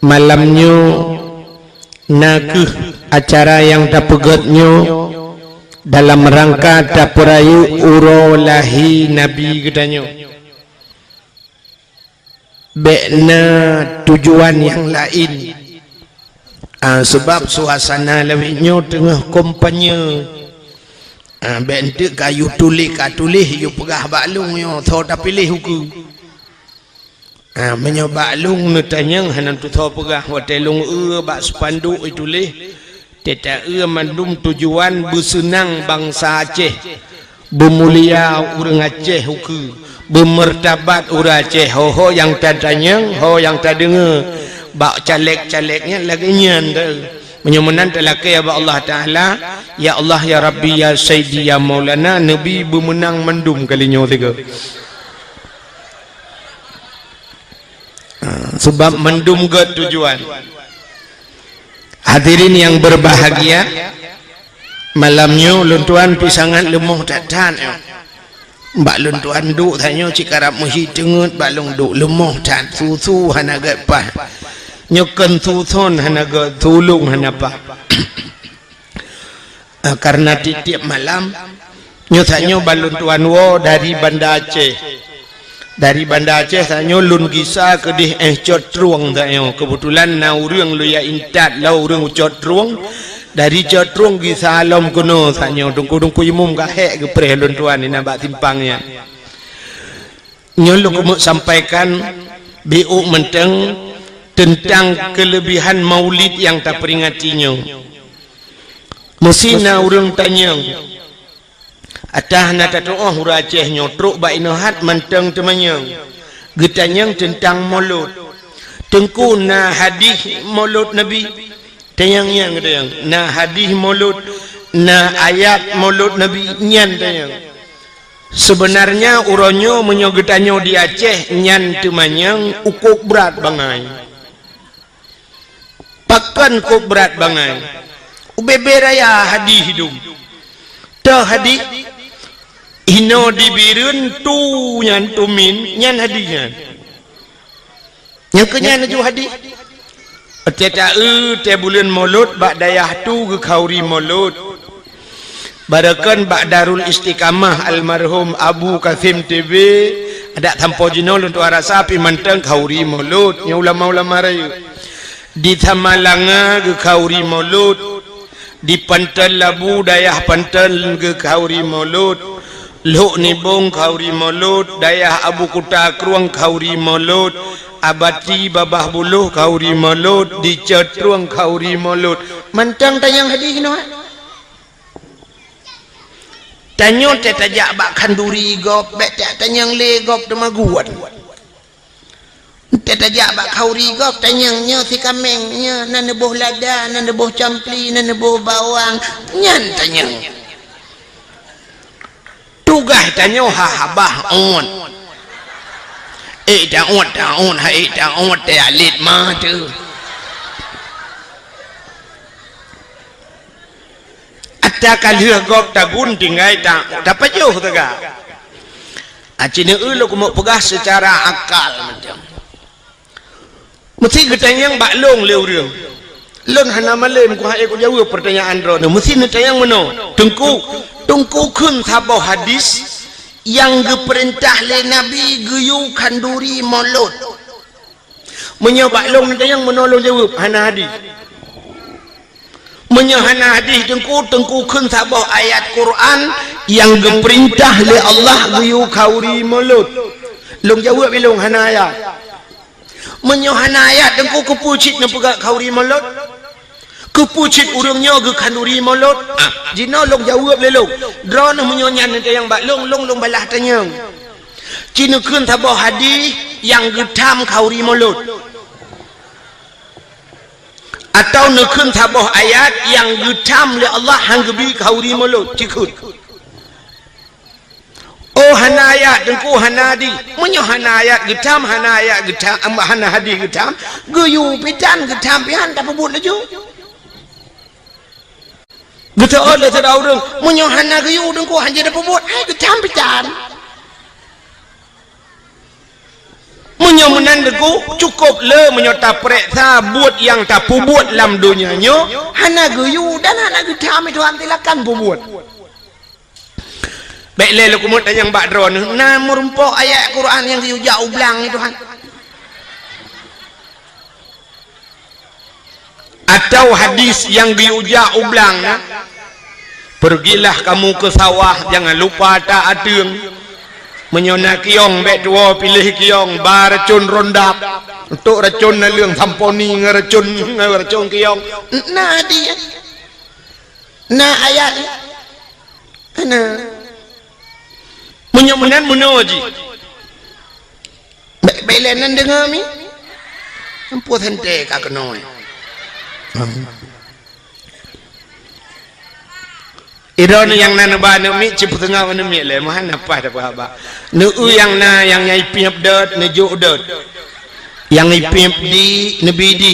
malamnya nakeh acara yang dapegatnya dalam rangka dapurayu urolahi Nabi gedanya bekna tujuan yang lain. Sebab suasana lebihnya tengah kompanya bentuk kayu tulis you pegah baklung yo tho tak pilih huku menyo baklung nu tanyang hanan tu tho pegah hotelung bak spanduk tulis teta mandum tujuan bersenang bangsa Aceh bermulia urang Aceh huku bermertabat urang Aceh ho yang tak tanyang ho yang tak dengar bak caleg-calegnya lagi nyan dah menyemenan telaki ya Allah Ta'ala ya Allah ya Rabbi ya Sayyidi ya Maulana Nabi bermenang mendum kalinya tiga sebab mendum ke tujuan. Hadirin yang berbahagia, malamnya luntuan pisangan lemuh tak-tan mbak luntuan duk tanya cikarap mesti tengut balung duk lemuh tak susu hanagat pah nyokan susun hanaga tulung hanapa karena tiap malam nyotanya balun tuan wo dari Banda Aceh sanyo lun gisa kedih cot truang tayo kebetulan na urang lu ya intat lau urang cot truang dari cot truang gisa alam kuno sanyo dungku imum kahek ke preh lun tuan ni nabak timpangnya nyolok kumuk sampaikan BU menteng tentang kelebihan maulid yang tak peringatinya. Mesina urang tanya atah nata doa hura Aceh nyotruk ba inohat menteng temanya getanyang tentang maulud tengku na hadis maulud Nabi tanyangnya gedayang na hadis maulud na ayat maulud Nabi nyan tanyang sebenarnya uronyo menyogetanyo di Aceh nyan temanyang ukuk berat bangai pakan kok berat banget ubebe raya hadis hidup dah hadis ino dibirun tu nyan tumin nyan hadisnya yang kenyan ju hadis teta te bulan maulud bak dayah tu ke kauri maulud barakan bak Darul Istiqamah almarhum Abu Kasim TV ada tampo jinol untuk arasa api manteng kauri maulud yang ulama-ulama raya di Tamalanga ke kauri maulud di Pantal Labu dayah Pantal ke kauri maulud Luk Nibong kauri maulud dayah Abu Kuta Kruang kauri maulud Abati Babah Buluh kauri maulud di Cetruang kauri maulud mantang tanyang hadis no tanyo tetajak bak kanduri gop bet tanyang le gop demaguan tetajak bak kauri gop tanyangnya si kamengnya nan neboh lada nan neboh campli nan neboh bawang nyan tanyang tugah tanyo habah on daun hai daun te alit ma tu atta kalih gop tagun tinggai tak dapat jauh taga acine ulu kumo pegah secara akal macam mesti ketanyang baklong leurang lon hana malen ku hae ku jawab pertanyaan ro mesti netayang meno tungku kun sabau hadis yang diperintah le Nabi geyu kanduri maulud menyo baklong netayang menolong jawab hana hadis menyo hana hadis tungku kun sabau ayat Quran yang diperintah le Allah geyu kauri maulud long jawab bilong hana ayat menyohana ayat dengku kepucit na pegak kauri maulud kepucit urangnya ke kanduri maulud jina long jawab lelong drone menyonyan nanti yang bak long balah tanya cina kun tabah hadis yang getam kauri maulud atau nekun tabah ayat yang getam le Allah hang gebi kauri maulud cikut oh hana ayat dengku hana di menyo hana ayat getam hana ayat getam hana hadis getam geyu pitan getam pian tak pebut laju getam ada sedau deng menyo hana geyu dengku hanja dak pebut getam pitan menyamunan deku cukup le menyota periksa buat yang tak buat dalam dunianya hana guyu dan hana gudam itu antilakan buat baik le lu kumut yang bakdron nah merumpok ayat Quran yang guyu jauh belang itu han atau hadis yang guyu jauh belang pergilah kamu ke sawah jangan lupa tak adeng menyona kiong bek tua pilih kiong bar racun rondap untuk racun na leung samponi ngeracun kiong nah dia nah ayat nah menyomenan munoji bek belenan dengar mi ampuh hente ka kenoi Iron yang nana bana mi cipu tengah mana mi le mahan apa dah apa nu yang na yang nyai piap dot nejuk dot yang nyai piap di nabi di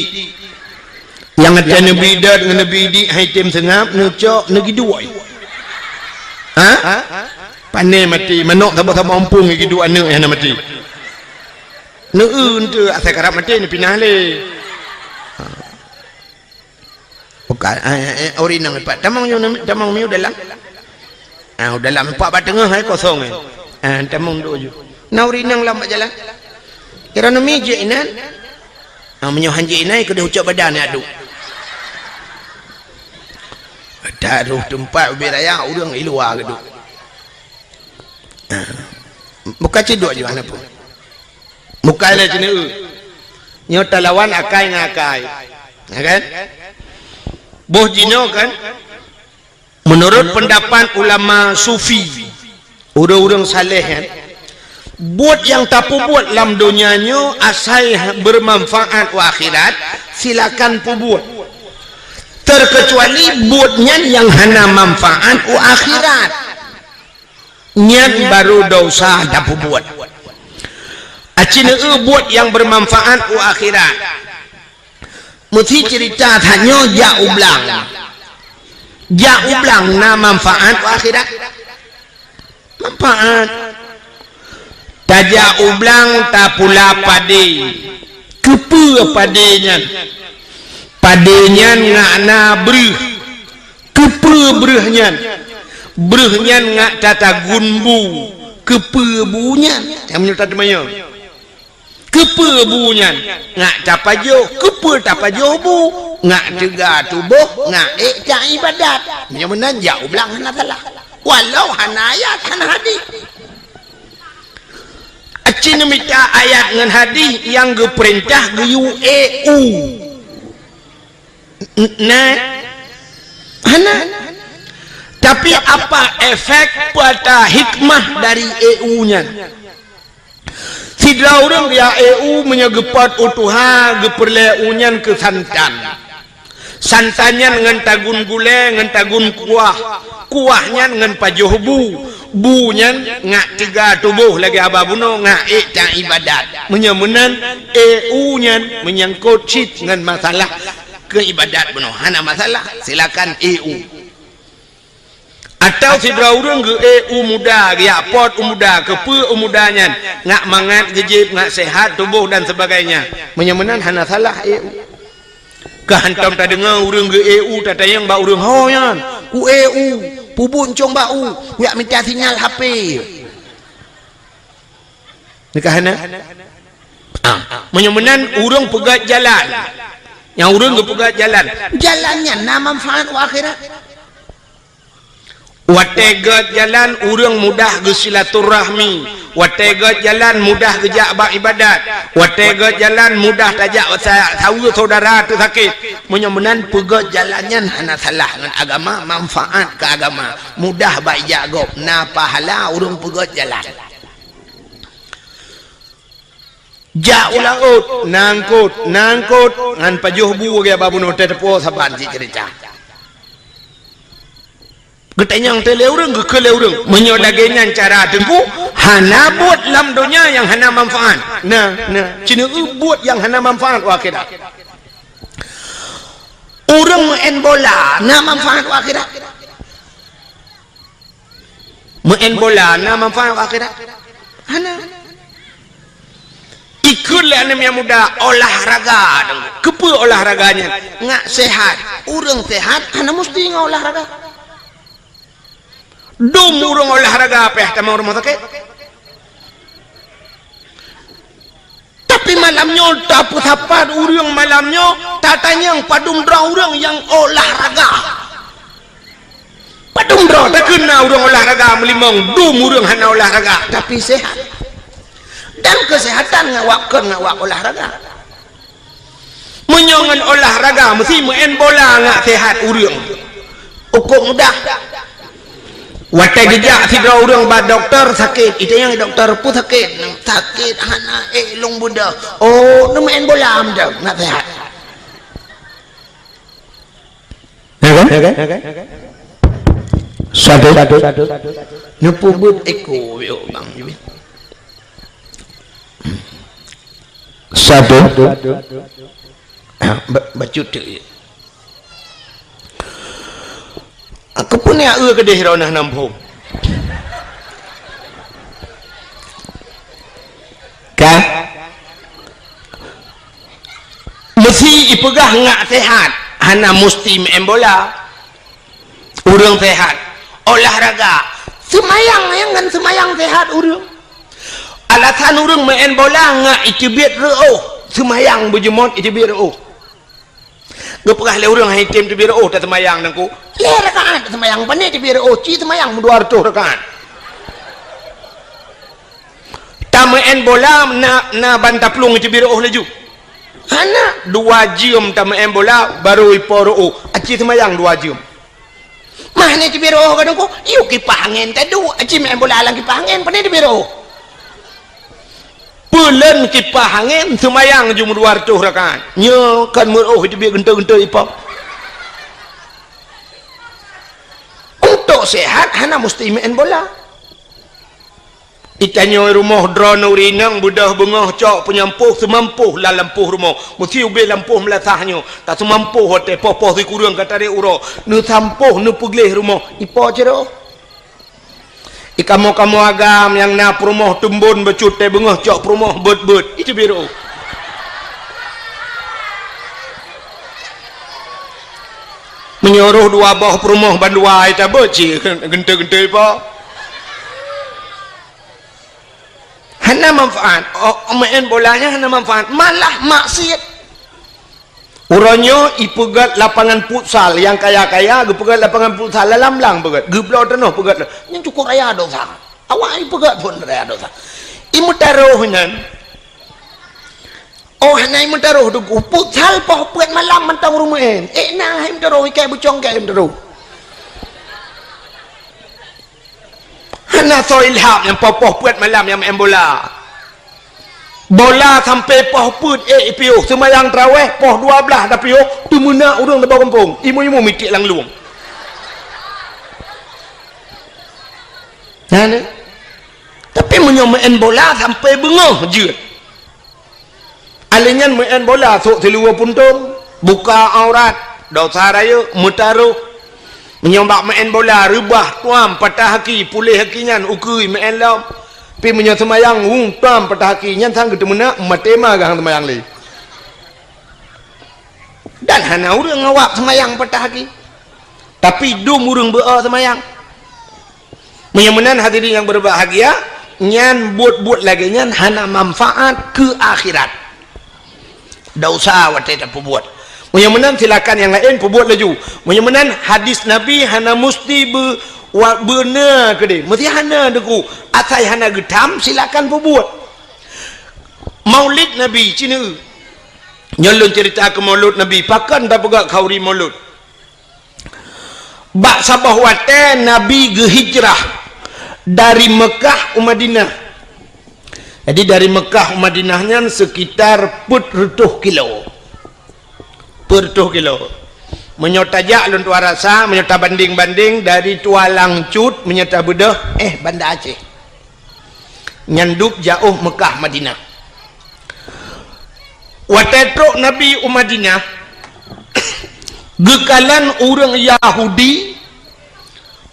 yang ada nabi dot dengan nabi di hai tim sengap nu cok negi dua ha pane mati manok sama ompung negi dua nu yang mati nu tu asal karap mati ni pinah le bukan ori nang empat tamang miu dalam dalam empat bat tengah kosong tamang doju na ori nang lambat jalan kira no mi je inan menyo hanji inai ke ucap badan adu daruh tempat beraya urang iluar gedu buka cedok je mana pun bukan le cene nyota lawan akai ngakai kan boh jino kan menurut pendapat ulama sufi orang-orang saleh kan buat yang tak buat dalam dunianya asal bermanfaat wa akhirat silakan buat terkecuali buatnya yang hana manfaat wa akhirat niat baru dosa tak buat acina buat yang bermanfaat wa akhirat mesti cerita hanya jauh belang na manfaat akhirat manfaat tak jauh belang tak pula pade kepa padenya ngakna berih kepa berihnya ngak tata gunbu kepa bunya yang menyerta demaya kepa bunyan ngak tapajo kepa tapajo bu ngak juga tubuh ngak tak ibadat menan jauh belang hana salah walau hana ayat hana hadis acin minta ayat dengan hadis yang geperintah geyu nah hana tapi apa efek pada hikmah dari nya sidra orang dia menyegepat utuha geperleunyan ke santannya dengan tagun gule dengan tagun kuahnya dengan pajuh bunya ngak tiga tubuh lagi ababuno ngak tak ibadat menyemunan nya menyangkut cit dengan masalah keibadat buno hana masalah silakan atau sidra urang ge muda ya pot muda kepe mudanya ngak mangat gejib ngak sehat tubuh dan sebagainya menyemenan hana salah kehantam tak dengar urang ge tak tayang ba urang hoyan pubun cong bau ya minta sinyal HP nikahana menyemenan urang pegat jalan yang urang ge pegat jalannya na manfaat wa akhirat wategat jalan urang mudah ge silaturahmi wategat jalan mudah gejak bak ibadat wategat jalan mudah tajak saudara tu sakit menyemenan pegat jalannya hana salah dengan agama manfaat ke agama mudah bak jagop na pahala urang pegat jalan jauh laut nangkut ngan pajuh bu ge babuno tetepo saban si cerita getanyang tele urang gekele urang menyodagengan cara tengku hana buat lam dunia yang hana manfaat nah cina buat yang hana manfaat wa akhirat urang main bola na manfaat wa akhirat main bola na manfaat wa akhirat hana ikut lah yang muda olahraga kepa olahraganya ngak sehat urang sehat hana mesti ngau olahraga dom urang olahraga apa ya tamang rumah sakit tapi malamnya dapat urang malamnya tatanya yang padum dra urang yang olahraga padum dra tak kena urang olahraga melimang dom urang hana olahraga tapi sehat dan kesehatan ngawak olahraga menyongan olahraga mesti main bola ngak sehat urang ukur mudah watai gejak sidra urang ba doktor sakit itu yang doktor pun sakit hana long budak oh nu main bola amda ngak sehat ya kan satu nu pubut eko yo bang satu bacut aku punya kedih ronah nampung kah mesti ipegah ngak sehat hana musti main bola urang sehat olahraga semayang yang kan semayang sehat urang alasan urang main bola ngak ikibit reuh semayang berjemot ikibit reuh gepegah le urang hitim ikibit reuh tak semayang nangku le rakaat semayang pane ikibit reuh ci semayang 200 rakaat tak main bola na bantaplung ikibit reuh laju hana 2 jam tak main bola baru ipo reuh aci semayang 2 jam mana ikibit reuh kadangku yuk kipah angin tadu aci main bola lang kipah angin pane ikibit reuh bulan kipah angin semayang jum 200 rakaat nya kan murah itu biar genta-genta ipap untuk sehat hana mesti main bola itanya rumah drone urinang budah bengah cok penyampuh semampuh lah lampuh rumah mesti ubi lampuh melatahnya tak semampuh hotel popoh si kurang kata dia uro nu sampuh nu puglih rumah ipo cero ikamu agam yang na perumah tumbun becut teh bengah cok perumah bet itu biru menyuruh 2 bawah perumah bandua itu beci genta-genta apa hana manfaat main bolanya hana manfaat malah maksiat urangnya ipegat lapangan futsal yang kaya-kaya gepegat lapangan futsal lamlang pegat geblau tanah pegat yang cukup raya dosa awak ipegat pun raya dosa imutaruh nan oh hana imutaruh tu futsal poh pegat malam mentang rumah nah imutaruh ikai bucong kai imutaruh hana so ilham yang poh pegat malam yang main bola bola sampai poh put piuh semayang terawih poh 12 dah piuh tu mena urang di bawah kampung imu-imu mitik lang luang tapi main bola sampai bengah je alingan main bola sok seluar puntung buka aurat dosa raya mutaruh menyombak main bola rubah tuam patah haki pulih hakinyan ukui main lam tapi menyang semayang tam patah haki nyan sang ketemu nak matema gang semayang li dan hana urang ngawak semayang patah haki tapi dum urang bea semayang menyemenan hadirin yang berbahagia nyan buat lagi nyan hana manfaat ke akhirat dosa watai tak perbuat menyemenan silakan yang lain perbuat laju menyemenan hadis Nabi hana musti benar ke dia mesti hana deku asai hana getam silakan perbuat maulid Nabi cina nyalun cerita ke maulud Nabi pakan tak pegak kauri maulud bak sabah wate Nabi hijrah dari Mekah ke Madinah jadi dari Mekah ke Madinahnya sekitar 40 kilo menyotajak lun tua rasa menyota banding-banding dari tua langcut menyota bedah Banda Aceh nyandup jauh Mekah Madinah watetrok Nabi Madinah gekalan orang Yahudi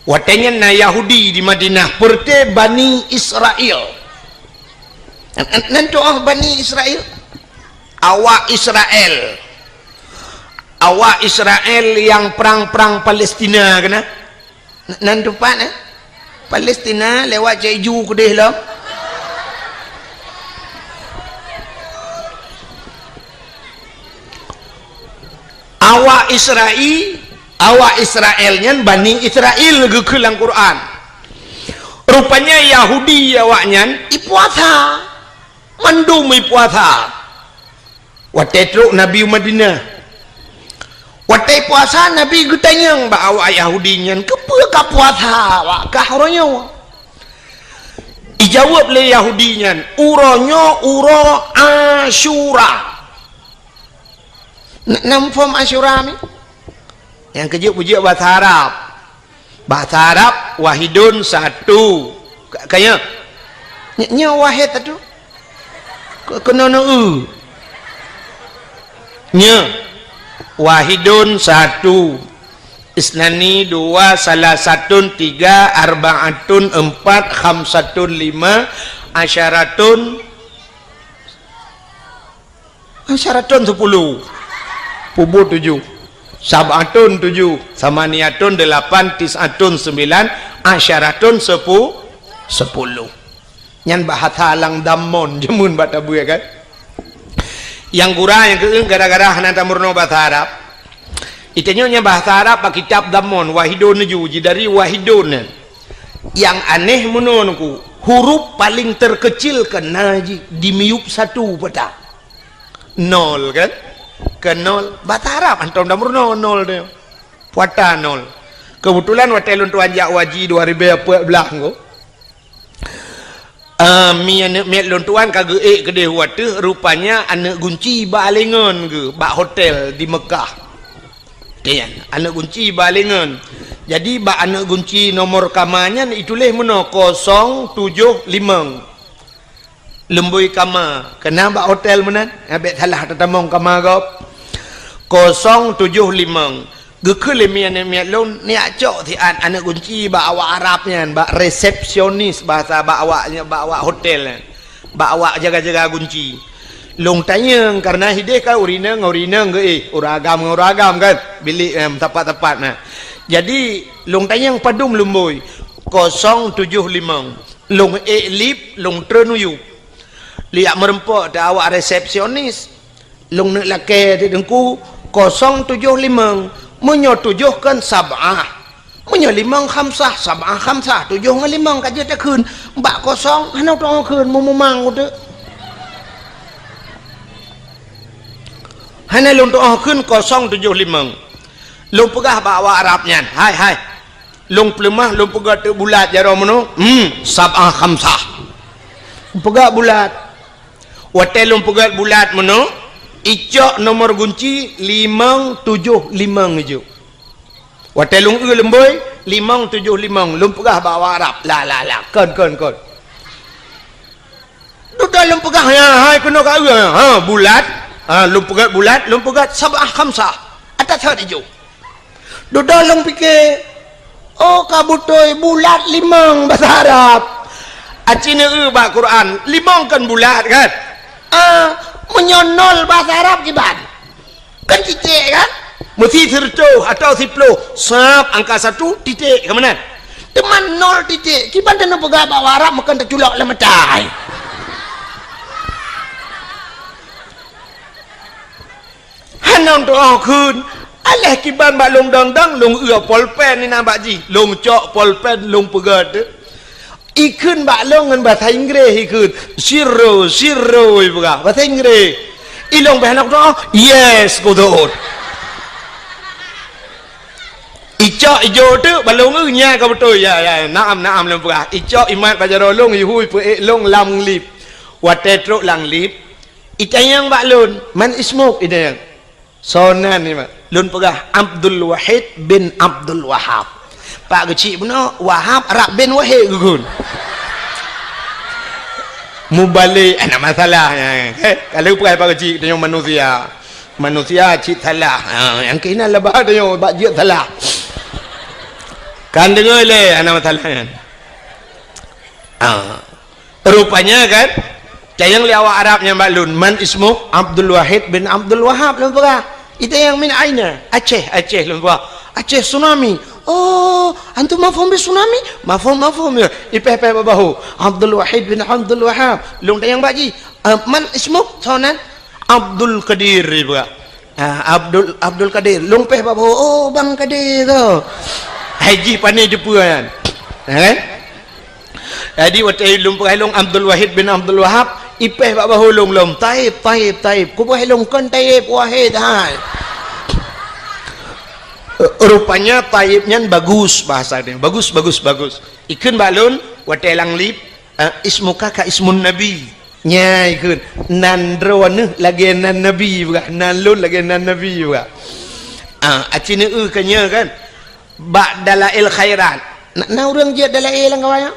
watenya na Yahudi di Madinah perte Bani Israel Nanti Bani Israel, awak Israel yang perang Palestina kena nanti pak Palestina lewat Jeju kedih lah. Awak Israelnya Bani Israel ke dalam Quran. Rupanya Yahudi awaknya ipuasa, mandum ipuasa. Watetruk Nabi Madinah. Watai puasa Nabi getanyang ba awak Yahudinya kepa ka puasa awak kah orangnya. Dijawab le Yahudinya, uronyo uro Asyura. Nam form Asyura ni yang kejuk-kejuk bahasa Arab. Bahasa Arab wahidun satu. Kaya nya wahid tu. Kena nya wahidun satu, isnani dua, salah satun tiga, arbaatun empat, khamsatun lima, asyaratun 10, pubu 7, sab'atun 7, samaniatun 8, tis'atun 9, asyaratun 10. Nyan bahasa lang damon jemun batabu ya kan. Yang gurah yang keeng gara-gara hananta murno bahasa Arab. Itenyonya bahasa Arab pak kitab damon wahidun ju dari wahidun. Yang aneh menurutku huruf paling terkecil kena dimiup satu peta. Nol kan? Ke nol bahasa Arab antum dah murno nol dia. Puata nol. Kebetulan watelun tuan jak waji 2014 ko. Mi anak miat lontuan kagak kedai watu rupanya anak gunci balengan ke bak hotel di Mekah. Kian anak gunci balengan. Jadi bak anak gunci nomor kamarnya itulah mana 075. Lembui kamar. Kena bak hotel mana? Abek salah tetamong kamar kau. 075. Gekele mi anak miat lon ni acok ti anak kunci ba awak Arabnya ba resepsionis bahasa ba awaknya ba awak hotel ba awak jaga-jaga kunci long tanya karena hideh ka urina ke uragam kan bilik tepat-tepat nah jadi long tanya padum lumboi 075 long lip long trenuyu liak merempok da awak resepsionis long nak lake dengku 075 menyotujuhkan sab'ah menyolimang khamsah sab'ah khamsah tujuh ngelimang kaja tak kun mbak kosong hanau tong kun mumang tu hana lung tong kun 075 lung pegah bawa Arabnya hai lung pelemah lung pegah tu bulat jaro mano sab'ah khamsah pegah bulat watel lung pegah bulat mano icok nomor kunci 575 hijau. Watelung lemboi 575 lumpegah bawa Arab. La. Kon. Duda lumpegah ya hai kena ka bulat. Lumpegah bulat, lumpegah sab'ah khamsah. Atas hijau. Duda lung fikir kabutoi bulat 5 bahasa Arab. Acina ba Quran 5 kan bulat kan. Menyonol bahasa Arab kiban kan titik kan mesti tertuh atau 10 sab angka 1 titik ke mana teman 0 titik kiban dan pegah bawa Arab makan terculak lemetai hanam tu kun alah kiban bak long dang long polpen ni nampak ji long cok polpen long pegah tu ikun baklong dengan bahasa Inggris ikut zero ibuka bahasa Inggris ilong bahasa doa yes kodot icok ijo tu balong nya ka betul ya naam lembuka icok imat bajarolong ihui pe long lam lip watetro lang lip itayang baklon man ismuk idayang sonan ni mak lun pegah Abdul Wahid bin Abdul Wahab Pak kecil pun Wahab Arab bin Wahid gugun mubalik ada masalah kalau pakai Pak kecil tanya manusia cik salah yang kena lebah tanya bak jik salah kan dengar le ada masalah rupanya kan Tayang li awak Arabnya balun, man ismu Abdul Wahid bin Abdul Wahab lumpura. Itu yang min aina? Aceh lumpura. Aceh tsunami. Oh, antum mafhum bi tsunami? Mafhum ya. Ipeh babahu. Abdul Wahid bin Abdul Wahab. Lung tayang baji. Man ismu sonan Abdul Qadir lumpura. Abdul Qadir. Lung peh babahu. Oh, Bang Qadir tu. Haji pandai depu kan. Kan? Jadi waktu lumpur long Abdul Wahid bin Abdul Wahab ipeh bak bahulung lom taib ku bahulung kan taib wahid hai. Rupanya taibnya bagus bahasa dia, bagus ikun balun watelang lip ismuka ka ismun nabi nya ikun nandrone lagi nan nabi buka nalun lagi nan nabi buka acine kanya kan bak dalail khairat na urang je dalail lang kawaya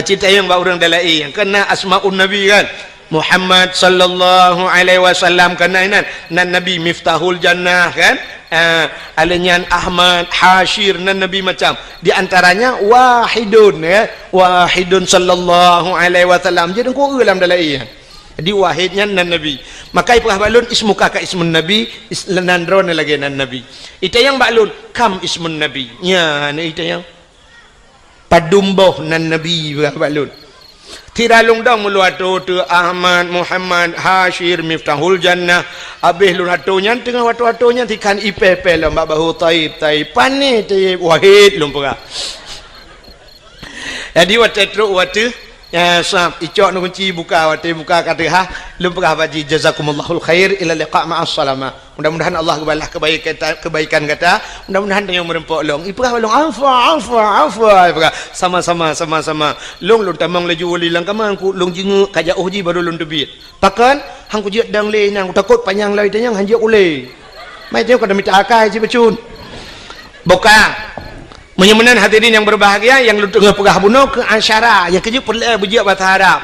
cerita yang bak urang dalail yang kena asmaun nabi kan Muhammad sallallahu alaihi wasallam kena nan nabi miftahul jannah kan alenyan Ahmad Hashir nan nabi macam di antaranya wahidun ya wahidun sallallahu alaihi wasallam jadi ku dalam dalail di wahidnya nan nabi maka ipah balun ismuka ka ismun nabi nandron lagi nan nabi itu yang balun kam ismun nabi nya ni itu yang padumboh nan nabi balun tiralung dong mulu atu tu Ahmad Muhammad Hashir miftahul jannah abih lun atunya tengah atu-atunya tikan ipepe lah mbak bahu taib pani taib wahid lumpura jadi waktu ya sahab icok nu kunci buka kata ha lumpura baji jazakumallahul khair ila liqa ma'as salama mudah-mudahan Allah balas kebaikan kata mudah-mudahan yang merempok long ipah long afwa sama long tamang laju wali lang kamang ku long jingu kaja uji baru long debit pakan hang ku jiat dang le nang takut panjang lai tanyang hang jiat ule mai teu kada minta akai ji bacun boka menyemenan hadirin yang berbahagia yang lu tengah pegah bunuh ke asyara yang keju perlu bujiak bahasa Arab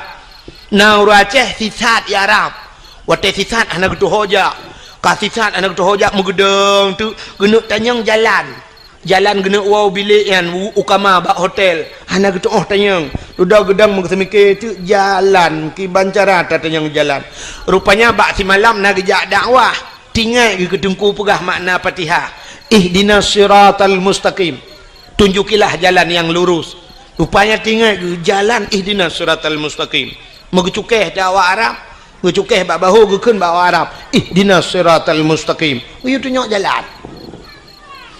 na Aceh sisat ya Arab wate sisat anak tu hoja ka sisat anak tu hoja mugedeng tu genuk tanyang jalan genuk wow bilik yan ukama bak hotel anak tu tanyang duda gedang mengsemike tu jalan ki bancara tanyang jalan rupanya bak si malam na gejak dakwah tinggal ke tengku pegah makna Fatihah ihdinas siratal mustaqim tunjukilah jalan yang lurus rupanya tinggal jalan ihdinas siratal mustaqim megecukeh dakwah Arab ngecukeh bak bahu gekeun bawa Arab ihdinas siratal mustaqim you tunjuk jalan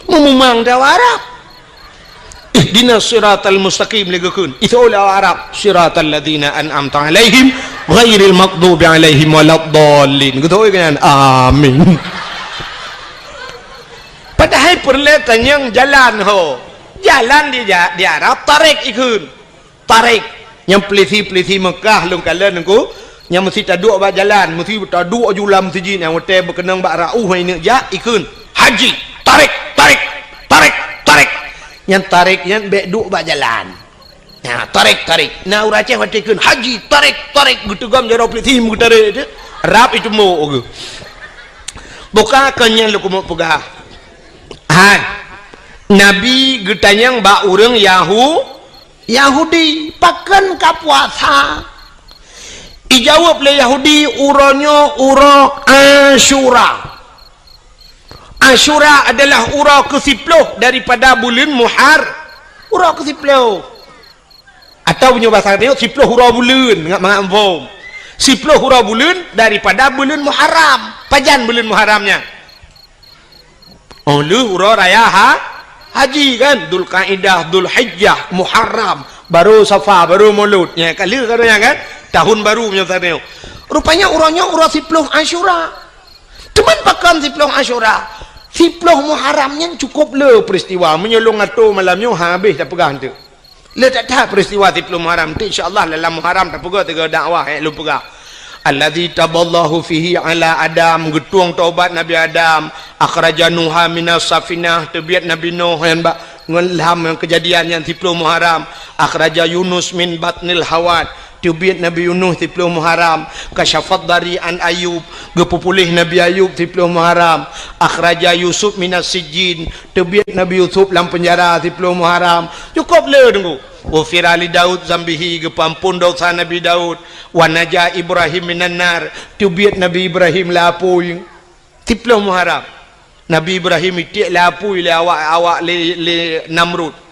memang dakwah Arab ihdinas siratal mustaqim legekeun itu dakwah Arab siratal ladzina an'amta alaihim ghairil maghdubi alaihim waladdallin gitu kan amin padahal perletan yang jalan jalan di Arab tarik ikun tarik yang peliti Mekah lung kalian aku yang mesti taduk ba jalan mesti taduk julam masjid yang hotel berkenang bak rauh ini ja ikun haji tarik yang tarik yang bek duk ba jalan nah tarik na urang Aceh hotel ikun haji tarik gitu gam jaro peliti mu tarik itu Arab itu mau buka kenyang lu mau pegah Nabi getanyang ba urang Yahudi pakan ka puasa ijawab le Yahudi uronyo uro Asyura adalah uro ke-10 daripada bulan uro ke-10 atau punya bahasa dia 10 uro bulan ngak mengampung 10 uro bulan daripada bulan Muharram pajan bulan Muharramnya lu uro raya haji kan Dzul Qaidah, Dzul Hijjah, Muharram, baru Safar, baru Maulud. Ya kali katanya kan tahun baru punya tadi. Rupanya urangnya urang 10 Asyura. Teman pakan 10 Asyura. 10 Muharramnya cukup le peristiwa menyolong atau malamnya habis dah pegang tu. Le tak tahu peristiwa 10 Muharram tu insya-Allah dalam Muharram tak pegang tiga dakwah lu pegang. Alladzi taballahu fihi ala Adam getuang taubat Nabi Adam akhraja Nuha minas safinah tebiat Nabi Nuh yang bak ngelham yang kejadian yang 10 Muharram akhraja Yunus min batnil hawat Tubiat Nabi Yunus 10 Muharram, kasyafat dari an Ayub, gepupulih Nabi Ayub 10 Muharram, akhraja Yusuf minas sijin, tubiat Nabi Yusuf dalam penjara 10 Muharram. Cukup le tunggu. Wa firali Daud zambihi, gepampun dosa Nabi Daud, wa naja Ibrahim minan nar, tubiat Nabi Ibrahim lapui 10 Muharram. Nabi Ibrahim itik lapui le awak le Namrud.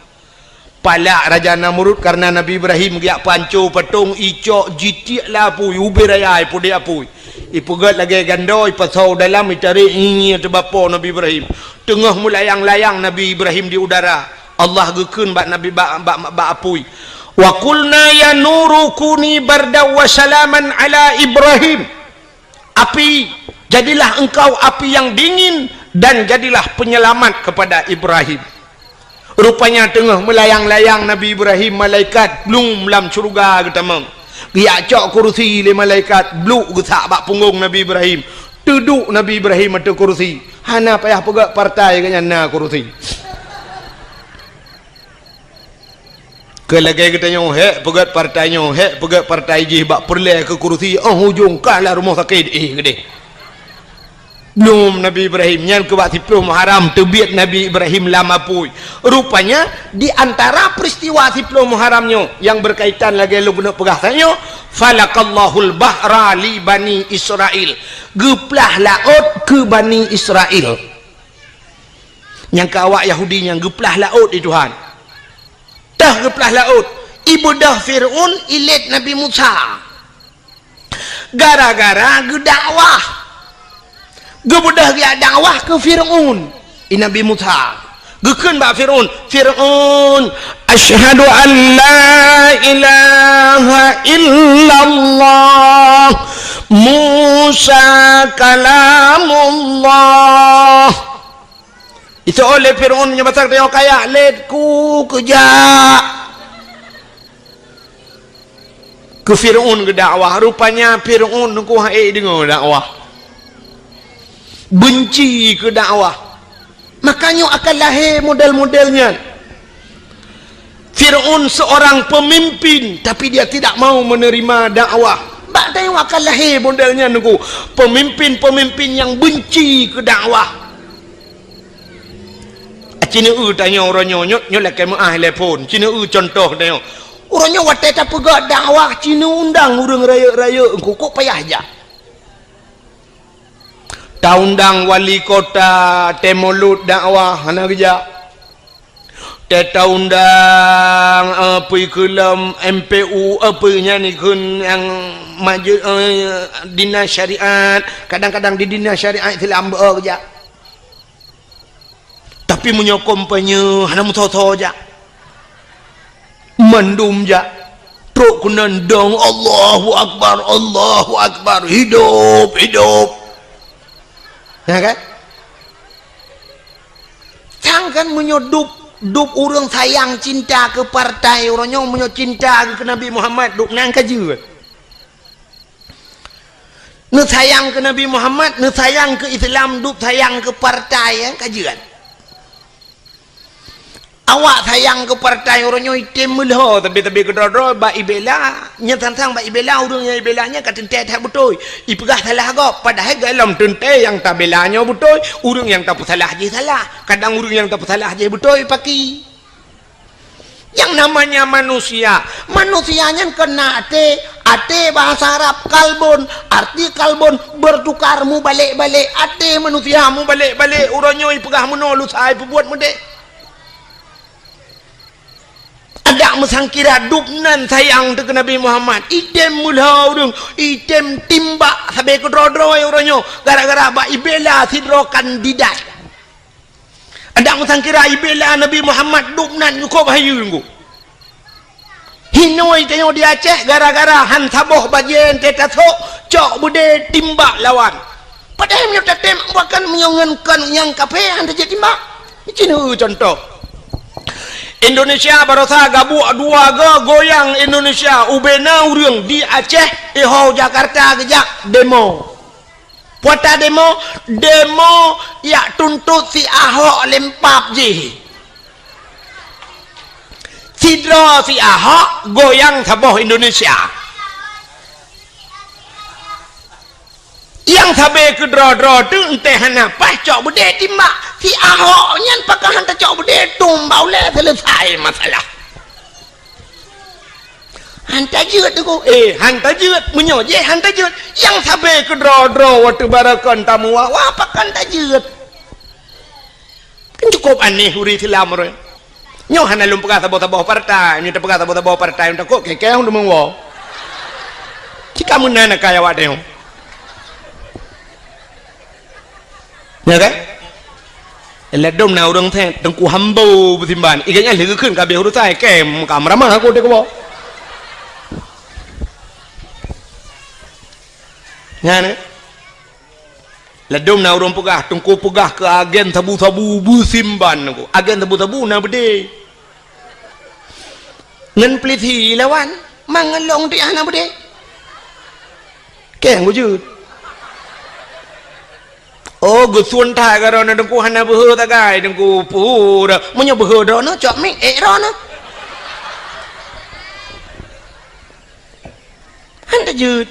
Palak Raja Namrud karena Nabi Ibrahim giak pancu patung icok jitik lapui ubiraya ipu dia apui. Ipu gat lagi gando ipasau dalam itari ini tebapo Nabi Ibrahim. Tengah melayang-layang Nabi Ibrahim di udara. Allah gekeun bak Nabi bak apui. Wa qulna ya nuru kuni bardaw wa salaman ala Ibrahim. Api, jadilah engkau api yang dingin dan jadilah penyelamat kepada Ibrahim. Rupanya tengah melayang-layang Nabi Ibrahim, malaikat belum dalam syurga ketamang. Dia cok kursi le malaikat bluk gesak bak punggung Nabi Ibrahim. Duduk Nabi Ibrahim atau kursi. Hana payah pegak partai kanya na kursi. Kelagi kita nyo hek pegat partai nyo, hek pegat partai je bak perle ke kursi. Hujung kalah rumah sakit gede. Belum Nabi Ibrahim nyan ke bak 10 Muharram tebiat Nabi Ibrahim lama pui. Rupanya di antara peristiwa 10 Muharramnya yang berkaitan lagi lu guna pegasannya, falakallahul bahra li bani Israel. Geplah laut ke bani Israel. Yang ke awak Yahudi yang geplah laut di Tuhan. Dah geplah laut. Ibudah Fir'un ilit Nabi Musa. Gara-gara gedakwah. Gebudah dia dakwah ke Fir'un Nabi Musa gekeun ba Fir'un asyhadu an la ilaha illallah Musa kalamullah. Itu oleh Fir'un nya besar dia kaya letku kerja ke Fir'un ke dakwah. Rupanya Fir'un ku hae dengar dakwah, benci ke dakwah, makanya akan lahir model-modelnya. Fir'un seorang pemimpin tapi dia tidak mau menerima dakwah. Bak tengok akan lahir modelnya nunggu pemimpin-pemimpin yang benci ke dakwah. Cina tanya orangnya nyolak kemah telepon. Cina contoh tanya orangnya watai tak pegak dakwah. Cina undang orang raya-raya engkau kok payah aja. Taundang wali kota temolut dakwah hana kerja. Taundang apa kelam MPU apa ni kun yang maju dinas syariat. Kadang-kadang di dinas syariat Islam kerja. Tapi menyokong penye hana mutoto aja. Mendum aja. Truk kunandang Allahu Akbar, hidup. Ya kan? Jangan menyodup orang sayang cinta ke partai, orangnya menyo cinta ke Nabi Muhammad, duk nang kaji. Ne sayang ke Nabi Muhammad, ne sayang ke Islam, duk sayang ke partai, ya kajian. Awak sayang ke partai orangnya item melah tapi kedor-dor ba ibela nya tantang ba ibela urangnya ibelanya ka tente tak betul ipegah salah go padahal dalam tente yang tak belanya betul urang yang tak salah je salah kadang urang yang tak salah je betul paki yang namanya manusianya kena ate bahasa Arab kalbon arti kalbon bertukar mu balik-balik ate manusia mu balik-balik urangnya ipegah menolu sai buat mudek. Ada mesangkira duknan sayang ke Nabi Muhammad item mulah urang item timbak sampai ke dro-dro orangnya gara-gara bak ibela sidro kandidat. Ada mesangkira ibela Nabi Muhammad duknan kok bahayu nggu hinoi tengok di Aceh gara-gara han saboh bajen tetasok cok bude timbak lawan padahal dia tetem bahkan menyongenkan yang kape anda jadi timbak ini contoh. Indonesia barosa gabu dua goyang Indonesia ubena urang di Aceh Iho Jakarta kejak demo puata demo ya tuntut si Ahok lempap je sidro si Ahok goyang saboh Indonesia yang sabe ke dro-dro tu entah apa cok bude timbak si Ahok nyan pakai hantar cok bude tumbau le selesai masalah hantar jeut tu hantar jeut munyo je hantar jeut yang sabe ke dro-dro waktu barakan tamu wa pakai hantar jeut kan cukup aneh huri Islam re nyo hana lum pakai tabo-tabo partai ni tak pakai tabo-tabo partai untuk kok keke hang demong wo jika munana kaya wadeo ya kan ledom na urang the tengku hambo betimban iganya leuh keun ka beuru sai kem kamera aku dek wo ngane ledom na urang pegah tengku pegah ke agen tabu-tabu betimban aku agen tabu-tabu na bede ngan pliti lawan mangalong di ana bede keng wujud oh gusun thai ka ron dengku hana beuh ta gai dengku pu da munyo beuh do no cok ming ro no handa jut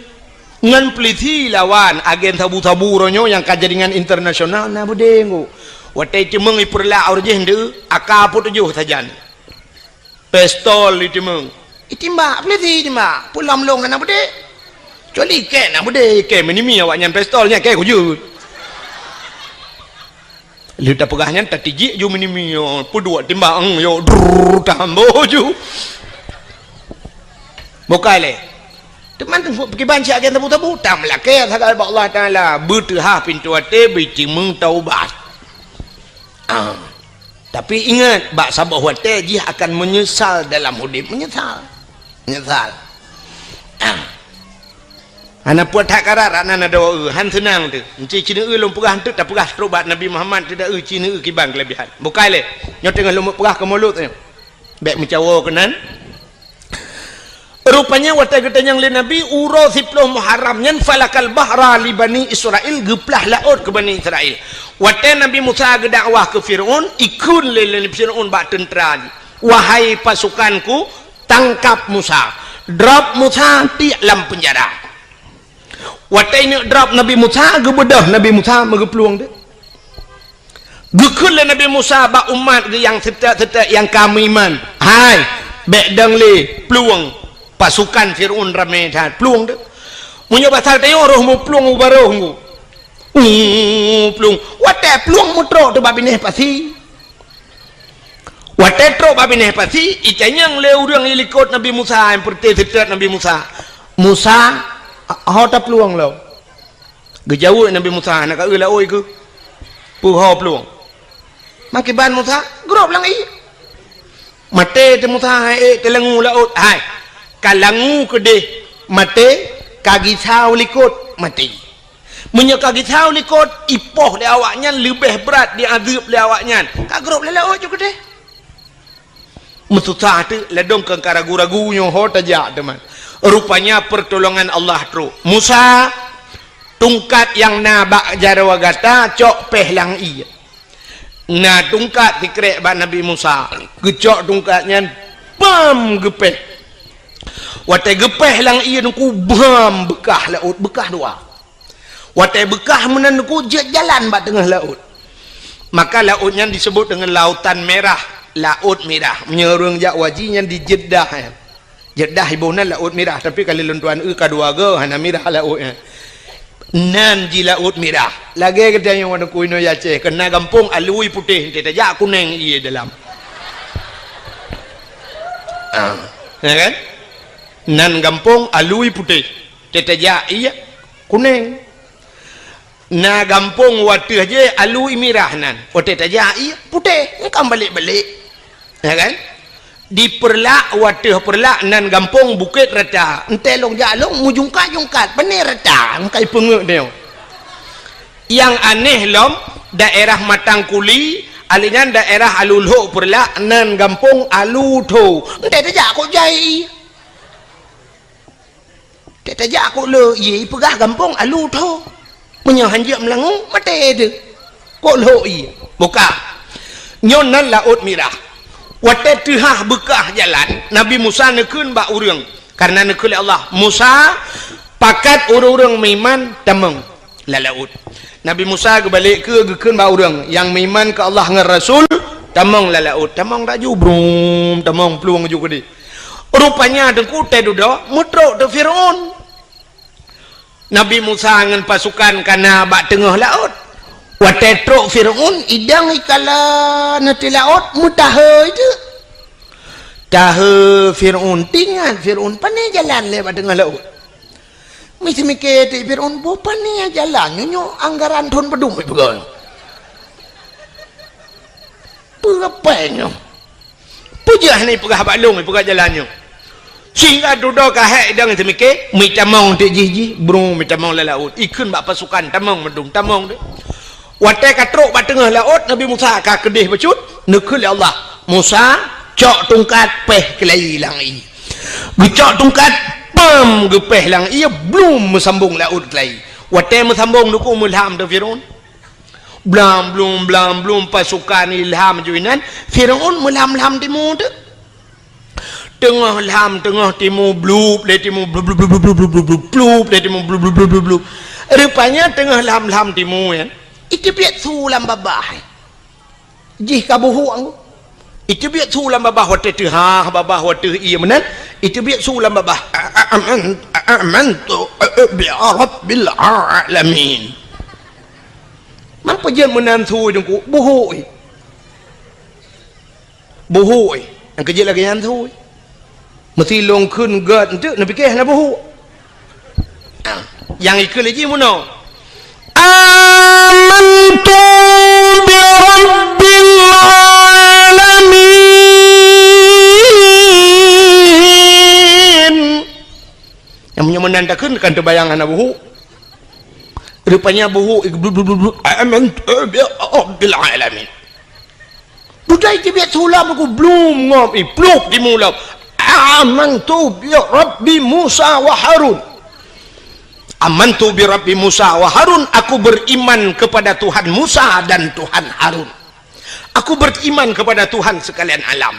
ngan pliti lawan agen tabu-tabu ronyo yang kajaringan internasional na budengu wate cemeng iperla urje hende aka put tujuh sajan pistol itimeng itimba pliti timba pulam long hana bude coli ke na bude ke menimi awak nyan pistolnya ke kujut lihat pegahnya tatiji ju menimi yo pudua timbang yo tambo ju bokale teman tengku pergi banci agen tabu-tabu tamlah ke sagal Allah taala bertah pintu ate bici meng taubat tapi ingat bak sabah wate dia akan menyesal dalam hidup menyesal anak puat hak karat anak ada han senang tu encik cina lom pegah tu tak pegah terubat Nabi Muhammad tidak cina kibang kelebihan bukai le nyo tengah lom pegah ke mulut tu bek mencawa kenan rupanya wata getanya le Nabi uro 10 Muharram nyan falakal bahra li bani Israel geplah laut ke bani Israel wata Nabi Musa gedakwah ke Firaun ikun le Firaun bak tentera wahai pasukanku tangkap Musa drop Musa di dalam penjara watai ni drop Nabi Musa gebedah Nabi Musa megepeluang dia gekun le Nabi Musa ba umat yang serta yang kami iman hai bek dang le peluang pasukan Firaun ramai dah peluang dia munyo pasal tayo roh mu peluang baroh mu peluang watai peluang mutro tu babineh pasti watai tro babineh pasti icanyang le urang ilikot Nabi Musa yang perti serta Nabi Musa ho ta peluang lo gejauh Nabi Musa nak la oi ke pu ho peluang makiban Musa grop lang mate te Musa te langu laut hai kalangu kede mate kagi sau likut mati munyo kagi sau likut ipoh le awaknya lebih berat diazab le awaknya ka grop le laut juga deh musuh tu ledong ke karagu-ragu nyo ho tajak teman rupanya pertolongan Allah tru Musa tungkat yang nabak jarawagata cok pehlang iya na tungkat dikrek ba Nabi Musa gecok tungkatnya bam gepeh watai gepeh lang iya nuku bam bekah laut bekah dua watai bekah menan nuku jalan ba tengah laut maka lautnya disebut dengan lautan merah laut merah menyerung jak wajinya di Jeddah Jeddah ibunan laut merah tapi kalau lentuan kadua ge hana merah lautnya nan ji laut merah lagi kita yang warna kuino Aceh kena kampung alui putih tidak jak kuning iya dalam ya kan nan kampung alui putih tidak jak iya kuning na kampung watih je alui merah nan tidak jak iya putih kan balik-balik ya kan di perlak wadah perlak nan gampung bukit rata entelong jalong mujungkat benih rata kai pengek dia yang aneh lom daerah Matangkuli alinan daerah Alulho perlak nan gampung Alutho ente tajak kok jai tajak kok le ye pegah gampung Alutho punya hanjak melangu mate de kok lo i buka nyonan laut merah watet tihah bekah jalan Nabi Musa nekun bak urang karena nekul Allah Musa pakat urang-urang miman temeng laut. Nabi Musa ke balik ke gekeun bau urang yang meiman ke Allah ngan Rasul tamong laut. Tamong raju brum, tamong peluang juga di. Rupanya dengku teh duda mutrok de Firaun. Nabi Musa ngan pasukan kana bak tengah laut. Watetrok Firaun idang ikala nanti laut mutaha itu. Taha Firaun tinggal Firaun pandai jalan lewat tengah laut. Mesti mikir ti Firaun bo pandai jalan nyo anggaran thon pedum pegang. Perapenyo. Pujah ni pegah balung pegah jalannya. Sehingga duduk kahek idang tu mikir mi tamong ti jiji bro mi tamong laut ikun bak pasukan tamong medung tamong de watai katrok bak tengah laut Nabi Musa ka kedih becut nekul Allah Musa cok tungkat peh kelai lang i gecok tungkat pam gepeh lang ia belum mesambung laut kelai watai mesambung nuku mulham de Firaun belum pasukan ilham juinan Firaun mulham timur de tengah lam tengah timur blub le timur blub le timur blub rupanya tengah lam timur kan itu biat sulam babah jih kabuhu ang itu biat sulam babah wate tu ha babah wate iya menan itu biat sulam babah amantu bi rabbil alamin man pajen menan thu dengku buhu yang kerja lagi yang thu mesti long kun gad tu nak fikir nak buhu yang ikut lagi mana amantu bi rabbil alamin yang punya menandakan kan terbayang nak buhu rupanya buhu amantu bi rabbil alamin budai dia sulam aku belum ngom pluk di mulau amantu bi Rabbi Musa wa Harun amantu bi Rabbi Musa wa Harun aku beriman kepada Tuhan Musa dan Tuhan Harun aku beriman kepada Tuhan sekalian alam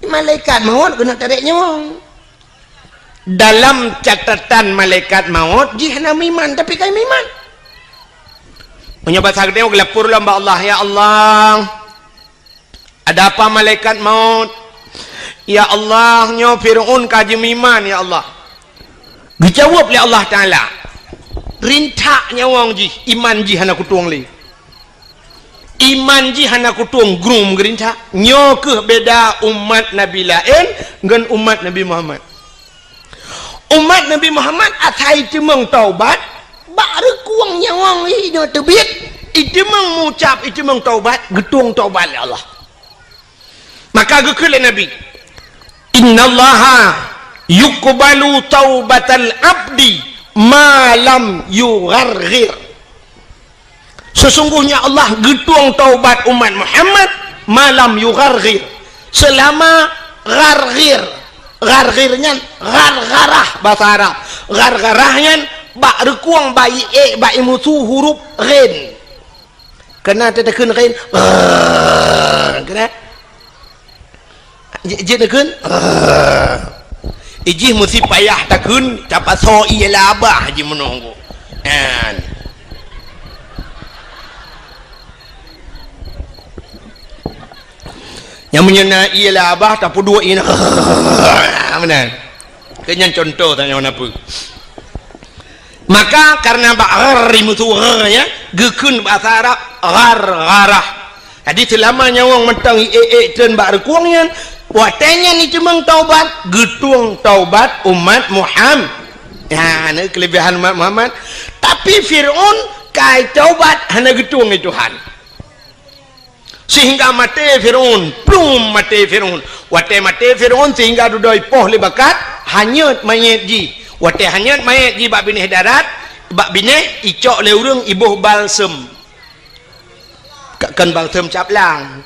malaikat maut kena tariknya dalam catatan malaikat maut jihna iman tapi kai iman menyebut sagdeo gelapur lamba Allah ya Allah ada apa malaikat maut ya Allah nyo Firaun kaji iman ya Allah dijawab oleh Allah Ta'ala rintak nyawang ji iman ji hana kutuang li iman ji hana kutuang grum gerintak nyo ke beda umat Nabi lain dengan umat Nabi Muhammad atai cemang taubat baru kuang nyawang li nyo tebit itu mengucap itu meng taubat getung taubat ya Allah maka gekele Nabi innallaha yuqbalu taubatal abdi malam yugharghir sesungguhnya Allah getuang taubat umat Muhammad malam yugharghir selama gharghirnya ghargharah bahasa Arab ghargharahnya bak rekuang bayi bayi musuh huruf ghin kena tetekan ghin kena jenakeun ijih mesti payah takun dapat so ialah abah haji menunggu kan yang menyena ialah abah tak dua ini benar kenyan contoh tanya apa maka karena ba'ari mutu ya gekun bahasa Arab ghargharah jadi selama nyawang mentang dan ba'ar kuangnya watanya ni cuma taubat getung taubat umat Muhammad ya ini kelebihan umat Muhammad tapi Fir'aun kai taubat hanya getung itu Tuhan sehingga mati Fir'aun belum mati Fir'aun watai mati Fir'aun sehingga dudoi poh lebakat hanyut mayat ji watai hanyut mayat ji bak binih darat bak binih icok leurung ibuh balsem kan balsem caplang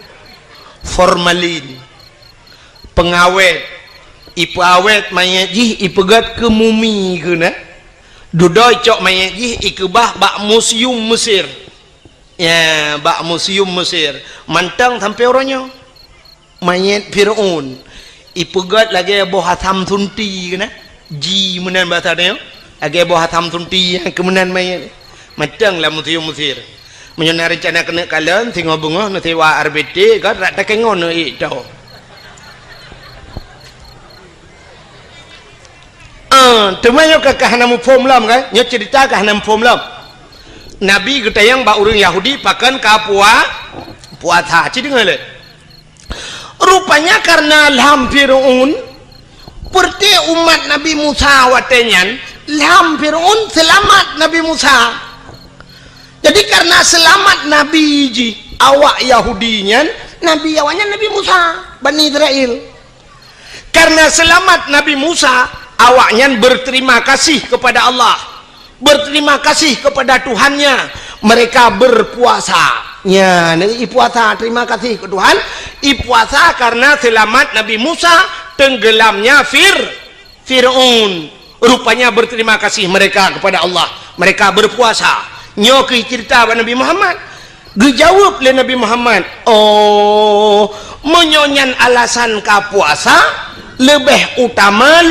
formalin pengawet ipu awet mayat jih ipegat ke mumi ke na dudoi cok mayat jih ikebah bak museum Mesir ya bak museum Mesir mantang sampai orangnya mayat Fir'aun ipegat lagi boh hatam sunti ke na ji menan bahasa dia Age boh hatam tunti kemunan mai matang lah mutir menyana rencana kena kalan tengok bunga nanti wa RBT kan rak takengon itu temayo ke kahanamu form lam kan nya cerita kahanam form lam Nabi getayang ba urang Yahudi pakan kapua puasa cideng le rupanya karena lam Firaun seperti umat Nabi Musa watenyan lam Firaun selamat Nabi Musa. Jadi karena selamat Nabi ji awak Yahudinya Nabi awaknya Nabi Musa Bani Israel. Karena selamat Nabi Musa awaknya berterima kasih kepada Allah, berterima kasih kepada Tuhannya, mereka berpuasa. Ya, ini puasa terima kasih ke Tuhan. Puasa karena selamat Nabi Musa tenggelamnya Firaun. Rupanya berterima kasih mereka kepada Allah, mereka berpuasa. Nyoki cerita Nabi Muhammad dijawab oleh Nabi Muhammad, oh menyonyan alasan ka puasa lebih utama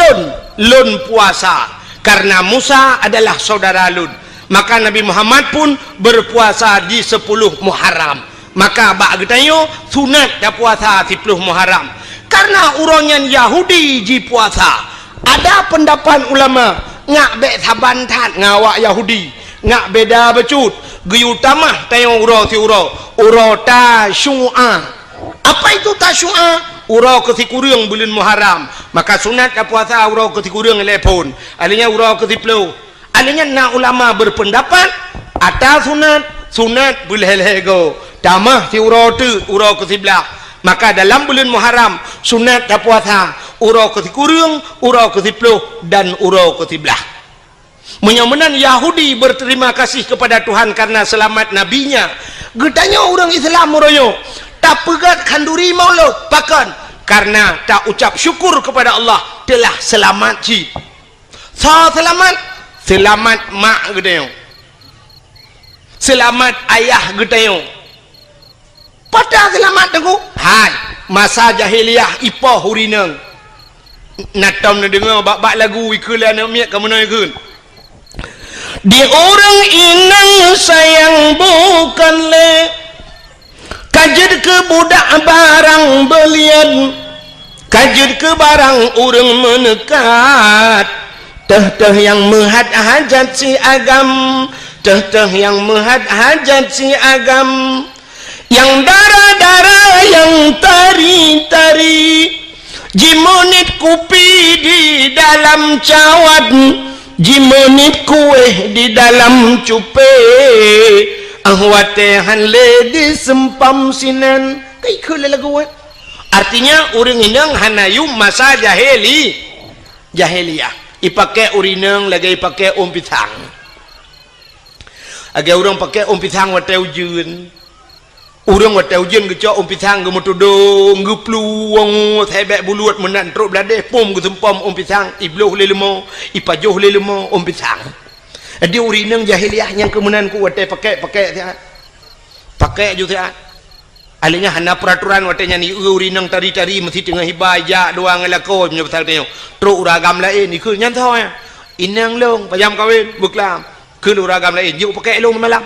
lun puasa karena Musa adalah saudara lun, maka Nabi Muhammad pun berpuasa di 10 Muharram. Maka bak getayo sunat dah puasa 10 Muharram karena orangnya Yahudi ji puasa. Ada pendapat ulama ngak be saban tat ngawak Yahudi ngak beda becut geyu tamah tayo uro ti uro tasyu'a. Apa itu tasyu'a? Uro ketikurang bulan Muharram, maka sunat dah puasa uro ketikurang lepon alinya uro ketiplu alinya na ulama berpendapat atas sunat bulhelego tamah ti uro ke-11. Maka dalam bulan Muharram sunat dah puasa uro ketikurang, uro ke-10 dan uro ke-11. Menyamanan Yahudi berterima kasih kepada Tuhan karena selamat nabinya. Getanya orang Islam meroyo tak pegat kanduri maulud pakan karena tak ucap syukur kepada Allah telah selamat ji. Selamat mak getanya, selamat ayah getanya. Pada selamat tengku hai masa jahiliyah ipoh hurinang natam na dengar bak lagu ikulan miak kamu nak ikut di orang inang sayang bukan le kajir ke budak barang belian kajir ke barang orang menekat teh yang menghad hajat si agam teh yang menghad hajat si agam yang darah-darah yang tari-tari jimonit kupi di dalam cawat jimonit kue di dalam cupe ahwatehan le di sempam sinan kai kule lagu artinya orang inang hanayu masa jahiliyah ipake urinang lagi ipake pisang agak orang pakai pisang wate ujun urang wa taujen gecok pisang ge motodong ge pluang thebek buluat menan truk bladeh pom ge sempom pisang ibloh le lemo ipajoh le lemo pisang adi urinang jahiliyah yang kemenan ku wate pakai juga alinya hana peraturan wate nya ni urinang tari-tari mesti tengah hibaya doang elako nya pasal teo truk uragam lain ikut nyan thoi inang long payam kawin buklam ke uragam lain juk pakai long malam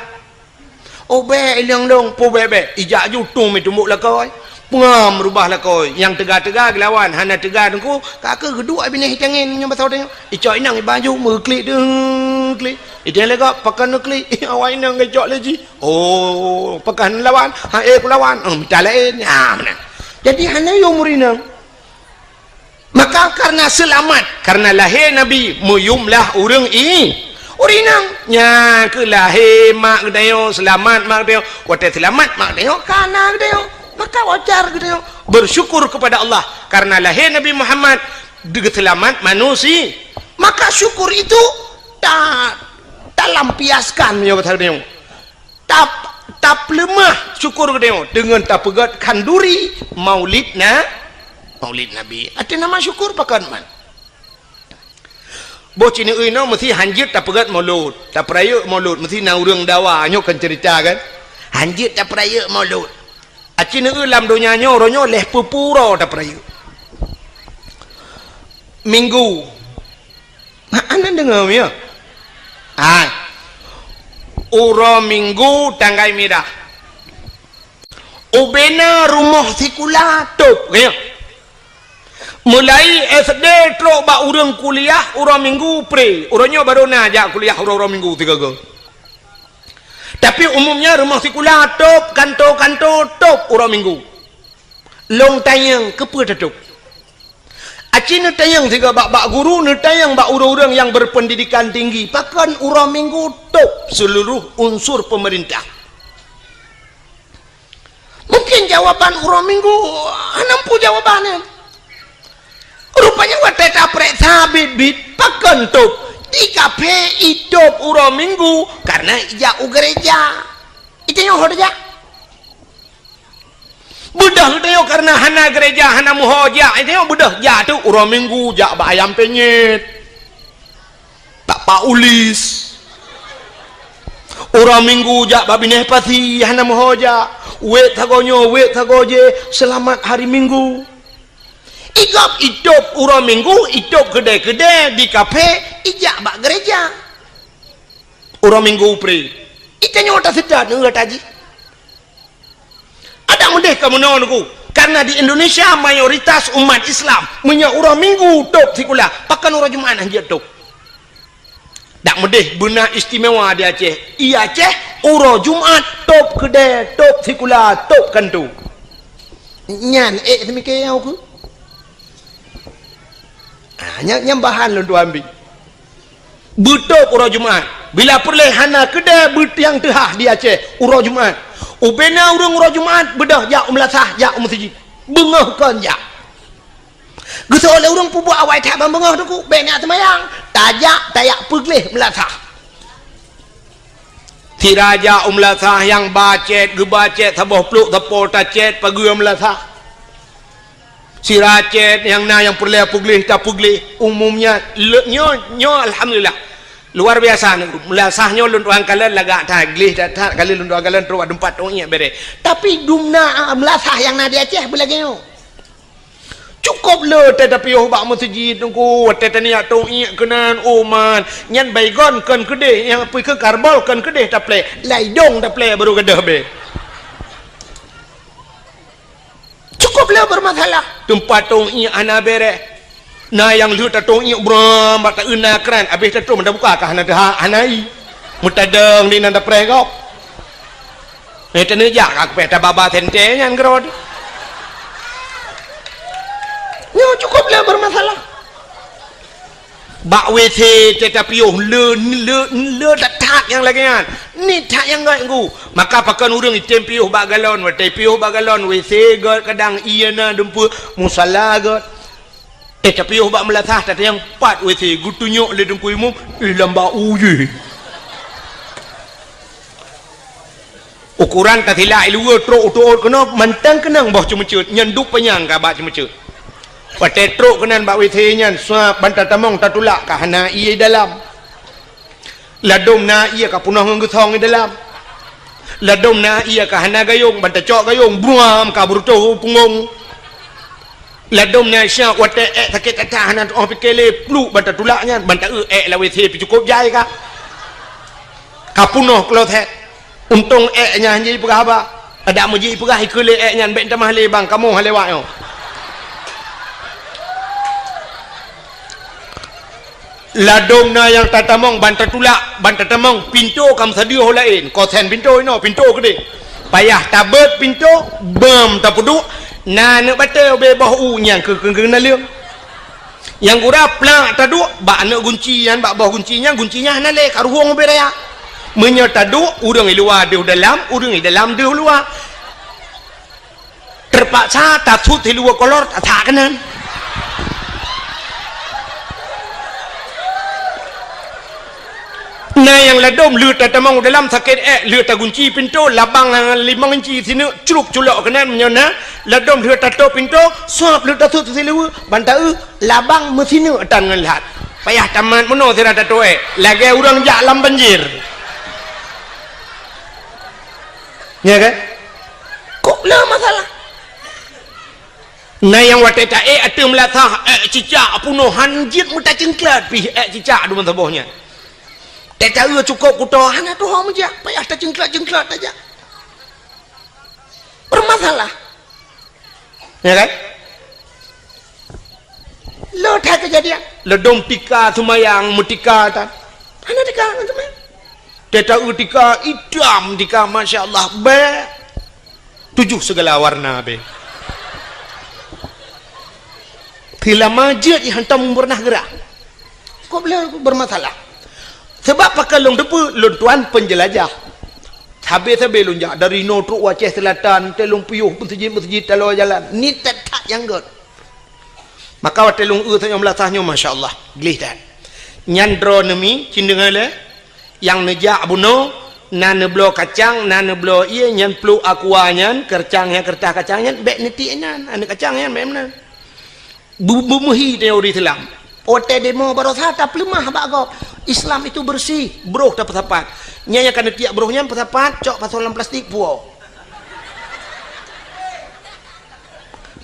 obe ilang dong po bebe ijak jutung itu muk lah koi pengam rubah lah koi yang tegak-tegak lawan hana tegak dengku kakak kedua bini hitangin yang pasal tengok icok inang baju meklik deng klik itang lega pakan klik awak inang ngejok lagi oh pakan lawan ku lawan minta lain ya mana jadi hana yo murinang maka karena selamat karena lahir Nabi muyumlah urang urinang nya ke lahir mak gedayo selamat mak gedayo wate selamat mak gedayo kana gedayo maka wajar gedayo bersyukur kepada Allah karena lahir Nabi Muhammad dengan selamat manusia maka syukur itu tak lampiaskan ya betul gedayo tak lemah syukur gedayo dengan tak pegat kanduri maulid Nabi ada nama syukur pakan man bocah ni no mesti hanjit tak pegat maulud tak peraya maulud mesti na urang dawa nyo kan cerita kan hanjit tak peraya maulud aci ni lam dunia nyo ronyo leh pupuro tak peraya minggu anda dengar ya uro minggu tanggai merah ubena rumah sikula top kaya mulai SD terus bak urang kuliah uro minggu pre uronyo baru najak kuliah uro minggu 3 go tapi umumnya rumah sikula top kanto top uro minggu long tayang kepa top aci nu tayang tiga bak guru nu tayang bak urang yang berpendidikan tinggi pakan uro minggu top seluruh unsur pemerintah. Mungkin jawaban uro minggu nampu jawabannya rupanya wadah taprek sabit bit pakan top di kafe itop uro minggu karena ijau gereja itu yang horja budah itu karena hana gereja hana muhoja itu yang budah jatuh uro minggu jak ba ayam penyet tak paulis uro minggu jak ba bineh pasi hana muhoja wet tagoje selamat hari minggu igap itop uro minggu itop gede-gede di kafe ijak bak gereja uro minggu pre itanya otak sedar nggak taji ada mendeh kamu nonku karena di Indonesia mayoritas umat Islam punya uro minggu top sikula pakan uro Jumat aja top tak mendeh benar istimewa di Aceh iya Aceh uro Jumat top gede top sikula top kantu nyan demikian aku nyambahan lu ambil betul uro Jumat bila perleh hana kedai bet yang tehah di Aceh uro Jumat ubena urang uro Jumat bedah jak umlasah jak masjid bengah kan jak geus oleh urang pubuh awai tak bengah tu ku bena temayang tayak pegleh melasah tiraja umlasah yang bacet gebacet saboh pluk tepol tacet pagi melasah si racet yang perleh puglih tak puglih umumnya nyo alhamdulillah luar biasa melasahnya lunduan kalian lagak taglih tak kali lunduan kalian terus ada 4 orang bere tapi dumna melasah yang nadi Aceh belaganya cukup le tetapi bak masjid tunggu tetania tong iak kenan oman nyan baygon kan kedeh yang pergi ke karbol kan kedeh taple laidong taple baru kedah be cukup le bermasalah tempat tong iak ana bere nah yang lu tatong iak bram bata una kran habis tatong mendak buka kah hana hanai mutadeng di nanda pregop tene jak ak peta baba tente nyan grod nyo cukup le bermasalah bak WC tetapi le tak yang lagi kan ni tak yang gak ku maka pakan urang item piuh bak galon watai piuh bak galon WC god kadang iana dempu musala god tapi bak melasah tak yang 4 WC gutunyok le dempu imum lamba uye ukuran tatila ilu trok kena mantang kenang bah cemecut nyanduk penyang ka bak cemecut watai trok kenan bak WC nyan suap bantat tamong tatulak ka hana iye dalam ladom na iya ka punah ngeusong di dalam ladom na iya ka hana gayung bantat cok gayung buam ka burto pungong ladom na syak watai sakit tatah hana oh pikele pluk bantat tulaknya bantat la WC pi cukup jai ka kapunah kalau teh untung nya jadi pegah ba ada muji pegah ikule nya ben tamah le bang kamu halewak yo ladom na yang tatamong bantat tulak bantat tamong pintu kam sadio lain kosen pintu ino pintu gede payah tabet pintu bam tapuduk na nak batal be bah u nyang ke na leung yang gurap lah taduk bak nak guncian bak bah guncinya na le karuhong be raya menyo taduk urang di luar di dalam urang di dalam di luar terpaksa tasut di luar kolor tak kanan nah yang ladom lut tatamong dalam sakit lut gunci pintu labang 5 inci sini curuk culok kanan menyona ladom lut tato pintu suap lut tato sini bantai labang mesinu atan ngelihat payah taman meno sira tato lagi urang jak lam banjir ya kan kok lah masalah nah yang wateta atu melatah cicak punuh hanjit muta cengklat pi cicak du sabohnya tak tahu cukup kutohan tu hang aja payah tak jengklat aja bermasalah ya kan lo tak kejadian lo dom tika sumayang mutika tan ana tika teman tak tahu tika idam tika masya-Allah be 7 segala warna be bila majid hantam pernah gerak kok boleh bermasalah sebab pakai long depu long tuan penjelajah habis lonjak dari no truk Aceh Selatan telung puyuh masjid talo jalan ni tak yang god maka telung tanya melatahnya masya-Allah gelih dah nyandro nemi cindengale yang nejak buno nan blo kacang nan blo iya nyan plu akuanyan kercangnya kertah kacangnya bek neti nan ane kacangnya memang bumuhi teori Islam ote demo barosa tak lemah bagok Islam itu bersih broh tak pesapat nyanya kan tiak brohnya pesapat cok pasolan plastik puo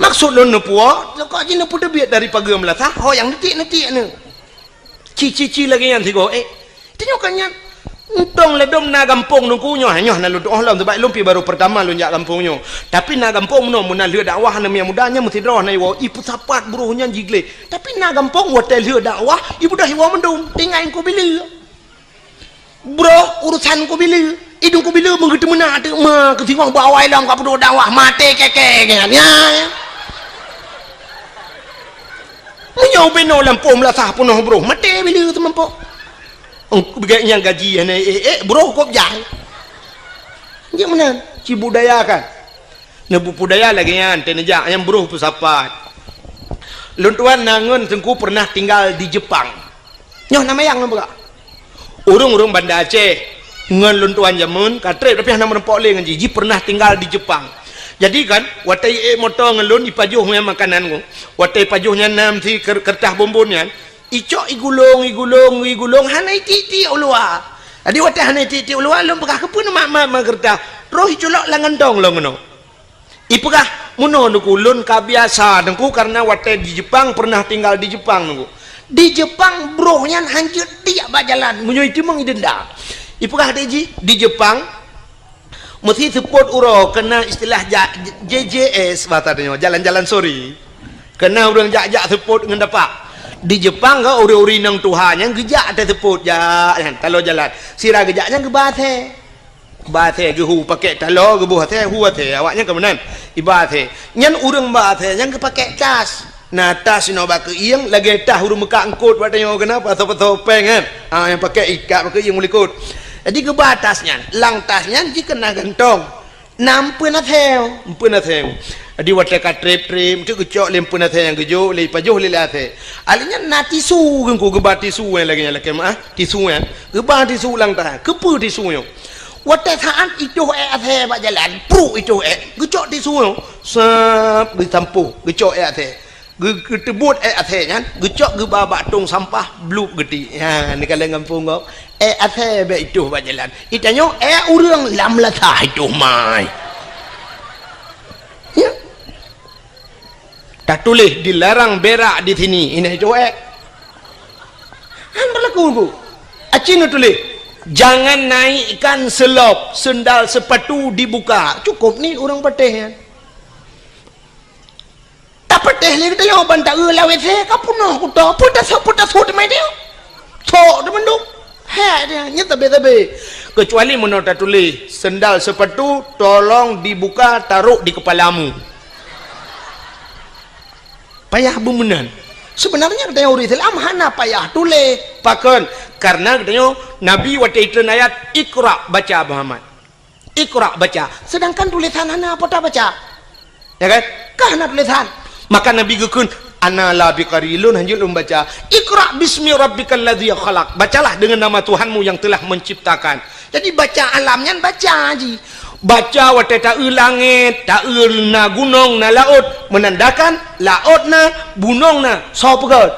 maksud lo puo kok jina pude biat dari pagi melata ho yang netik ne cici lagi yang tigo tinyokannya Untong ledom na gampong nungkunyo hanyo na ludo Allah sebab lumpi baru pertama lunjak kampungnya tapi na gampong no mun leu dakwah na yang mudanya mesti roh na iwo ipu sapat buruhnya jigle tapi na gampong hotel leu dakwah ibu dah iwo mendum tingai ko bila bro urusan ko bila idung ko bila mengerti mena ada ma ketingong bawai lang ka pedo dakwah mate keke ya munyo beno lampung melasah punoh bro mate bila tempo yang gaji bro kok jahil dia mana ci budaya kan nebu budaya lagi yang tenejak yang bro pesapat luntuan nangun tengku pernah tinggal di Jepang nyoh nama yang nampak urung Banda Aceh ngan luntuan jamun katre tapi nama rempok le ngaji pernah tinggal di Jepang jadi kan watai motor ngelun ipajuh makanan ko watai pajuhnya nam si kertah bombonnya icok igulung hanai titi ulua adi wate hanai titi ulua lom pekah kepun mak kerta roh icolok langan dong lo ngono ipekah muno nuku lun kabiasa nengku karena wate di Jepang pernah tinggal di Jepang nengku di Jepang brohnya hancur tiap bajalan munyo itu meng denda ipekah deji di Jepang mesti support uro kena istilah JJS batanya jalan-jalan sorry kena urang jak support ngan dapat di Jepang ke uri-uri nang Tuhan yang gejak ada teput ya kalau jalan sirah gejaknya ke bathe ke hu pakai talo ke buah teh awaknya ke menan ibathe nyan urang bathe yang ke pakai tas nah tas no ba ke ieng lagi tah urang mekak angkut batanya kenapa topeng kan yang pakai ikat pakai ieng mulikut jadi ke batasnya lang tasnya jika kena gantong nampen atheu di wate ka trip tu kecok lempun athe yang gejo le pajuh le athe alinya na tisu ku gebat tisu lagi laki mah tisu gebat tisu lang tah kepu tisu yo wate thaan itu athe ba jalan pru itu gecok tisu yo sap ditampu gecok athe getebut athe nyan gecok ge babak tong sampah bluk geti ha ni kala ngampung kok athe ba itu ba jalan itanyo urang lam latah itu mai ya tak tulis dilarang berak di sini ini coek han berlaku bu acin tulis jangan naikkan selop sendal sepatu dibuka cukup ni orang pateh ya tak pateh lagi tu yang bantah lawe saya kapuno kuto putas hut mai dia so de menduk ha dia nya tabe kecuali menurut tulis sendal sepatu tolong dibuka taruh di kepalamu payah bemenan sebenarnya katanya uri Islam hana payah tulis pakon karena katanya Nabi waktu itu ayat ikra baca Muhammad ikra baca sedangkan tulisan hana apa tak baca ya kan kahana tulisan maka Nabi gekun ana la biqarilun hanjul baca ikra bismi rabbikal ladzi khalaq bacalah dengan nama Tuhanmu yang telah menciptakan jadi baca alamnya baca haji baca wate ta langit ta na gunung na laut menandakan laut na gunung na so pegot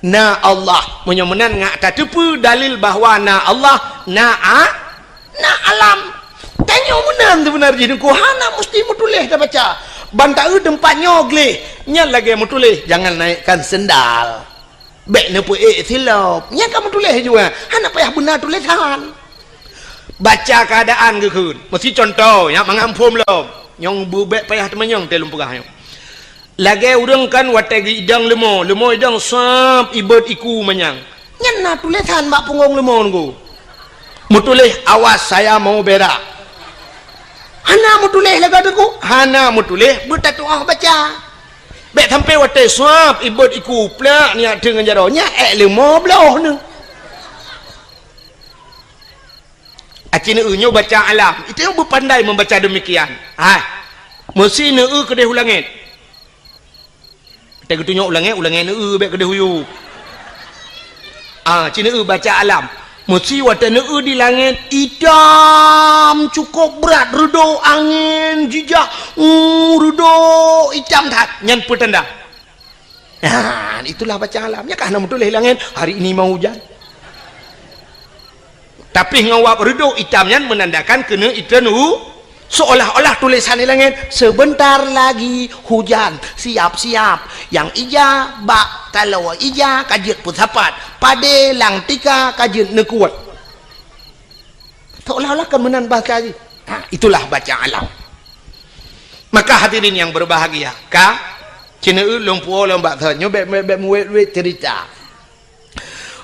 na Allah menyemenan ngak ta tepu dalil bahwa na Allah na alam tanya menan sebenarnya ku hana mesti mutulih dah baca bantau tempat nyogle nya lagi mutulih jangan naikkan sendal Bek ne pu silap. Nya kamu tulis juga. Hana payah benar tulisan. Baca keadaan ke kun. Mesti contoh ya mangampum lom. Nyong bu bek payah temenyong telum pegah nyong. Lagi urang kan wategi idang lemo idang sap ibad iku manyang. Nya na tulisan mak pungong lemo nggo. Mu tulis awas saya mau berak. Hana mu tulis laga deku. Hana mu tulis bertatuah baca. Bek sampai wate sap ibad iku plak nya dengan jaronya lemo belah ni. Acina nyo baca alam. Itu yang berpandai membaca demikian. Mesti ne kedeh ulangit. Kita ketunyok ulangit ne bek kedeh huyu. Cina baca alam. Mesti wata ne di langit hitam cukup berat, redo angin jijak, redo hitam tak nyan petanda. Itulah baca alamnya kan nak tulis langit hari ini mau hujan. Tapi ngawap redo hitamnya menandakan kena itanu seolah-olah tulisan di langit sebentar lagi hujan, siap-siap. Yang ija bak kalau ija kajit putapat pade lang tika kajit nekuat. Seolah-olah kemenan bahasa ini. Itulah baca alam. Maka hadirin yang berbahagia, cina lumpuh lembak tanya bek muat cerita.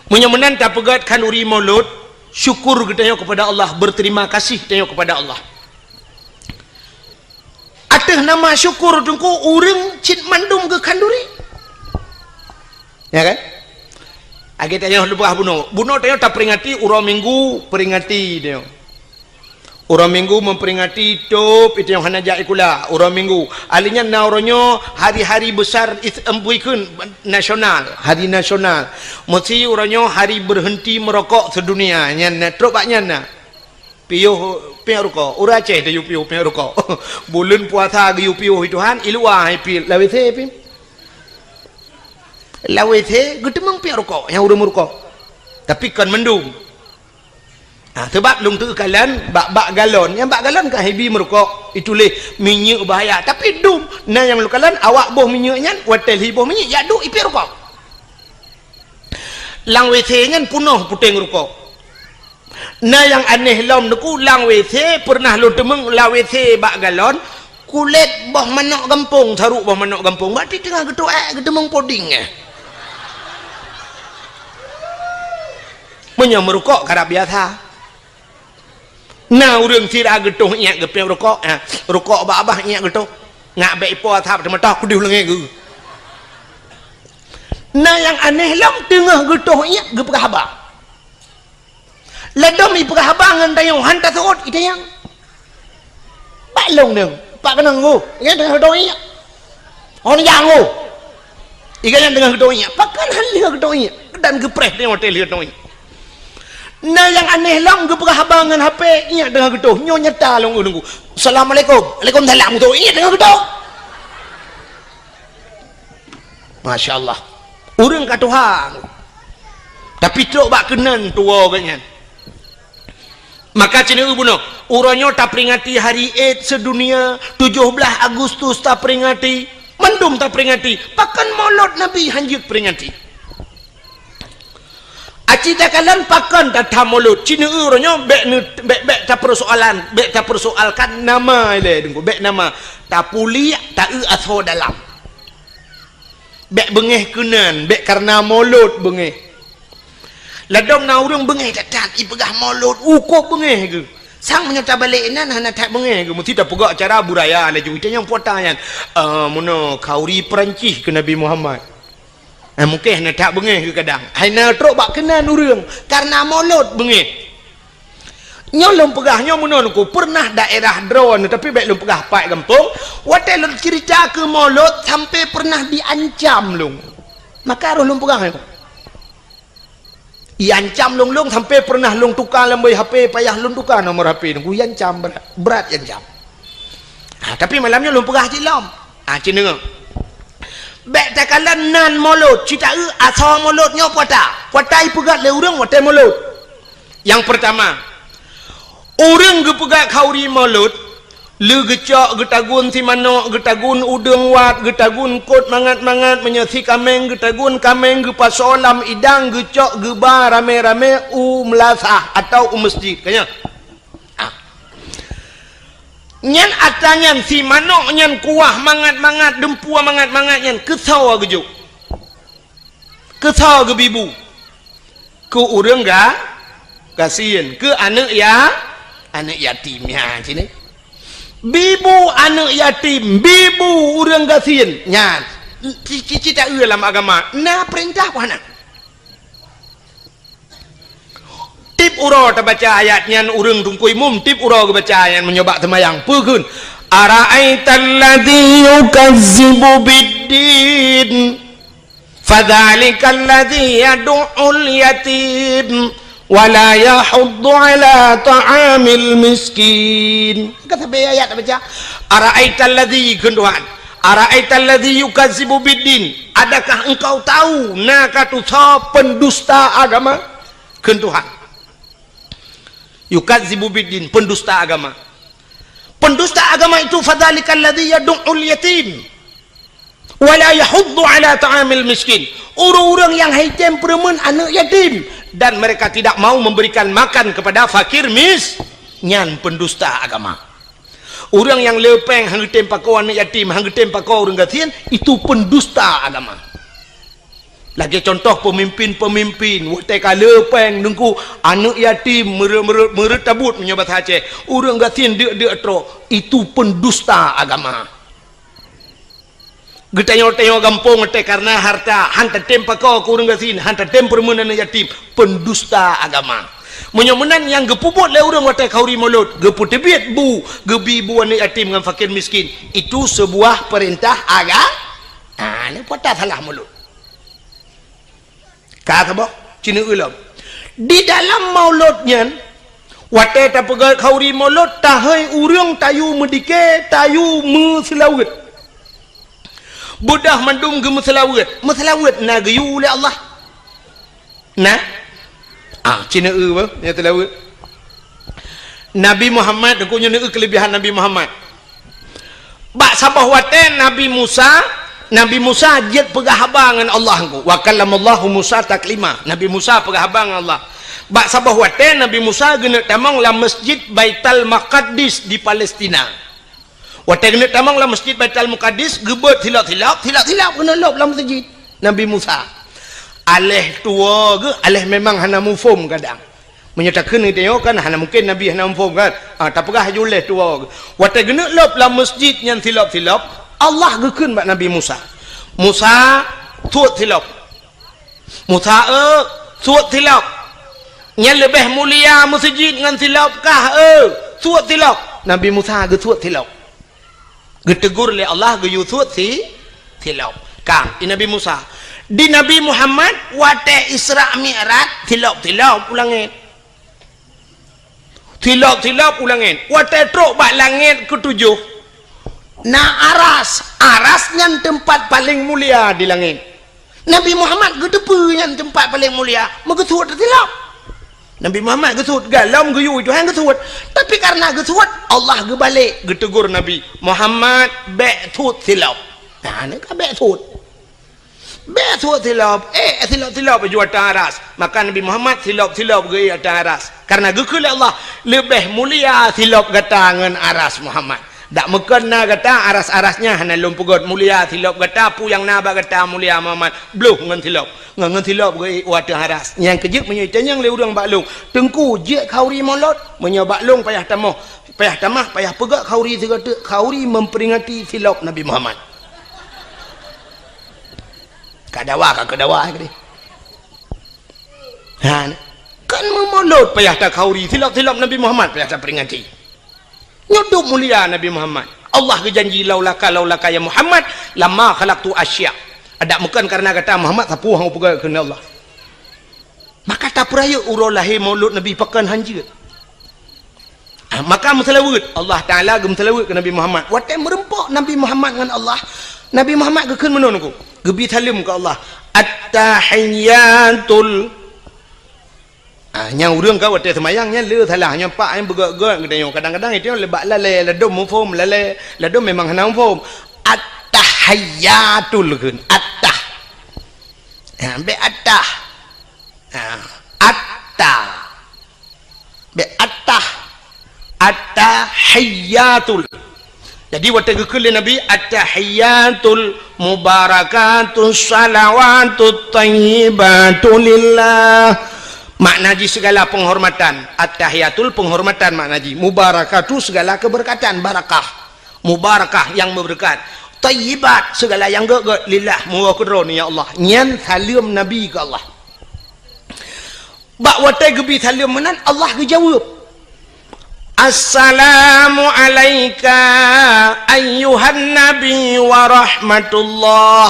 Menyemenan tak pegat kan uri mulut. Syukur kita kepada Allah, berterima kasih kita kepada Allah. Atah nama syukur tungku urang cit mandum ke kanduri. Ya kan? Agi tanya lebah buno tanya tak peringati urang minggu peringati dia. Urang minggu memperingati top itu yang hanaja ikula urang minggu. Alinya nauronyo hari-hari besar empuikeun nasional, hari nasional. Mesti uranyo hari berhenti merokok sedunia. Nya trobaknya na. Piyo rokok. Ura Aceh dia piyo rokok. Bulan puasa ge piyo ituhan ilua pi lawese pi. Lawese gedemang piyo rokok yang urang rokok. Tapi kan mendung. Sebab lung tu kalan bak galon yang bak galon kan hebi merokok itu leh minyak bahaya tapi dum nah yang lu kalan awak boh minyaknya hotel hi boh minyak ya du ipi rokok lang WC ngan punuh puting rokok nah yang aneh lom deku lang WC pernah lu temeng la WC bak galon kulit boh manok gampung saruk boh manok gampung berarti tengah gedemong poding menyang merokok karena biasa. Nah urang sira getuh nyak gepe rokok rokok abah nyak getuh ngak be ipo thap tematah kudih lengai ge. Nah yang aneh lam tengah getuh nyak ge pegahaba. Ladom i pegahaba ngan tayong hanta suot itayang. Pak long deung, pak kenang go. Ngan tengah getuh nyak. On yang go. Ikan tengah getuh nyak, pakan hal getuh nyak. Dan gepreh tengok hotel getuh nyak. Nah yang aneh lang ke perhabangan HP ingat dengan getuh nyo nyata long nunggu Assalamualaikum Waalaikumsalam tu ingat dengan getuh Masya Allah urang kat Tuhan tapi truk bak kenan tua kanyan maka cina bunuh uranyo tak peringati hari Eid sedunia 17 Agustus tak peringati mendum tak peringati pakan maulud Nabi hanjit peringati acita kalian pakan datang mulut cina urangnya bek tak persoalkan nama ile dengku bek nama tak puli tak aso dalam bek bengeh kenan bek karena mulut bengeh ladom na urang bengeh tak ipegah mulut ukok bengeh ke sang menyata balik nan hana tak bengeh ke mesti tak pegak cara budaya laju itu yang potangan mono kauri Perancis ke Nabi Muhammad mungkin nak tak bengeh ke kadang haina truk bak kenan urang karena mulut bengeh nyolong pegahnya menon ku pernah daerah drone tapi baik lu pegah pai kampung watel lu cerita ke mulut sampai pernah diancam lung maka roh lu pegah iancam lung sampai pernah lung tukar lembai HP payah lung tukar nomor HP ku iancam berat iancam tapi malamnya lu pegah jilam cina bek takalan nan mulut cita asal mulutnya potai pegat le urang watai mulut yang pertama urang ge pegat kauri mulut lu gecok getagun si manok getagun udeng wat getagun kot mangat-mangat menyasi kameng getagun kameng ge pasolam idang gecok geba rame-rame melasah atau masjid kanya nyan atanyan si manok nyan kuah mangat-mangat dempua mangat-mangat nyan kesau gejuk kesau ge bibu ke urang ga kasihan ke anak yatim ya sini bibu anak yatim bibu urang kasihan nyan cici tak dalam agama na perintah mana tip uro ta baca ayatnya urang tungkui mum tip uro baca ayat menyoba temayang pekeun ara'aital ladzi yukazzibu biddin fadzalikal ladzi yad'ul yatim wala yahuddu ala ta'amil miskin. Kata ayat baca ara'aital ladzi genduan ara'aital ladzi yukazzibu biddin, adakah engkau tahu nakatu pendusta agama genduan yukazzibu biddin pendusta agama itu fadzalikal ladzi yad'ul yatim wala yahuddu ala ta'amil miskin, orang-orang yang haitem peremen anak yatim dan mereka tidak mau memberikan makan kepada fakir nyan pendusta agama. Orang yang lepeng hang pakau anak yatim hang pakau orang gatian itu pendusta agama. Lagi contoh pemimpin mereka lepeng nunggu anak yatim meretabut menyobat Aceh orang gatian dia tro itu pendusta agama. Getanya-tanya gampung karena harta hantar tempa kau kurang gasin hantar temper menan yatim pendusta agama. Menyomenan yang gepubut le urang watai kauri mulut gepu tebit bu gebi bu anak yatim dengan fakir miskin itu sebuah perintah agama. Ni potah salah mulut. Kata boh cina ulam. Di dalam mauludnya watai ta pegal kauri mulut tahai urang tayu medike tayu meselawet. Budah mandum ge meselawat na geyu oleh Allah nah cina ba ya telawat Nabi Muhammad aku nya kelebihan Nabi Muhammad bak sabah waten Nabi Musa jet pegah habangan Allah ku wa kallamallahu Musa taklima Nabi Musa pegah habangan Allah bak sabah waten Nabi Musa geuna tamang la masjid Baitul Maqdis di Palestina. Watai kena tamang lah masjid Baitul Maqdis gebet hilap kena lop lah masjid Nabi Musa aleh tua ke aleh memang hana mufum kadang menyatakan itu kan hana mungkin Nabi hana mufum kan tak pegah juleh tua ke watai kena lop lah masjid yang hilap Allah gekun bak Nabi Musa tuat hilap tuat hilap yang lebih mulia masjid dengan hilap kah tuat hilap Nabi Musa ge tuat hilap getegur oleh Allah ge yusut si tilap kang di Nabi Musa di Nabi Muhammad wate Isra Mi'raj tilap ulangin wate truk bak langit ketujuh na aras nyan tempat paling mulia di langit Nabi Muhammad gedepu nyan tempat paling mulia megetut tilap Nabi Muhammad gesut galam geyu itu hang gesut tapi karena gesut Allah gebalik getegur Nabi Muhammad be'tut silap nah ni ka be'tut silap silap jual atas maka Nabi Muhammad silap ge atas aras karena gekul Allah lebih mulia silap gatangan aras Muhammad dak mekena kata aras-arasnya hana lumpugot mulia silap kata pu yang naba kata mulia Muhammad bluh ngan silap ge wadah aras yang kejep menyitanya yang le urang baklung tengku je kauri molot menyobaklung payah tamah payah pegak kauri segata kauri memperingati silap Nabi Muhammad kadawa ke kan memolot payah tak kauri silap Nabi Muhammad payah tak peringati nyudup mulia Nabi Muhammad Allah berjanji laulaka ya Muhammad lama khalaqtu asya ada bukan karena kata Muhammad sapu hang pegang kena Allah maka tak peraya urang lahir maulud Nabi pakan hanjir maka meselawat Allah Ta'ala meselawat ke Nabi Muhammad watai merempok Nabi Muhammad dengan Allah Nabi Muhammad ke kun menon ku gebi talim ke Allah at-tahiyyatul Yang urang kau waktu semayangnya le salah nyampak yang bergerak kita kadang-kadang itu lebak lalai ladum mufhum lalai ladum memang henang mufhum at-tahiyatul kun at-tah be at-tah at-tah be at-tah at-tahiyatul. Jadi waktu kekali Nabi at-tahiyatul mubarakatus salawatut tayyibatul lillah. Maknaji segala penghormatan. At-tahiyatul penghormatan maknaji. Mubarakatu segala keberkatan, barakah. Mubarakah yang berberkat. Tayyibat segala yang geget lillah muwakadron ya Allah. Nyan salim Nabi ke Allah. Bak watai gebi salim menan Allah dijawab. Assalamu alayka ayyuhan nabi wa rahmatullah.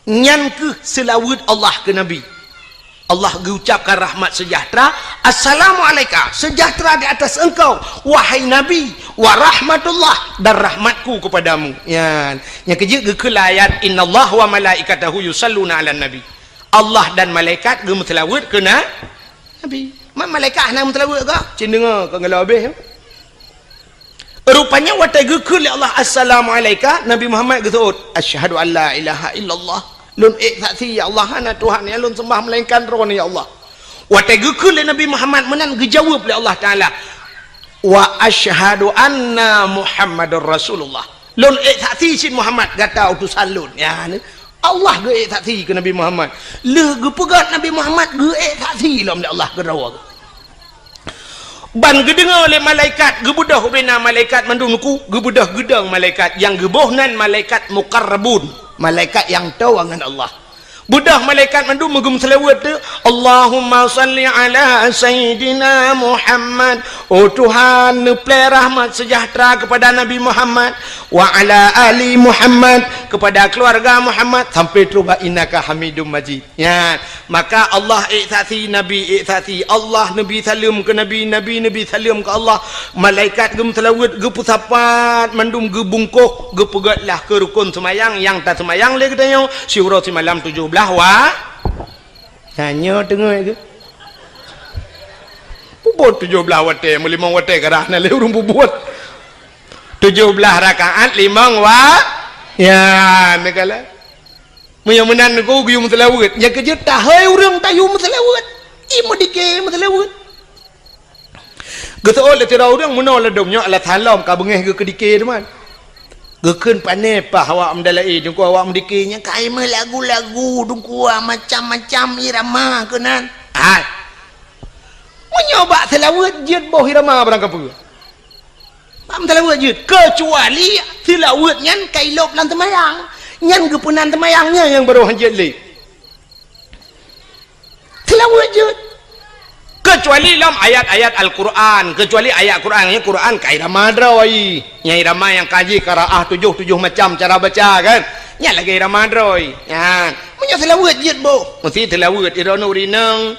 Nyan ke selawat Allah ke Nabi. Allah mengucapkan rahmat sejahtera. Assalamualaikum, sejahtera di atas engkau wahai Nabi, wa rahmatullah, dan rahmatku kepadamu. Yang kejut ke ayat innallah wa malaikatahu yusalluna ala nabi. Allah dan malaikat gemetelawat ke Nabi. Malaikat nak metelawat ke? Cendengar kau ngalau habis. Rupanya watai ke Allah assalamualaikum Nabi Muhammad gesut asyhadu an la ilaha illallah. Lun saksi ya Allah ana Tuhan ya lun sembah melainkan roh ya Allah. Wa tegekul Nabi Muhammad menan dijawab oleh Allah Taala. Wa asyhadu anna Muhammadar Rasulullah. Lun saksi sin Muhammad kata utusan lun. Ya Allah ge saksi ke Nabi Muhammad. Le ge pegat Nabi Muhammad ge saksi lah oleh Allah ke rawa. Ban gedengar oleh malaikat gebudah bina malaikat mandungku gebudah gedang malaikat yang gebohnan malaikat muqarrabun. Malaikat yang tahu dengan Allah. Budah malaikat mandu megum selawat tu Allahumma salli ala sayyidina Muhammad. Oh Tuhan play rahmat sejahtera kepada Nabi Muhammad wa ala ali Muhammad, kepada keluarga Muhammad sampai terubah innaka hamidum majid. Ya, maka Allah ikhsasi Nabi ikhsasi Allah Nabi salam ke Nabi Nabi salam ke Allah. Malaikat gem selawat ge pusapat mandum ge bungkuh ge pegatlah ke rukun semayang yang tak semayang le katanya syura semalam 17 wa hanya tengok ke bubut 17 wate 5 wate kerana le urung bubut 17 rakaat 5 wa ya negala mun menan ku gu mutlawat ya kerja tahai urang tayu mutlawat imu dike mutlawat geto le tira urang mun la domnya ala thalam ka bengeh ke dike teman gekeun pane pah awak mendalai dengku awak mendikenya kai me lagu-lagu dengku macam-macam irama kenan menyoba selawat jid boh irama barang apa pam selawat jid kecuali selawat nyan kailop lan temayang nyan gepunan temayangnya yang baru hanjit le selawat jid kecuali dalam ayat-ayat Al-Quran, kecuali ayat Quran, Quran kairama droi, yang irama yang kaji qiraah 7 macam cara baca kan, nya lagi irama droi, ya, punya selawat jid bo, mesti selawat irano rinang,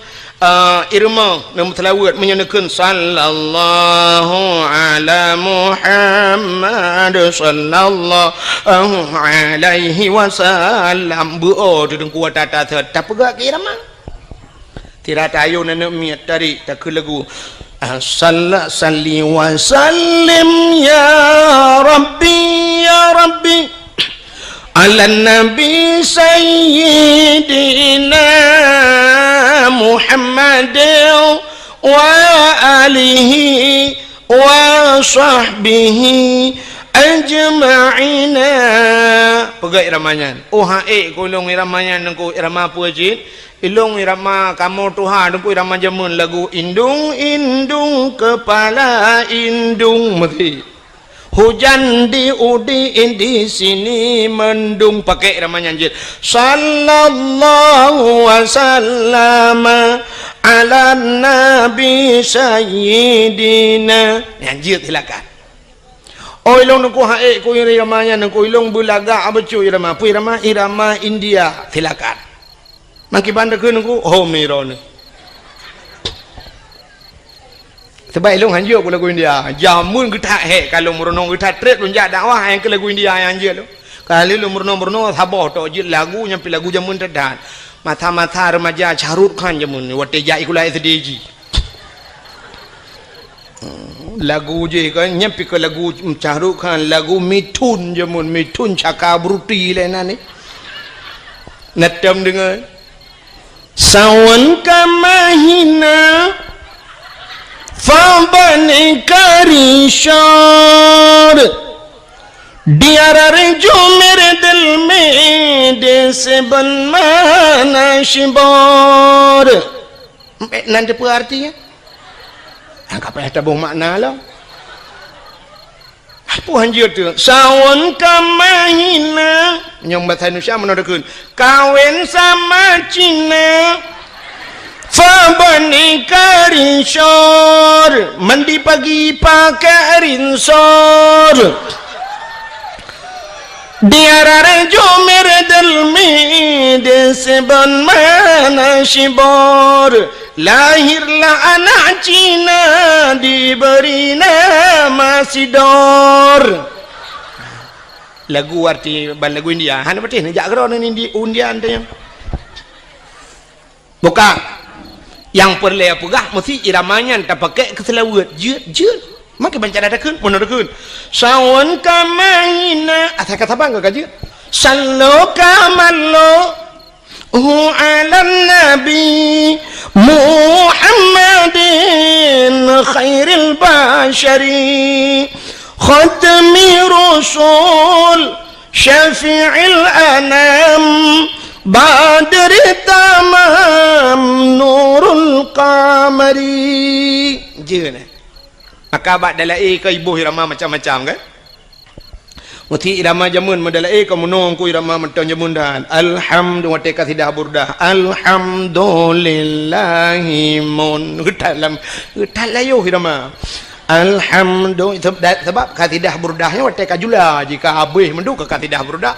irma, nama selawat menyenekan sallallahu ala Muhammad sallallahu alaihi wasallam, buo tu dengku tata tak pegak irama. Tidak tahu nana miat dari tak lagu salli wa sallim ya Rabbi ala nabi sayyidina Muhammad wa alihi wa sahbihi ajma'ina. Pegai iramanya oh hae kolong iramanya nengku irama puajid ilung irama kamu Tuhan dengku irama jamun lagu indung kepala indung mesti hujan di di sini mendung pakai iramanya anjir sallallahu wasallam ala nabi sayyidina anjir silakan. Oh ilung nengku hae ku iramanya nengku ilung bulaga abecu irama pu irama India silakan. Maki bandar ke nunggu oh miron sebab ilung hanjur ku lagu India jamun kita kalau merenung kita trade lunjak dakwah yang ke lagu India yang hanjur tu kalau lu merenung sabah tu je lagu nyampi lagu jamun terdan mata-mata remaja Syahrul Khan jamun wate jai kulai sedeji lagu je kan nyampi ke lagu Syahrul Khan lagu Mitun jamun Mitun Cakabruti lain ni natam dengan sawan kamahina fabani karishar diara rejo mere dil mein dese banmana shibor nanti apa artinya apa yang tabuh makna lah apa hanjir tu sawan kamahina yang bahasa Indonesia menodakun kawin sama Cina fabani karishor mandi pagi pakai rinsor diara rejo mere dil mein dese banmana shibor lahirlah anak Cina diberi nama Sidor lagu arti lagu India hanya berarti ni jak keron ni India ante yang bukan yang perlu pegah mesti iramanya tak pakai keselawat je makin baca dadakan menodakun sawan kamaina asal kata bang kaji sallu kamallo ala nabi Muhammadin khairil bashari khatmi rasul syafi'il anam badri tamam nurul qamari je ni akabat dalai ke ibu irama macam-macam kan muti irama jamun madalai ke munong ku irama menton jamun dan alhamdulillah te kasidah burdah alhamdulillahi mun getalam getalayo irama alhamdulillah sebab kasidah burdahnya wate kajula jika habis mendu ke kasidah burdah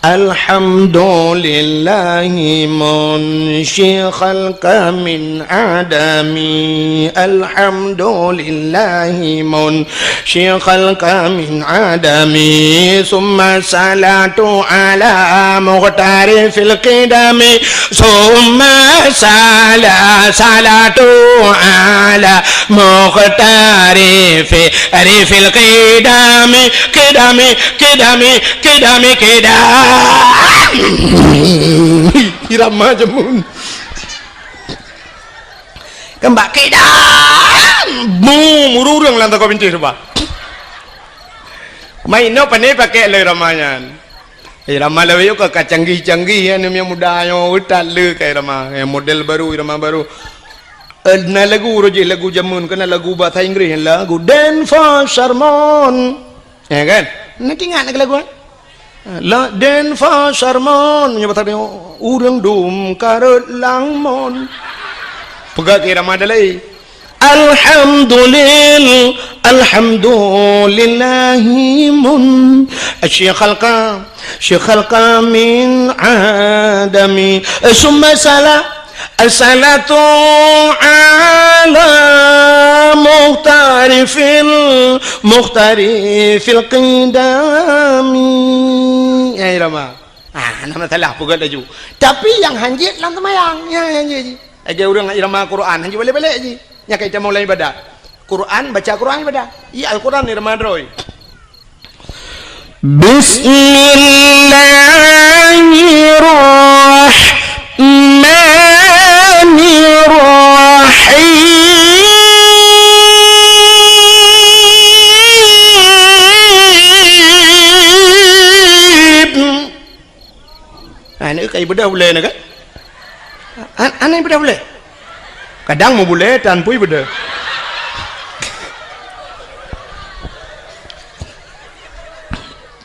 alhamdulillahi munsyikhal kamin adami alhamdulillahi munsyikhal kamin adami summa salatu ala muqtari fil qidami summa salatu ala muqtari fil qidami qidami irama jamun kembak kedam mururang lantak kau pinci sebab main no pandai pakai le ramanya irama lewe ke canggih-canggih yang muda yang utat le ke irama model baru irama baru na lagu roje lagu jamun kena lagu bahasa Inggris lagu Dan for Sermon ya kan nanti ingat lagu la den fa sarmon nya batang urang dum karut langmon pegat irama dalai alhamdulillahi mun syekhal min adami summa salatu ala muhtari fil qidami ya irama nama salah pugat laju tapi yang hanjit lang temayang ya hanjit aja urang irama Quran hanjit balik-balik ji nya kita mulai ibadah Quran baca Quran ibadah ya Al-Quran irama droy Bismillahirrahmanirrahim ini kayak ibadah boleh nak? Aneh ibadah boleh? Kadang mau boleh tanpa ibadah.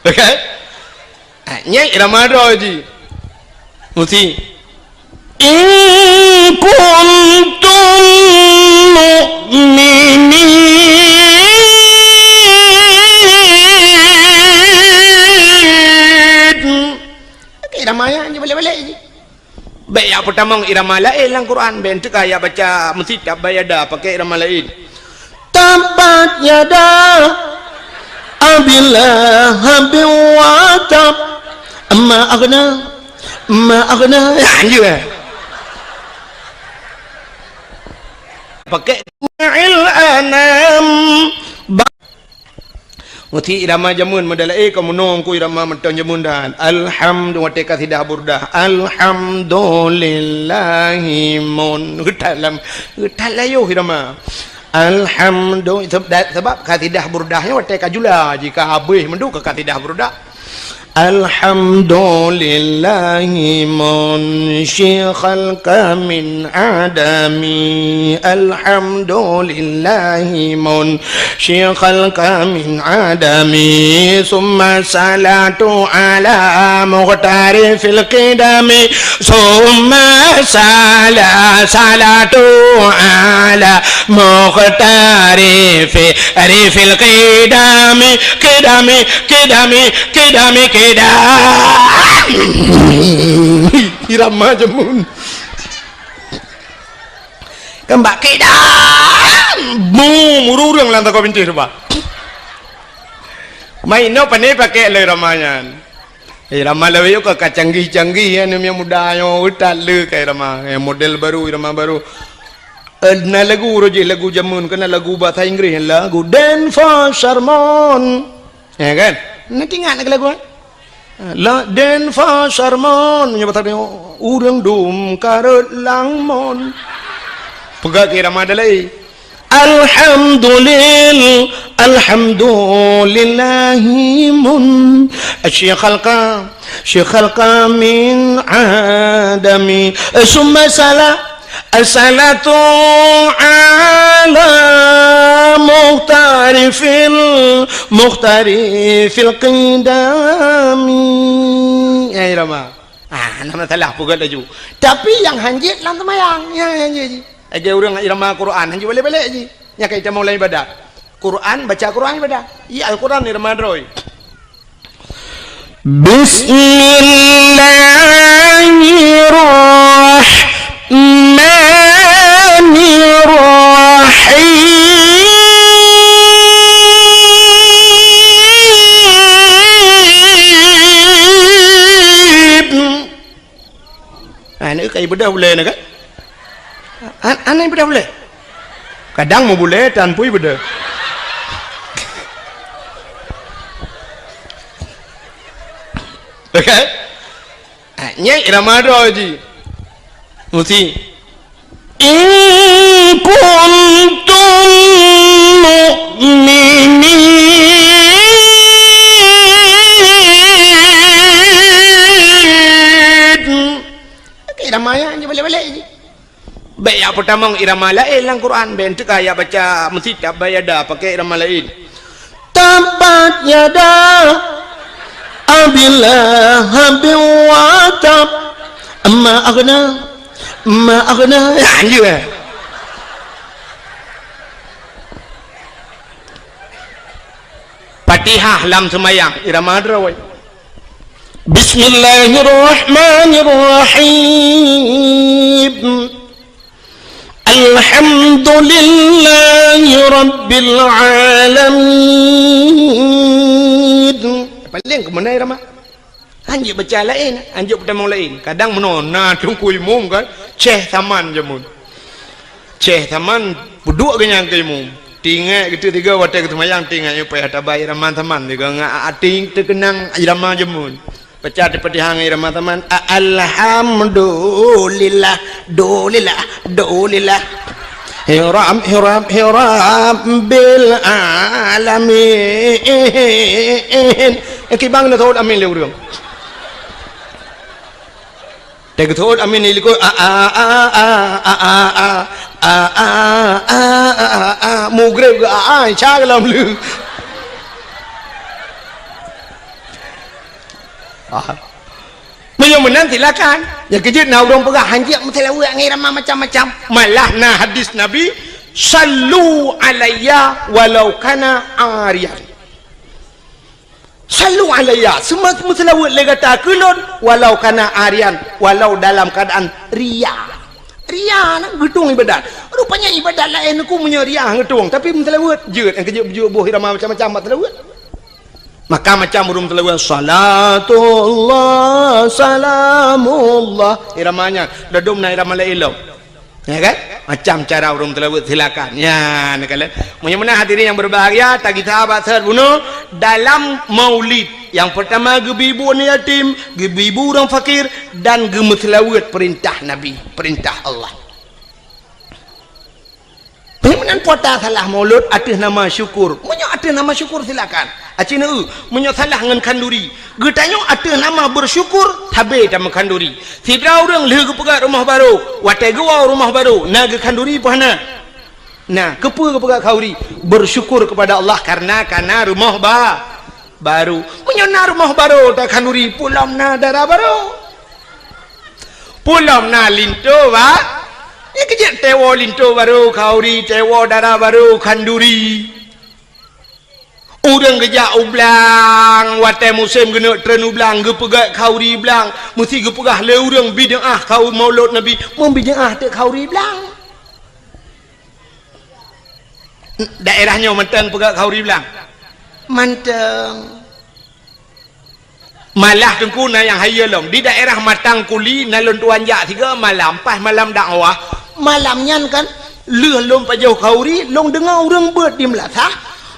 Okay? Nya irama doa ji. Mesti. In kuntum mu'minin. Iramanya je balik-balik je. Baik yang pertama irama lain dalam Quran, bentuk ayat baca mesti tak bayada pakai irama lain. Tabat yada abillah habi wa tab amma aghna ma aghna anjir pakai ma'il anam muti irama jamun madalai kamu nong ku irama matang jamun dan alhamdulillah teka tidak burdah alhamdulillahi mun getallayo irama alhamdulillah sebab katidah burdahnya teka jula jika habis mendu ke katidah burdah alhamdulillahi munsyikhal kamin adami alhamdulillahi munsyikhal kamin adami summa salatu ala muqtari fil qidami summa salatu ala muqtari fil qidami irama jamun kembak kedam mururang lantak kau bintir pak main no pane pakai le ramanyan irama lewe yo ke canggih-canggih yang muda yang utat le kayak irama model baru irama baru na lagu roje lagu jamun kena lagu bahasa Inggris lagu Dan for Sermon ya kan nanti ingat lagu la Den fa sarmon nya batang urang dum karut langmon pegak kira madalai alhamdulillahi mun syikhal min adami summa salatu ala muhtari fil qidami ya irama nama salah pugat laju tapi yang hanjit lang temayang ya hanjit aja orang irama Quran hanjit balik-balik aja nya kita mau lain ibadah Quran baca Quran ibadah iya Al-Quran irama droy Bismillahirrahmanirrahim ini kayak bedah boleh nak? Aneh bedah boleh? Kadang mau boleh tanpa bedah. Okay? Nya irama doji. Muti. In kuntum mu'minin irama ya hanya balik-balik je baik yang pertama irama lain dalam Quran bentuk kaya baca mesti tak bayada pakai irama lain tabat yada abillah biwatab amma aghna anjir Fatihah lam semayang irama drawai Bismillahirrahmanirrahim Alhamdulillahi Rabbil Alamin paling ke mana irama anjuk baca lain anjuk pertama lain kadang menona tungku imum kan ceh taman jamun ceh taman buduk kenyang ke imum tinggal gitu tiga watak ketemayang tinggal upaya tabai irama taman juga ngak ating terkenang irama jamun baca di Fatihah irama taman alhamdulillah dolillah hiram bil alamin kibang na thod amin lewrung teg thod amin iliko mugreb chaglam lu Menyong menang silakan. Yang kejut nak orang pegah hanjik mutalawi ngirama macam-macam. Malah na hadis Nabi sallu alayya walau kana ariyan. Sallu alayya semua mutalawi legata kulun walau kana ariyan walau dalam keadaan ria. Ria nak gedung ibadat. Rupanya ibadat lain aku punya ria gedung tapi mutalawi jeut yang kejut bujur buh irama macam-macam mutalawi. Maka macam urung telawan salatullah salamullah iramanya dadum na irama lailom. Ya kan? Macam cara urung telawat silakan. Ya, nak kalian. Mudah-mudahan hadirin yang berbahagia, tagi sahabat saya bunuh dalam maulid. Yang pertama gebibu anak yatim, gebibu orang fakir dan gemetelawat perintah Nabi, perintah Allah. Mudah-mudahan puasa salah maulud atas nama syukur. Munyo atas nama syukur silakan. Acina munyo salah ngan kanduri. Getanyo atas nama bersyukur tabe sama kanduri. Tidak orang leh pegat rumah baru, watai gua rumah baru, naga kanduri pahana. Nah, kepa pegat kauri bersyukur kepada Allah karena rumah baru. Munyo na rumah baru tak kanduri pulam na darah baru. Pulam na linto ba? Ini kejap tewo linto baru, kauri, tewo darah baru, kanduri. Orang kejap ublang, watai musim kena tren ublang, gepegak kauri belang, mesti gepegah le orang bid'ah kau maulud Nabi, membid'ah tak kauri belang. Daerahnya mentang pegak kauri belang. Mentang. Malah tengku na yang hayalom di daerah Matang Kuli nalon tuan jak tiga malam pas malam dakwah. Malamnya kan leh lom pajau kauri long dengar orang beut di Melaka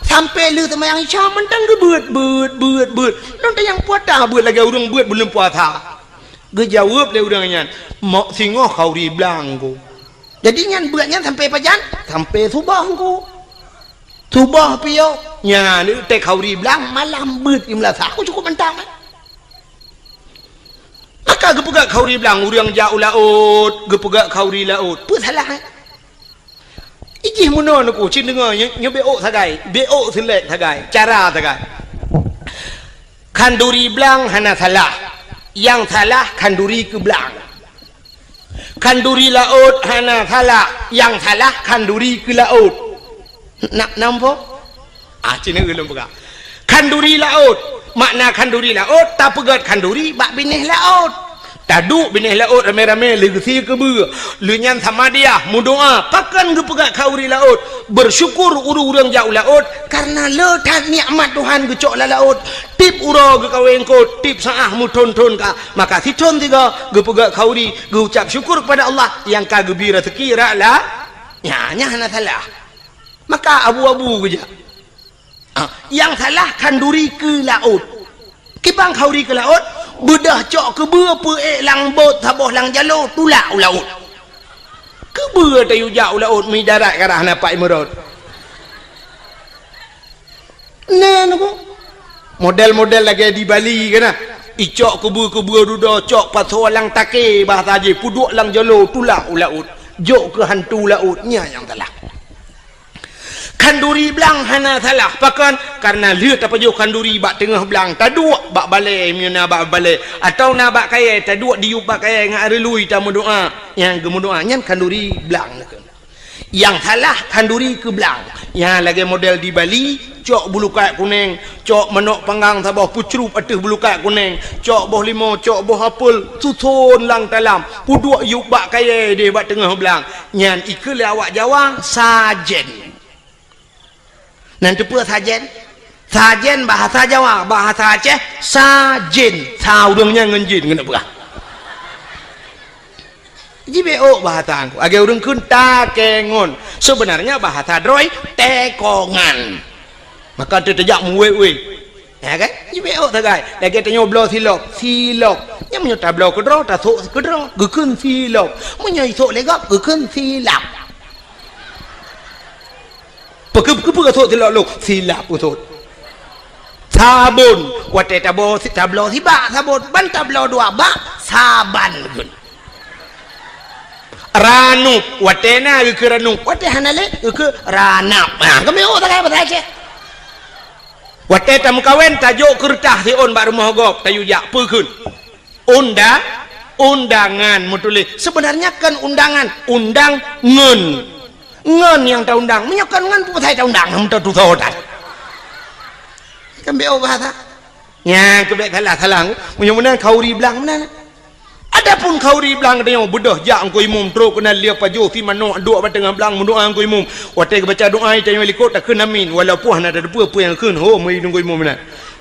sampai leh temayang Isya mentang ke beut long tayang puasa beut lagi orang beut belum puasa gejawab le urangnya mak singoh kauri blango jadi nyan beutnya sampai pajan sampai subah ku subah piyo nya ni tek kauri blang malam beut di Melaka aku cukup mentang maka gepegak kauri belang urang jauh laut gepegak kauri laut apa salah ijih muno aku cin dengar nyo beok sagai beok selek sagai cara sagai kanduri belang hana salah yang salah kanduri ke belang kanduri laut hana salah yang salah kanduri ke laut nak nampak cin dengar belum pegak kanduri laut makna kanduri laut tak pegat kanduri bak binih laut taduk binih laut rame-rame legasi ke ber lenyan sama dia mudoa pakan gepegat kauri laut bersyukur urang jauh laut karena letak nikmat Tuhan gecok la laut tip uro ge kaweng ko tip saah mu ton-ton ka maka siton tiga gepegat kauri ge ucap syukur kepada Allah yang ka gebira sekira lah nya hana salah maka abu-abu geja yang salah kanduri ke laut kibang kauri ke laut bedah cok ke berapa lang bot taboh lang jalur tulak laut ke ber tayu jauh laut mi darat karah napak merot nah aku model-model lagi di Bali kena icok ke ber duda cok pasal lang take bahasa je puduk lang jalur tulak laut jok ke hantu lautnya yang salah kanduri belang hana salah pakan karena lihat apa jauh kanduri bak tengah belang taduk bak balai miana bak balai atau na bak kaya taduk diup bak kaya ngak relui tamu doa yang gemu doa nyan kanduri belang yang salah kanduri ke belang yang lagi model di Bali cok bulu kayak kuning cok menok panggang sabah pucrup atas bulu kayak kuning cok boh limo cok boh apel susun lang dalam puduk yuk bak kaya dia bak tengah belang nyan ikut awak Jawa sajen nanti apa sajen? Sajen bahasa Jawa, bahasa Aceh sajen. Saudangnya ngenjin kena apa? JBO bahasa aku. Agak urang kun takengon. Sebenarnya bahasa Droi tekongan. Maka terjak muwe-we. Ya kan? JBO tagai. Lagi tanya blo silok. Yang menyata blo kedro, tak sok kedro, gekun silok. Menyai sok legap, gekun silap. Pekep sok silap usut sabun wate tablo si bak sabun ban tablo dua bak saban gun ranuk wate na ke ranuk wate hanale ke ranap kami tak kaya bahasa Aceh wate tam kawen tajuk kertas si on bak rumah gop tayu jak pekun undangan mutuli sebenarnya kan undangan undang ngen yang tak undang menyakan ngen pun saya tak undang namun tak tututan kan beo bahasa ya kebek salah mudah-mudahan kauri belang mana adapun kauri belang dia bedah jak angko imum teruk kena lia pajo si mano duk pada tengah belang mendoa angko imum watai baca doa tanya walikot tak kena amin walaupun ada apa yang kun ho mai nunggu imum mana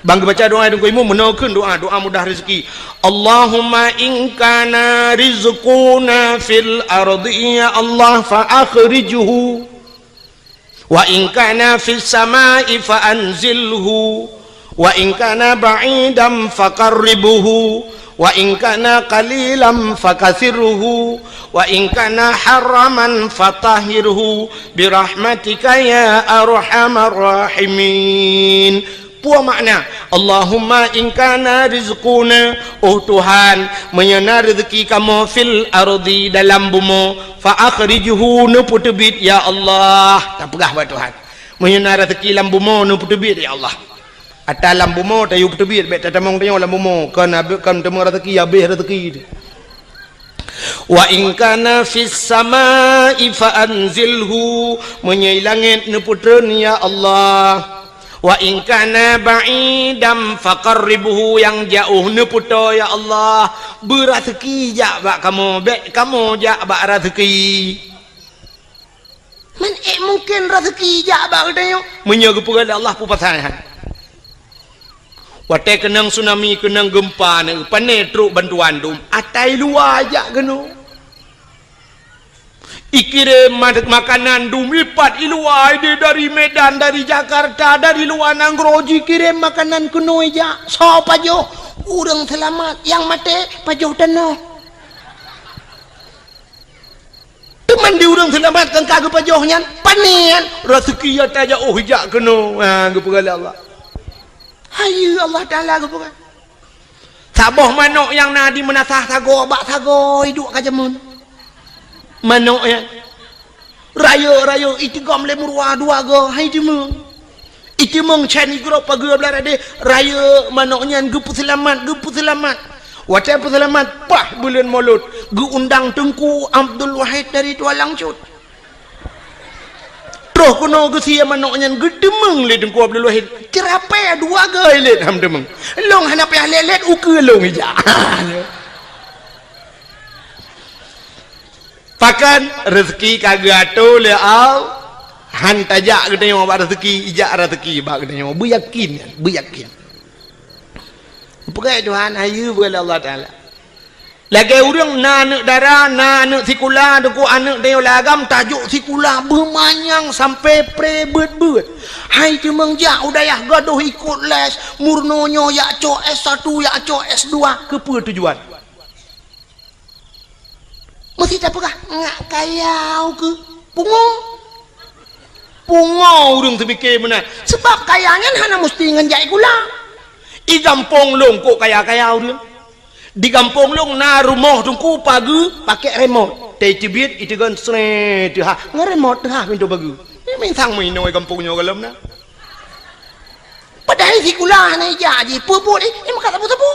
bang baca doa dengku imu menaikkan doa mudah rezeki. Allahumma in kana rizquna fil ardi ya Allah fa akhrijhu wa in kana fis samai fa anzilhu wa in kana ba'idan faqarribhu wa in kana qalilan fakathirhu wa in kana haraman fatahhirhu birahmatika ya arhamar rahimin. Puas makna Allahumma in kana rizquna, oh Tuhan menyana rezeki kamu fil ardi dalam bumi fa akhrijhu nu putubit ya Allah. Tak pegah buat Tuhan menyana rezeki dalam bumi nu putubit ya Allah. Atas lambu mo tayu putubit bet tatamong tayo lambu mo kan temu rezeki habis rezeki. Wa in kana fis samai fa anzilhu, menyai langit nu putreun ya Allah. Wa in kana ba'idam faqarribhu, yang jauh nu puto ya Allah. Berazeki jak bak kamu, bet kamu jak bak rezeki. Man mungkin rezeki jak bak tayo menyaga pegala Allah pu pasangan. Watai kenang tsunami, kenang gempa ni, panai truk bantuan dum, atai luar ajak kena. Ikirim makanan dum, lipat luar ini dari Medan, dari Jakarta, dari luar Nangroji, kirim makanan kena ajak. So pajoh, orang selamat, yang mati pajoh tanah. Teman di orang selamat kan kagak pajohnya, panen, rezeki atai ajak, oh ajak kena, kepegala Allah. Hayu Allah Ta'ala ke bukan saboh manuk yang nadi menasah sago bak sago hidup kajamun manuk ya raya itigam lemurwa dua go hai dimung itimung chani gro pagi belar ade raya manuknya gepu selamat watai selamat pah bulan Maulud gu undang Tengku Abdul Wahid dari Tua Langcut. Roh kuno gesia manoknya gedemeng le Tengku Abdul Wahid. Cerapai dua gai le ham demeng. Long hana pe lelet uke long ija. Pakan rezeki kagak atu le au han tajak gede yang ba rezeki ija rezeki ba gede yang bu yakin. Pegai Tuhan ayu bela Allah Taala. Lagi orang anak darah, anak sekolah, deku anak dia lagam tajuk sekolah bermanyang sampai pre-bet. Hai cuma jak udayah gaduh ikut les, murnonya yak cok S1, yak cok S2, kepa tujuan. Mesti tak pegah ngak kayau ke pungo orang terfikir benar. Sebab kayanya hana mesti ngenjai gula. I gampong long kok kaya-kaya orang. Di kampung long na rumah tungku pagi pakai remote teh cibit itu kan seret ha ngeremote ha pintu bagi ini mintang minoi kampungnya kalam na padahal si kula na jadi puput ini makan tabu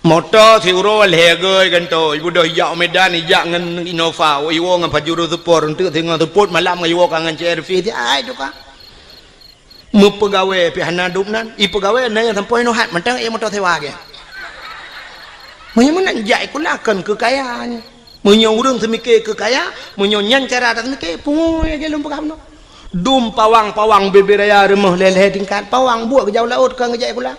motor si uro legai kan to ibu dah yak Medan yak ngan Innova iwo ngan pajuru support untuk tengah support malam iwo kangen CRV ai tu ka pegawai pihak nadub nan pegawai na yang sampai nohat mentang motor sewa ke mana jai kulakan kekayaan menyurung semikir kekaya menyonyan cara tak semikir pungoy aja lumpur kamu dum pawang beberaya rumah leleh tingkat pawang buat ke jauh laut kan ngejai kula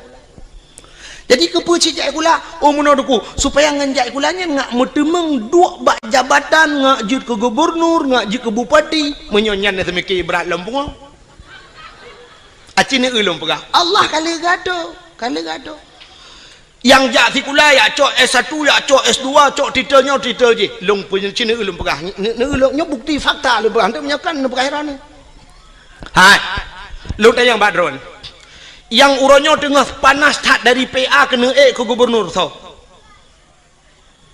jadi kepuci jai kula menuduku supaya ngejai kulanya ngak mutemeng dua bak jabatan ngak jut ke gubernur ngak jut ke bupati menyonyan semikir berat lempung acini ulum pegah Allah kali gado yang jak sikula ya cok S1 ya cok S2 cok titel je long punya cini ulum pegah ne ulumnya bukti fakta lu pegah menyakan ne pegah ni hai lu tanya badron yang uronyo tengah panas tak dari PA kena ke gubernur so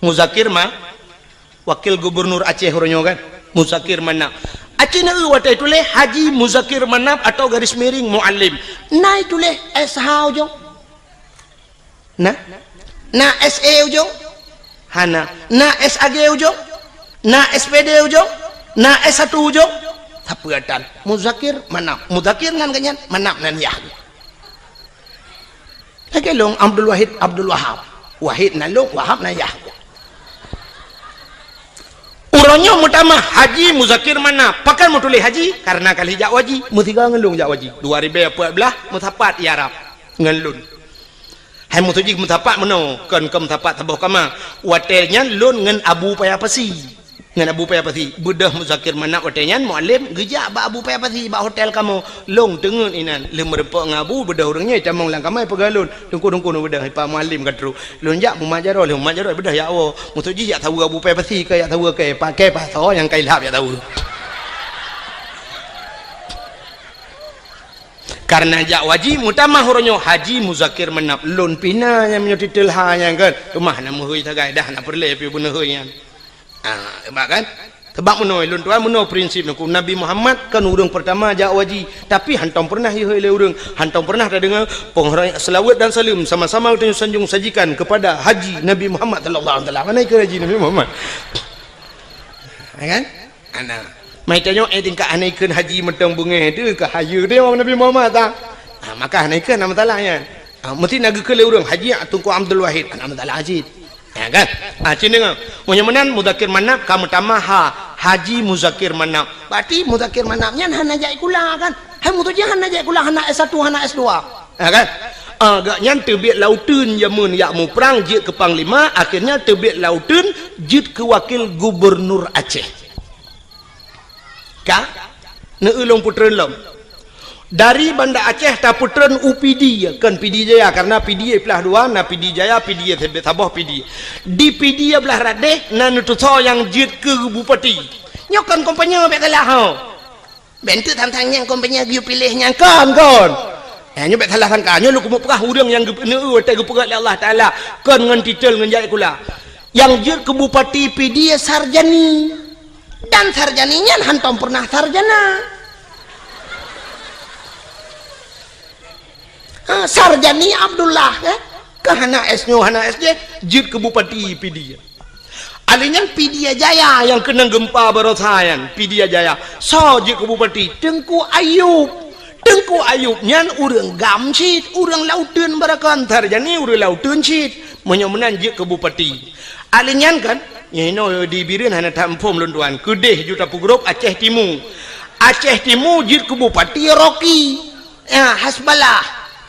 Muzakir mah wakil gubernur Aceh uronyo kan Muzakir mana acina watai tule Haji Muzakir Manap atau garis miring muallim nai tule SH ujung na SE ujung hana na SAG ujung na SPD ujung na S1 ujung sapuatan Muzakir Manap Muzakir ngan ganyan Manap nan yah lagi long Abdul Wahab Wahid na long Wahab na yah Uronyo mutama Haji Muzakir mana pakan mutulih haji karena kali jak waji mutiga ngelung jak waji 2014 mutapat Arab ngelun hai mutuji mutapat meno kan ke mutapat tabuh kama hotelnya lun ngan Abu Payapasi ngan Abu Payapasi budah Muzakir mana hotelnya muallim gejak ba Abu Payapasi ba hotel kamu long tengen inan le merepok ngabu budah orangnya camong lang kamai pegalun dengku-dengku budah pa muallim katru lun jak mumajaro le mumajaro budah ya Allah mutuji ya tahu Abu Payapasi ke ya tahu ke pakai pasal yang kailap ya tahu karena jak waji mutamah horonyo Haji Muzakir menap lun pina yang menyotitel hanya kan rumah nama hui tagai dah nak perle pi bener hui kan sebab kan sebab menoi lun tuan menoi prinsip nak Nabi Muhammad kan urang pertama jak waji tapi hantam pernah ye le urang hantam pernah tak dengar penghormatan selawat dan salam sama-sama kita sanjung sajikan kepada Haji Nabi Muhammad sallallahu alaihi wasallam naik ke Haji Nabi Muhammad kan ana mai tanya tingkat anaikkan haji metang bunga tu ke hayu dia orang Nabi Muhammad tak maka anaikkan nama talahnya mesti nak ke le urang Haji Tunku Abdul Wahid nama talah Haji ya kan cini ngah menyamanan Muzakir manap kamu tamaha Haji Muzakir manap berarti Muzakir manapnya hana jai kula kan hai mutuji hana jai kula hana S1 hana S2 ya kan agaknya terbit lautun jamun yakmu perang jid ke Panglima akhirnya terbit lautun jid ke Wakil Gubernur Aceh kah neulung putren lom dari Banda Aceh ta putren UPD kan PD Jaya karena PD belah dua na PD Jaya PD Sabah PD di PD belah radeh na nutuso yang jid ke bupati nyokan kompanya bet salah ha bentuk tang-tang yang kompanya giu pilihnya kan nyobek salah sangka lu kumu pekah urang yang neu te gepegat Allah Taala kan ngan titel ngan jai kula yang jid ke bupati PD sarjani dan sarjaninya hantam pernah sarjana Sarjani Abdullah ke hana S-nya hana S-j jid ke bupati PD alinya PD Jaya yang kena gempa berosayan PD Jaya so jid ke bupati Tengku Ayub nyan urang gamsit urang lautun barakan sarjani urang lautun sit menyomenan jid ke bupati alinya kan you di birin hana tampom lun tuan kedeh juta pugrup Aceh Timur jid ke bupati Rocky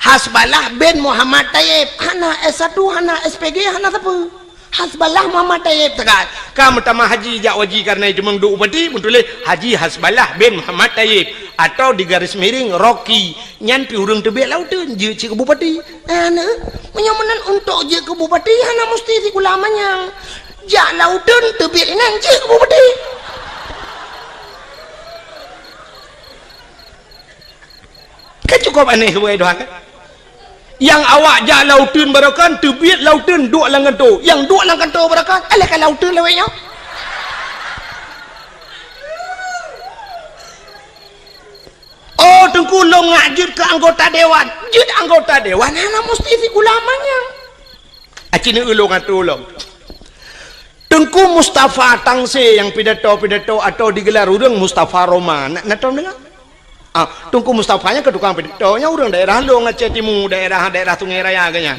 Hasbalah bin Muhammad Tayyib hana S1 hana SPG hana apa Hasbalah Muhammad Tayyib tegal kamu tamah haji jak waji karena itu mengdu upati muntulih Haji Hasbalah bin Muhammad Tayyib atau di garis miring Rocky nyan pi urang tebek lautun je ci ke bupati ana menyamanan untuk je ke bupati hana mesti di ulamanya jak lautun tebek nan je ke bupati kan cukup aneh buat doa kan yang awak jak lautun barakan tebit lautun duk lang kanto yang duk lang kanto barakan ala kan lautun lewenya oh tengku long ngajud ke anggota dewan jud anggota dewan hana mesti si ulamanya acini ulung atu ulung Tengku Mustafa Tangse yang pidato atau digelar urang Mustafa Roma nak tahu dengar Tungku Mustafanya ke tukang pidatonya orang daerah Long Aceh Timur daerah Sungai Raya ganyan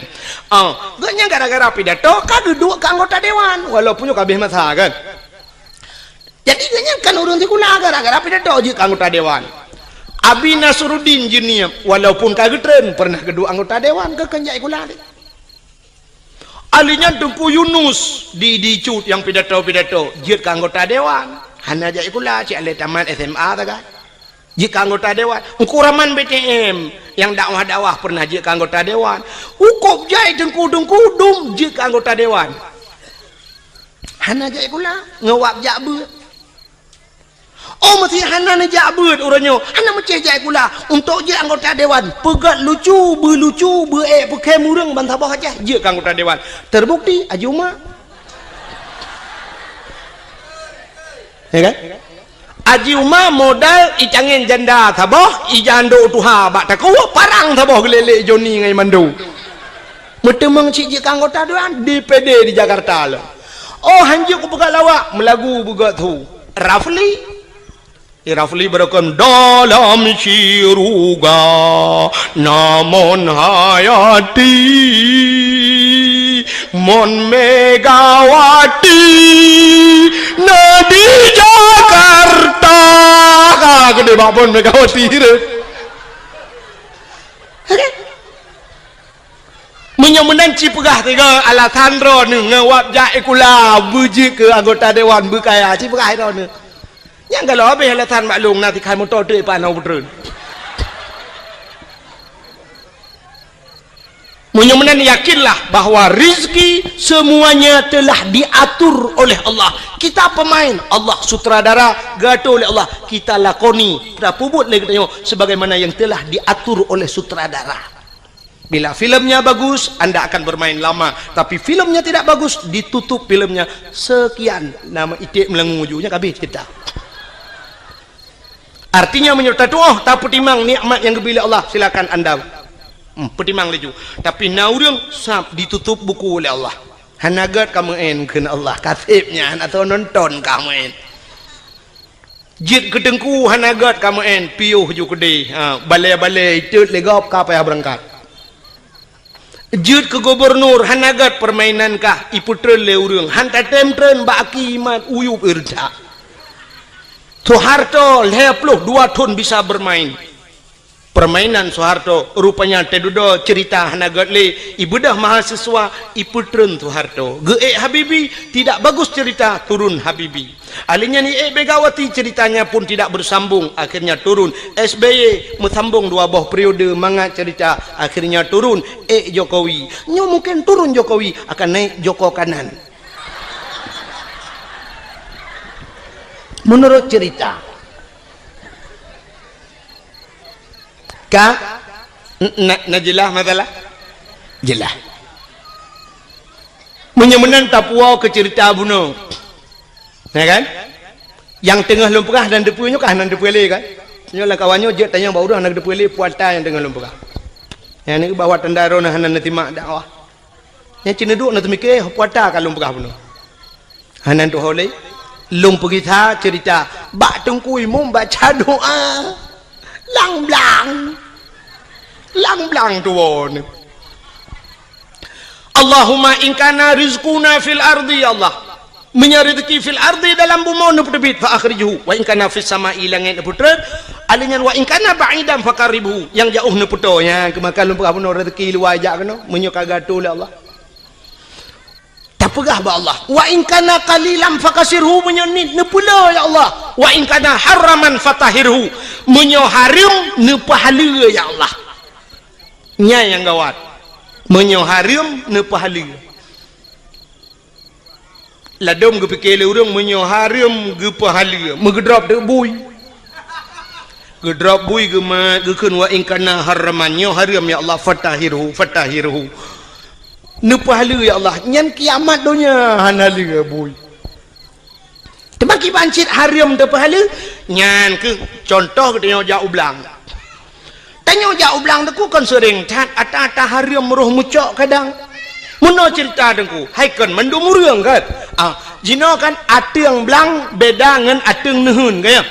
ganyan gara-gara pidato kan duduk ke anggota dewan walaupun juga kabeh masa kan jadi ganyan kan orang tikula gara-gara pidato je ke anggota dewan Abi Nasruddin Junior walaupun kagetren pernah kedua anggota dewan ke kenjai kula alinya Tungku Yunus di cut yang pidato je ke anggota dewan hana jai kula cik ale taman SMA taga jika anggota dewan ukuraman BTM yang dakwah pernah jika anggota dewan hukum jai dengku dum jika anggota dewan hana jai kula ngewap jakbe oh mesti hana na jakbe uranyo hana mesti jai kula untuk je anggota dewan pegat lucu pakai murang bantabah aja jika anggota dewan terbukti ajuma ya kan Aji Umar modal icangin janda taboh ijando tuha bak takoh parang taboh gelele Joni ngai mandu metemeng cik anggota dewan DPD di Jakarta lah oh hanjuk ku pegat lawak melagu bugat tu Rafli berakan dalam siruga namun hayati mon Megawati di Jakarta gede babon Megawati itu menyemenanci pegah tiga alasan ro ni ngawat jae kula buji ke anggota dewan berkaya ci pegah ro ni yang kalau habis alasan maklum nanti kai motor tu panau betul menyemenan yakinlah bahwa rizki semuanya telah diatur oleh Allah. Kita pemain, Allah sutradara, gato oleh Allah, kita lakoni, kita pubut lagi tengok sebagaimana yang telah diatur oleh sutradara. Bila filmnya bagus, anda akan bermain lama, tapi filmnya tidak bagus, ditutup filmnya sekian nama itik melengu ujungnya habis kita. Artinya menyertai oh tak pertimang nikmat yang diberi Allah, silakan anda pertimang laju, tapi naurung sab ditutup buku oleh Allah. Hanagat kamu kena Allah kasibnya atau nonton kamu jit kedengku hanagat kamu piuh ju kede balai-balai itu legop ka payah berangkat jit ke gubernur hanagat permainan kah iputren le urang hanta temtren baki iman uyup irja Soeharto 52 tahun bisa bermain permainan Soeharto rupanya tedudo cerita hanagat le ibudah mahasiswa iputren Soeharto Habibi tidak bagus cerita turun Habibi alinya ni Megawati ceritanya pun tidak bersambung akhirnya turun SBY mesambung 2 buah periode manga cerita akhirnya turun Jokowi nyo mungkin turun Jokowi akan naik Joko kanan menurut cerita na jelas masalah jelas menyemenan tapuau ke cerita bunuh ya kan yang tengah lempegah dan depunya kanan depuele kan nyolah kawannya je tanya bau dah nak depuele puata yang tengah lempegah yang ni bawa tendaro nah hanan timak dakwah yang cina duk nak mikir puata kalau lempegah bunuh hanan tu holei lung pergi tha cerita bak tengkui mum baca doa lang-blang tuan Allahumma inkana rizquna fil ardi ya Allah menyarezeki fil ardi dalam bumi neputebit fa akhrijuhu wa inkana fis sama'i langit neputret alinyan wa inkana ba'idan fakaribu yang jauh neputo nya kemakan lumpur apa rezeki luar ajak kena menyoka gato oleh Allah tapegah ba Allah wa inkana qalilan fakasirhu menyonit nepula ya Allah wa inkana haraman fatahirhu menyo harim ne pahala ya Allah nya yang gawat menyo harim ne pahala ladom ge fikir le urang menyo harim ge pahala megedrop de bui gedrop bui ge ma ge keun wa inkana haraman nyo harim ya Allah fatahirhu ne pahala ya Allah nyan kiamat dunia hanali bui tebaki bancit harim de pahala nyan ke contoh ke jauh belang tanya jauh belang tu kan sering tat ata harim roh mucok kadang muno cerita dengku haikon mendum urang kan jino kan ateung belang beda ngan ateung nehun kaya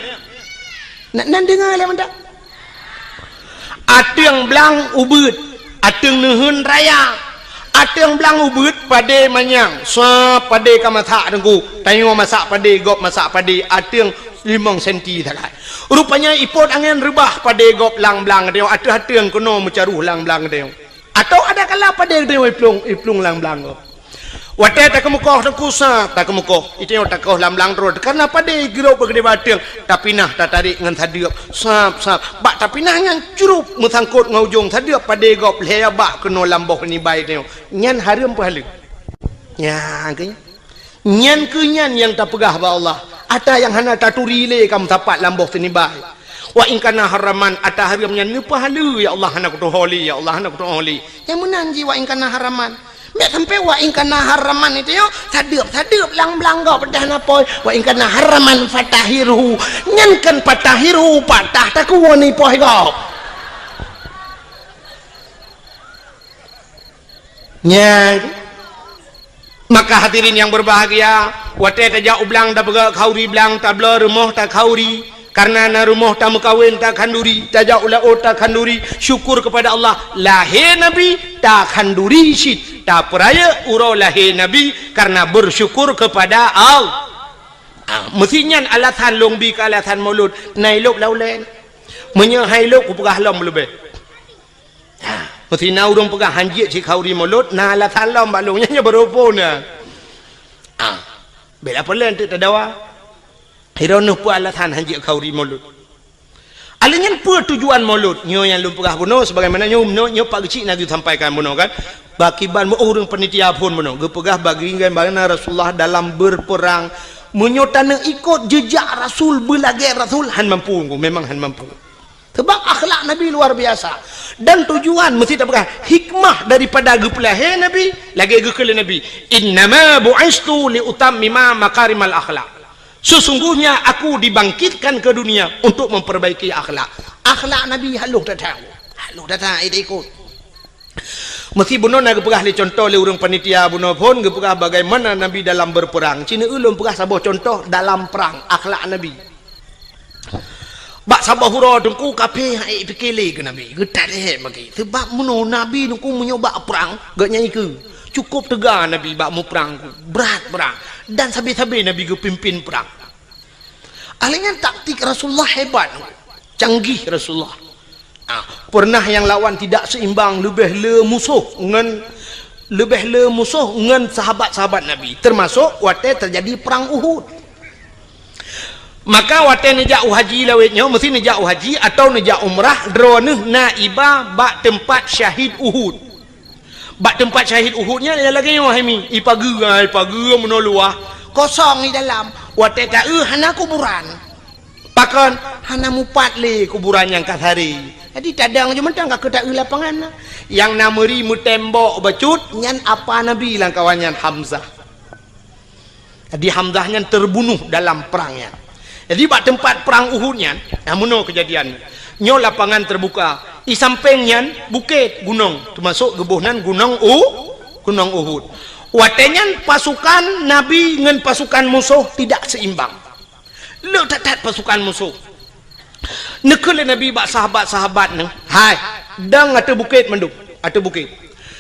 nan dengar le menda ateung belang ubut ateung nehun raya ateung belang ubut pade manyang sa pade kamatha dengku tanya masak pade gop masak pade ateung 5 cm tak rupanya ipot angin rebah pada gop lang-lang dia atu-atu kono mencaruh lang-lang dia atau ada kala pada dia iplung lang-lang wate tak kemukoh tak kusa tak kemukoh itu yang tak kau lang-lang terus karena pada girau bergede batang tapi nah tak tarik ngan thadiap sap bak tapi nah yang curup mesangkut ngaujung thadiap pada gop leya bak kono lamboh ni bai dia nyan harum pahala nya angkanya nyan kenyan yang tak pegah ba Allah ada yang hana taturi le kamu tapat lamboh tenibai wa inkana haraman ada haramnya ne pahala ya Allah hana kutu holi ya Allah hana kutu holi yang menanji wa inkana haraman mek sampai wa inkana haraman itu yo sadeup lang-lang gau pedah napoi wa inkana haraman fatahiru nyankan fatahiru patah tak woni poh gau nya maka hadirin yang berbahagia wate tajak ublang dah bergerak khauri belang tabla rumah tak khauri karena na rumah tak mekawin tak khanduri tajak ulah tak khanduri syukur kepada Allah lahir Nabi tak khanduri syit tak peraya urau lahir Nabi karena bersyukur kepada Allah mestinya alatan longbi ke alatan maulud nailuk laulen menyehailuk upagah lom lebih mesti na urang pegah hanjit si kauri maulud na alatan lom balungnya berupuna bela pelan tu tadawa hironuh pu alatan hanjit kauri maulud alingan pu tujuan maulud nyo yang lum pegah buno sebagaimana nyo pak kecil nak sampaikan buno kan bakiban mu urang panitia pun buno gepegah bagi bagaimana Rasulullah dalam berperang menyotana ikut jejak Rasul belagai Rasul han mampu memang han mampu sebab akhlak Nabi luar biasa dan tujuan mesti tak berkah hikmah daripada gepelahe Nabi lagi gekele Nabi innama bu'istu li utammima makarimal akhlak sesungguhnya aku dibangkitkan ke dunia untuk memperbaiki akhlak Nabi haluh datang ikut mesti buno nak pegah le contoh le urang panitia buno pun gepegah bagaimana Nabi dalam berperang cina ulun pegah sabah contoh dalam perang akhlak Nabi bak sabah hura dengku kape hai pikele ke Nabi getat he bagi sebab muno Nabi dengku menyoba perang gak nyai ke cukup tegar Nabi bak mu perang berat perang dan sabi-sabi Nabi ge pimpin perang alingan taktik Rasulullah hebat canggih Rasulullah pernah yang lawan tidak seimbang lebih le musuh dengan sahabat-sahabat Nabi termasuk waktu terjadi perang Uhud maka waktu nejak haji lawetnya mesti nejak haji atau nejak umrah droneh naibah bak tempat syahid Uhud bak tempat syahid Uhudnya ada lagi yang wahami ipage menoluah kosong di dalam waktu tak hana kuburan pakan hana mupat le kuburan yang kasari jadi tadang je mentang kak tak lapangan yang nameri mu tembok becut nyan apa Nabi lang kawannya Hamzah jadi Hamzahnya terbunuh dalam perangnya jadi bak tempat perang Uhudnya namuno kejadian nyo lapangan terbuka di sampingnya bukit gunung termasuk gebuhnan gunung Uhud watenya pasukan Nabi dengan pasukan musuh tidak seimbang le tatat pasukan musuh nekele Nabi bak sahabat-sahabat nang hai dang atau bukit menduk atau bukit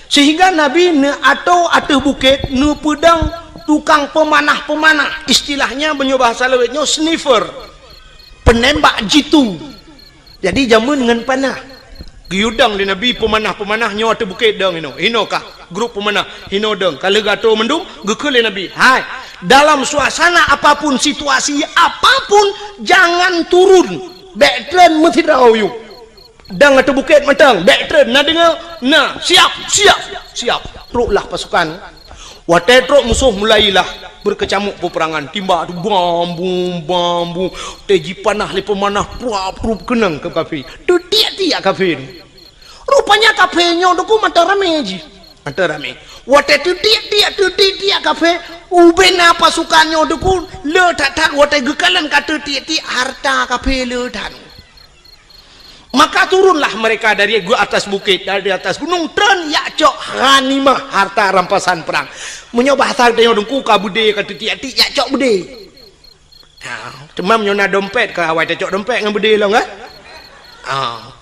sehingga Nabi ne atau bukit ne pedang tukang pemanah istilahnya bahasa lewetnya sniffer penembak jitu jadi jamun dengan panah giudang di Nabi pemanah-pemanahnya atau bukit dang hino kah grup pemanah hino dang kalau gato mendung gekele Nabi hai dalam suasana apapun situasi apapun jangan turun backtrain mesti tahu yuk dang atau bukit matang backtrain nak dengar nah siap teruklah pasukan waktu teruk musuh mulailah berkecamuk peperangan timbak tu bambu teji panah le pemanah prup kenang ke kafir tu tiak kafir rupanya kafirnya tu mata rame waktu tu tiak kafir ubena pasukannya tu le tak waktu gekalan kata tiak harta kafir le dan maka turunlah mereka dari atas bukit dari atas gunung tren yakcok ghanimah harta rampasan perang menyoba hasal tengok dengku kabude kata tiak yakcok bude cuma menyona dompet ke awal cok dompet dengan bude lah kan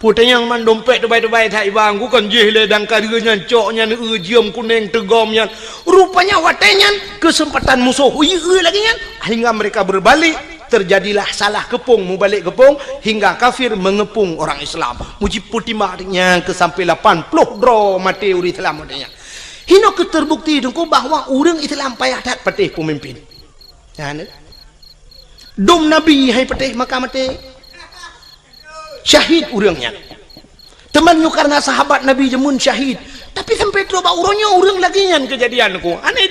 putanya man dompet tu baik-baik tak ibang ku kan jeh le dan kariganya coknya jiam kuning tegomnya rupanya watenya kesempatan musuh lagi kan hingga mereka berbalik terjadilah salah kepung mubalik kepung hingga kafir mengepung orang Islam muji putih maknya ke sampai 80 dro mati uri Islam adanya hino keterbukti dengku bahwa orang Islam payah tak patih pemimpin dom Nabi hai patih maka mati syahid orangnya temannya karena sahabat Nabi jemun syahid tapi sampai tu orangnya orang lagi yang kejadianku aneh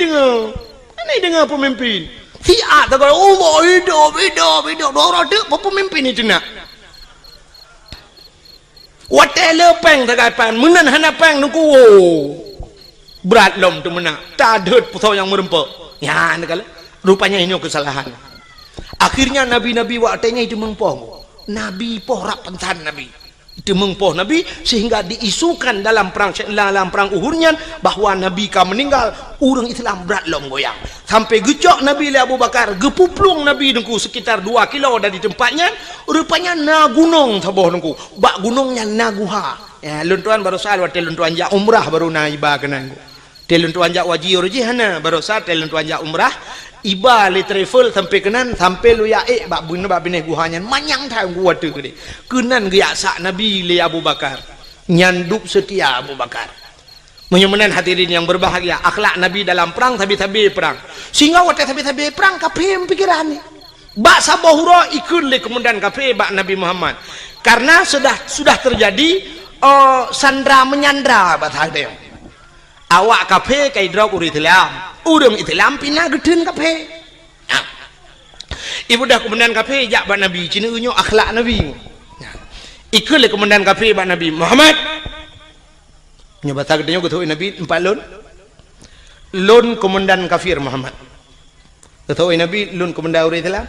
dengar pemimpin siap tak kalau hidup dorang tu pemimpin itu nak watai lepeng tak kapan menan hana peng nungku berat lom tu menak tak ada pusau yang merempak ya nakala rupanya ini kesalahan akhirnya nabi-nabi watainya itu mengpoh Nabi poh rak pentan Nabi itu mengpoh Nabi sehingga diisukan dalam perang Uhudnya bahwa Nabi ka meninggal orang Islam berat lom goyang sampai gecok Nabi Abu Bakar gepuplung Nabi dengku sekitar 2 kilo dari tempatnya rupanya na gunung taboh dengku bak gunungnya Naguha ya luntuan baru sal waktu luntuan jak umrah baru na iba kenang teluntuan jak wajib urji hana baru sal teluntuan jak umrah iba le travel sampai kenan sampai lu ya bak bun bak bineh guhanya manyang thang gua tu gede kenan ge sak nabi le Abu Bakar nyandup setia Abu Bakar menyemenan hadirin yang berbahagia akhlak nabi dalam perang tabi-tabi perang sehingga waktu tabi-tabi perang kafe pikiran ni bak sabahura ikut le kemudian kafe bak Nabi Muhammad karena sudah terjadi sandra menyandra bak hadem awak kafe kai drop uri Islam urang Islam pina gedeun kafe ibu dah kemudian kafe jak bak Nabi cina unyo akhlak Nabi ikut le kemudian kafe bak Nabi Muhammad nyoba tak gedeun gotu Nabi empat lon komandan kafir Muhammad gotu Nabi lon komandan uri Islam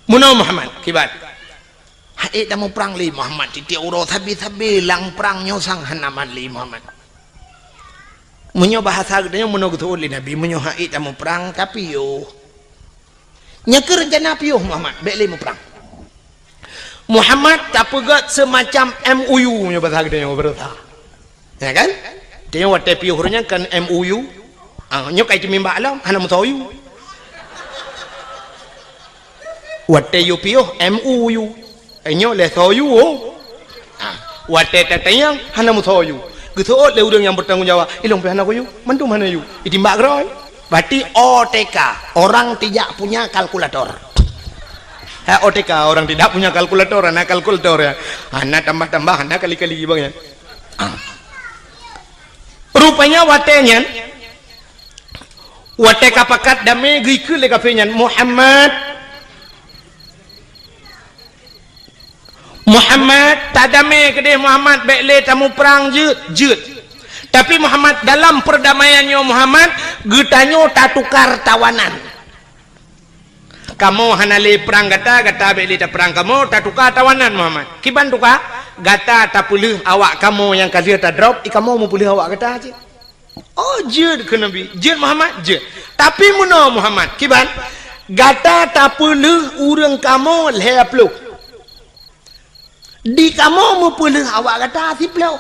Muno Muhammad kibat hai dah mau perang li Muhammad ti uro tabi lang perang nyosang hanaman li Muhammad menyo bahasa gedenya muno gitu li Nabi menyo hai dah mau perang tapi yo nyeker rencana piuh Muhammad bek li mau perang Muhammad tak pegat semacam MOU nyo bahasa gedenya berita ya kan dia wate piuhnya kan MOU nyo kai cimimba alam hana mutayu wate yu piuh MOU enyo le toyu wate tatayang hana mutayu gitu le urang yang bertanggung jawab ilong pe hana koyu mantu mana yu itimbak roy berarti OTK orang tidak punya kalkulator OTK orang tidak punya kalkulator anak kalkulator ya anak tambah anak kali-kali bang ya rupanya watenya wate kapakat dame gikul le kafenya Muhammad tadame kedeh Muhammad bekle tamu perang jut tapi Muhammad dalam perdamaiannya Muhammad getanyo tak tukar tawanan kamu hanale perang gata bekle tak perang kamu tak tukar tawanan Muhammad kiban tukar gata tak pulih awak kamu yang kadir tak drop kamu mau pulih awak gata aja oh jut ke Nabi jut Muhammad jut tapi muno Muhammad kiban gata tak pulih urang kamu lepluk di kamu mau pulih awak kata tiplau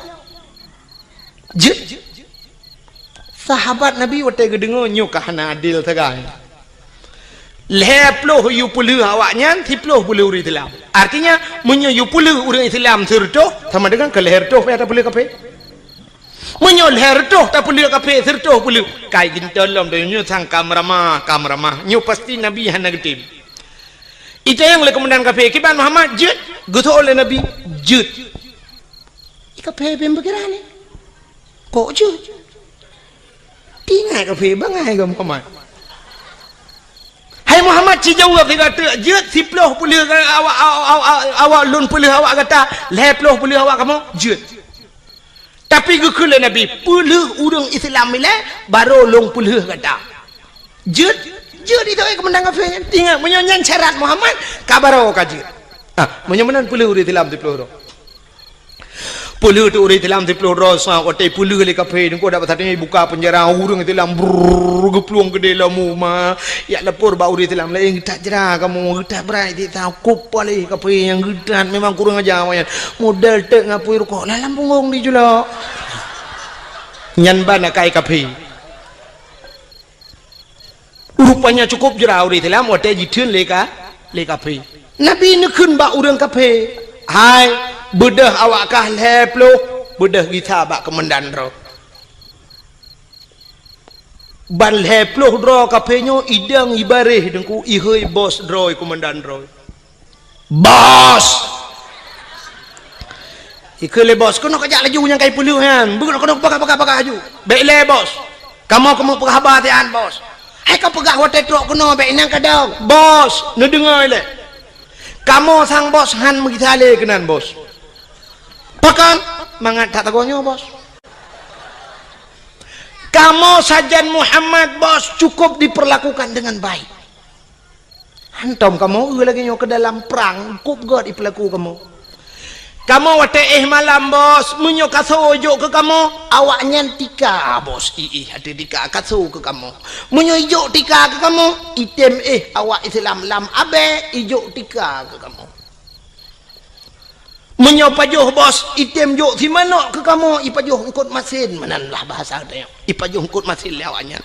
je sahabat Nabi waktu gedengo nyu kahana adil tagai leploh yu pulih awaknya tiploh pulih uri Islam artinya menyo yu pulih uri Islam sertoh sama dengan ke leher toh tak pulih kape menyo leher toh tak pulih kape sertoh pulih kai gintolom dan nyu sang kamramah nyu pasti Nabi hana getim itu yang oleh kemudian kafe kiban Muhammad jut gitu oleh Nabi jut kafe pembekiran ni kok jut tinggal kafe bangai ke Muhammad hai Muhammad ci jauh kita jut siploh pulih awak lun pulih awak kata leploh pulih awak kamu jut tapi gekul Nabi pulih urang Islam ile baru long pulih kata jut jadi itu kemenang kafenya tinggal menyonyan syarat Muhammad kabaro kajir menyemenan puluh uri dalam dipeloro puluh tu uri dalam dipeloro sa otai puluh le kafe ko dapat tadi buka penjara urang dalam gepluang gede lamu ma ya lapor ba uri dalam lain tak jera kamu tak berai di tahu kupale kafe yang gedan memang kurang aja awan modal tek ngapui kok lalam punggung di jula nyan bana kai kafe rupanya cukup jerau di dalam wadah jitun leka kafe Nabi nekun bak urang kafe hai bedah awak kah leplo bedah kita bak kemendan ro ban leplo ro kafenyo idang ibareh dengku ihoi bos ro kemendan ro bos ikele bos kono kajak laju yang kai puluh han kono pakak aju baik le bos kamu perhabatian bos hai kau pegah hotel truk kena baik nang kadang bos nu dengar le kamu sang bos han mengitale kenan bos pakan mangat tak tagonyo bos kamu sajan Muhammad bos cukup diperlakukan dengan baik hantom kamu lagi nyo ke dalam perang kup god diperlaku kamu wate malam bos munyo kaso ojo ke kamu awaknya tika bos hati tika kaso ke kamu munyo ijo tika ke kamu item awak Islam lam abe ijo tika ke kamu munyo pajuh bos item jo si mana ke kamu ipajuh ngkut masin mananlah bahasa dia ipajuh ngkut masin lawanya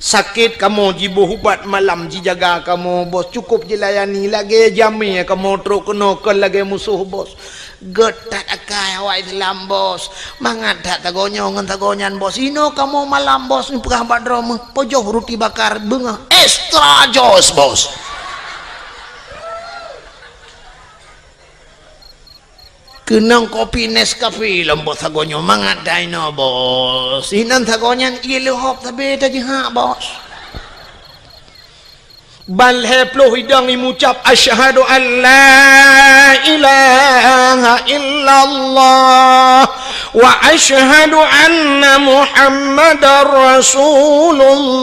sakit kamu jibuh ubat malam jijaga kamu bos, cukup je layani lagi jami kamu teruk kena ke lagi musuh bos. Getat akai awak Islam bos, mangat tak tagonya ngan tagonyan bos, ino kamu malam bos ni perah badrom pojoh roti bakar bunga extra jos bos. Kenang kopi Nescafe lembut tagonyo mangat daino bos, inan tagonyan ilu hop tabe tadi ha bos. Balhe ploh hidang imucap asyhadu an la ilaha illallah wa asyhadu anna muhammadar rasulullah.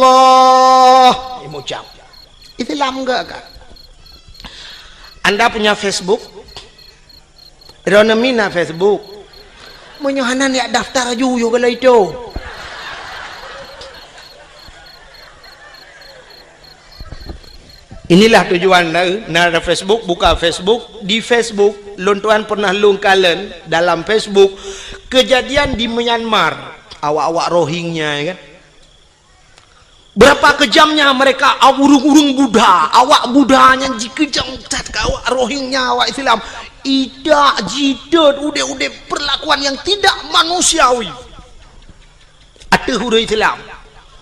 Imucap Islam enggak kan? Anda punya Facebook? Rona mina Facebook menyohanan ya daftar aja yo kalau itu. Inilah tujuan nara Facebook, buka Facebook. Di Facebook lontuan pernah lungkalen dalam Facebook kejadian di Myanmar, awak-awak Rohingya ya kan. Berapa kejamnya mereka urung-urung Buddha, awak Buddhanya jikejam tat awak Rohingya, awak Islam. Ida jidat udah perlakuan yang tidak manusiawi. Ada huruf Islam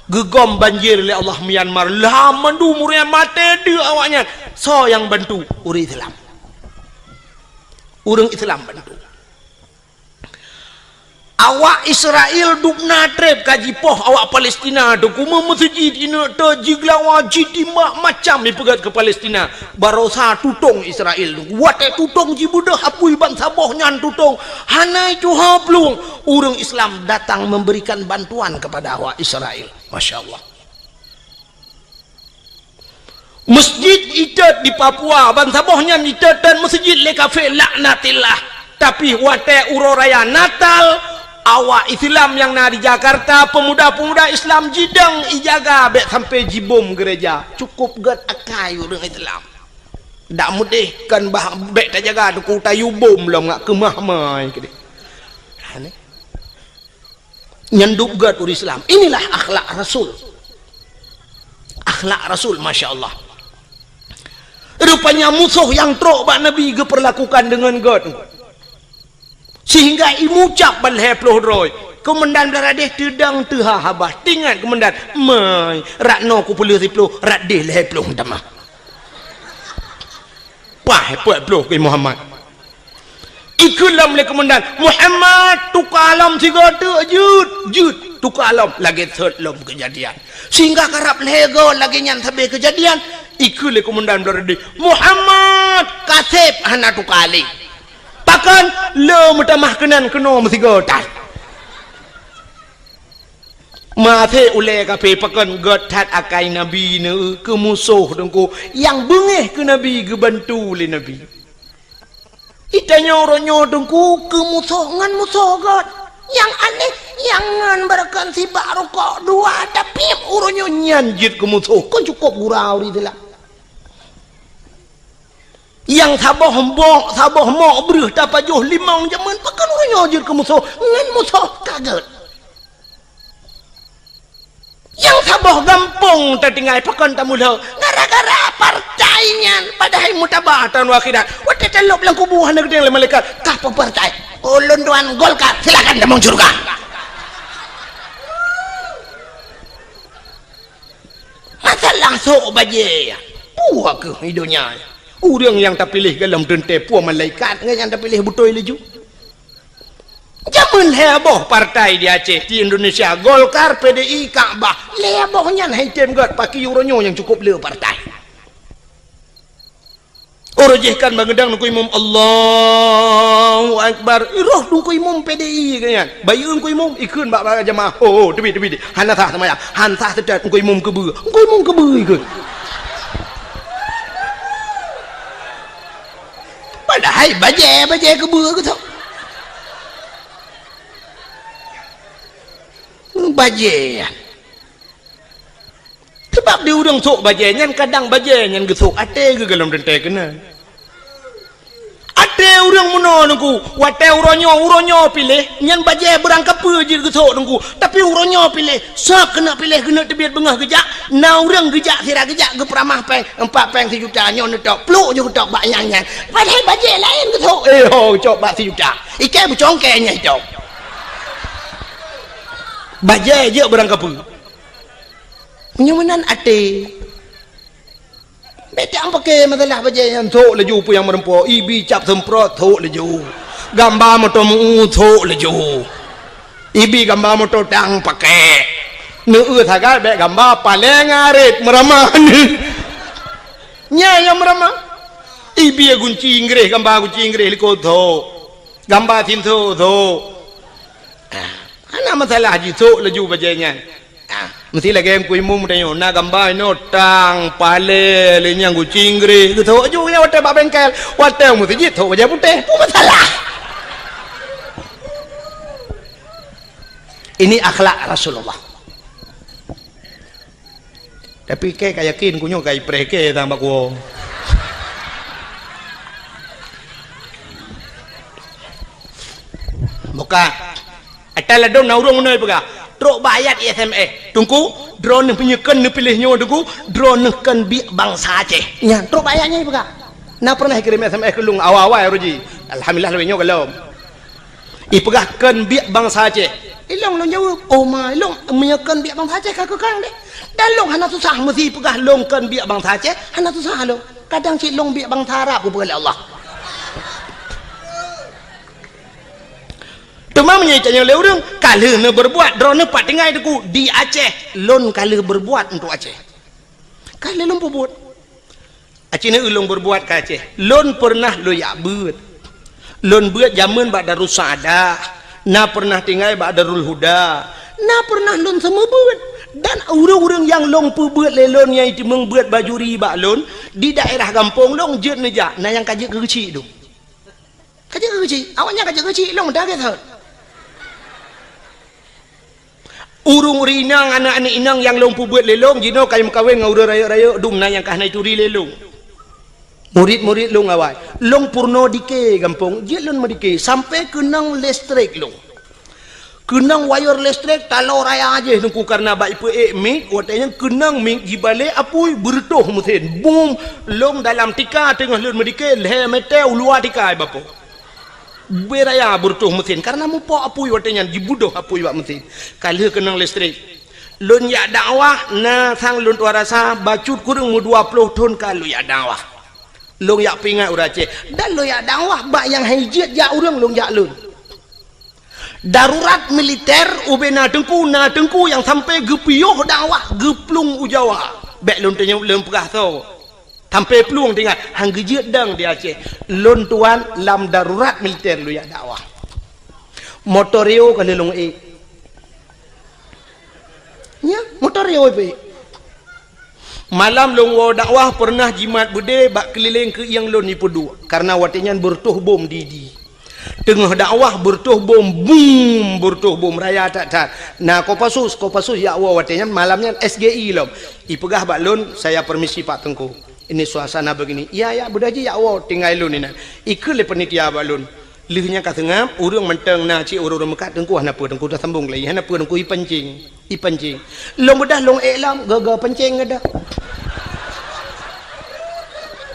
gegom banjir oleh Allah Myanmar lah mandu muria mate dia awaknya so yang bantu urang Islam, urang Islam bantu. Awak Israel duk natrep kaji poh awak Palestina tu kuma masjid ina te jigla wajib macam ni pegat ke Palestina barosa tutong Israel tu wate tutong jibudah apui bangsa boh nyan tutong hanai tu haplung urang Islam datang memberikan bantuan kepada awak Israel. Masya Allah. Masjid itat di Papua bangsa boh nyan itat dan masjid le kafe laknatillah, tapi wate uroraya Natal awak Islam yang na di Jakarta, pemuda-pemuda Islam jidang ijaga bet sampai jibom gereja. Cukup gat akai orang Islam. Dak mudih kan bah bet tak jaga tu ku tayu bom lah ngak kemah mai kede. Ane. Nyanduk gat orang Islam. Inilah akhlak Rasul. Akhlak Rasul, masya-Allah. Rupanya musuh yang trok bak Nabi geperlakukan dengan gat. Sehingga imucap balhe ploh roy komandan beradeh tedang teha habah tingat komandan mai rakno ku puluh riploh radeh lehe ploh damah pah puat ploh ke Muhammad ikulam le komandan Muhammad tukalam siga tu jut tukalam lagi third lom kejadian sehingga karap lego lagi nyan sabe kejadian ikul le komandan beradeh Muhammad kasep hana tukali pakan le mutamah kenan keno mesti gotai mathe ule kape pakan gotat akai nabi ne ke musuh dengku yang bengeh ke nabi ke bantu le nabi itanya oronyo dengku ke musuh ngan musuh god yang aneh yang ngan barakan si baru kok dua tapi oronyo nyanjit ke musuh kau cukup gurau di dalam yang saboh mbok saboh mok bereh tapajuh limang jaman pakan orang nyojir ke musuh ngan musuh kaget yang saboh gampung tertinggal pakan tamulah gara-gara partainya padahal mutabatan wakhidat wate telop lang kubuhan negeri yang malaikat kah partai ulun tuan Golkar silakan demong surga masalah sok baje puak ke hidupnya. Orang yang terpilih dalam dente puan malaikat yang terpilih betul leju. Jaman heboh partai di Aceh di Indonesia Golkar PDI Kaabah hebohnya haitem gat pakai uronyo yang cukup le partai. Orojehkan mengedang nuku imam Allahu Akbar. Iroh nuku imam PDI kan. Bayun nuku imam ikun bak jamaah. Oh debi hana sah sama ya. Han sah sedat nuku imam kebe. Nuku imam kebe ikun. Padahal baje kebur ke tak baje sebab dia orang sok baje nyan kadang baje nyan gesok ate ke dalam dente kena ate urang muno nungku wate uronyo pilih nyan baje berangkap je getok nungku tapi uronyo pilih sak kena pilih kena tebiat bengah gejak na urang gejak sira gejak ge peramah peng 4 peng 1 juta nyon tok pluk je getok bak yang padahal baje lain getok cok bak 1 juta ikai bercongkenya cok baje je berangkap nyamanan ate beta ang pakai masalah baje yang thok laju pu yang merempo ibi cap semprot thok laju gambar motor mu thok laju ibi gambar motor tang pakai nu thaga be gambar paling arit meramah nya yang meramah ibi gunci inggris gambar gunci inggris liko thok gambar tin thok ana masalah ji thok laju bajenya mesti lagi yang kui mum tanya na gambar no tang pale lenyang kucing gre tu tahu aja ya hotel bak bengkel hotel mesti jit tahu aja putih apa masalah ini akhlak Rasulullah tapi kayak yakin kunyo kayak preke tambah ku buka atal ladon naurung munoi pega trok bayat SMS tunggu drone penyekan ni pilihnya tunggu drone kan bi bangsa Aceh nya trok bayatnya pega na pernah kirim SMS ke lung awal-awal roji alhamdulillah lebihnya kalau ipegah kan bi bangsa Aceh ilong long jawab oh ma long menyekan bi bangsa Aceh ka kang deh dan long hana susah mesti pegah long kan bi bangsa Aceh hana susah lo kadang cik long bi bangsa Arab ku pegah Allah Cuma menyaitannya oleh orang kalau nak berbuat drone pak tinggal itu di Aceh lon kalau berbuat untuk Aceh kalau lon berbuat Aceh ni ulung berbuat ke Aceh lon pernah lo yak buat lon buat zaman bak Darus Saadah na pernah tinggal bak Darul Huda na pernah lon semua buat dan orang-orang yang lon buat lelon yang itu membuat bajuri bak lon di daerah kampung lon jet neja na yang kajik kecil tu kajik kecil awaknya kajik kecil lon dah kata urung rinang anak-anak inang yang lompu buat lelong jino kayu kawin ngau raya-raya dum na yang kahna turi lelong murid-murid long awal long purno dike gampung je lon medike sampai kenang listrik long kenang wire listrik talo raya aja nungku karena baik pe mik watanya kenang mik jibale apui bertoh mutin boom long dalam tika tengah lon medike le meteu luar tika bapo beraya bertuh mesin karena mupo apui watanya dibudoh apui wak mesin kalau kenang listrik lun ya dakwah na sang lun tua rasa bacut kurang mu 20 ton kalau ya dakwah lun ya pingat urace dan lun ya dakwah bak yang hijit ya urang lun ya lun darurat militer ubena tengku yang sampai gepioh dakwah geplung ujawa bek lun tanya lun pegah tau sampai peluang tinggal hang gejit dang di Aceh lon tuan lam darurat militer lu ya dakwah motorio kalau long nya motorio malam long dakwah pernah jimat bude bak keliling ke yang lon ni pedu karena watinya bertuh bom di tengah dakwah bertuh bom raya tak nah kopasus ya Allah watinya malamnya SGI lom ipegah bak lon saya permisi Pak Tengku ini suasana begini ya budaji ya Allah tinggal lun ini ikut le penitia balun lihnya kat tengah urang menteng na ci urang mekat tengku hana apa tengku dah sambung lagi hana apa tengku ipancing long bedah long elam gagal pancing ada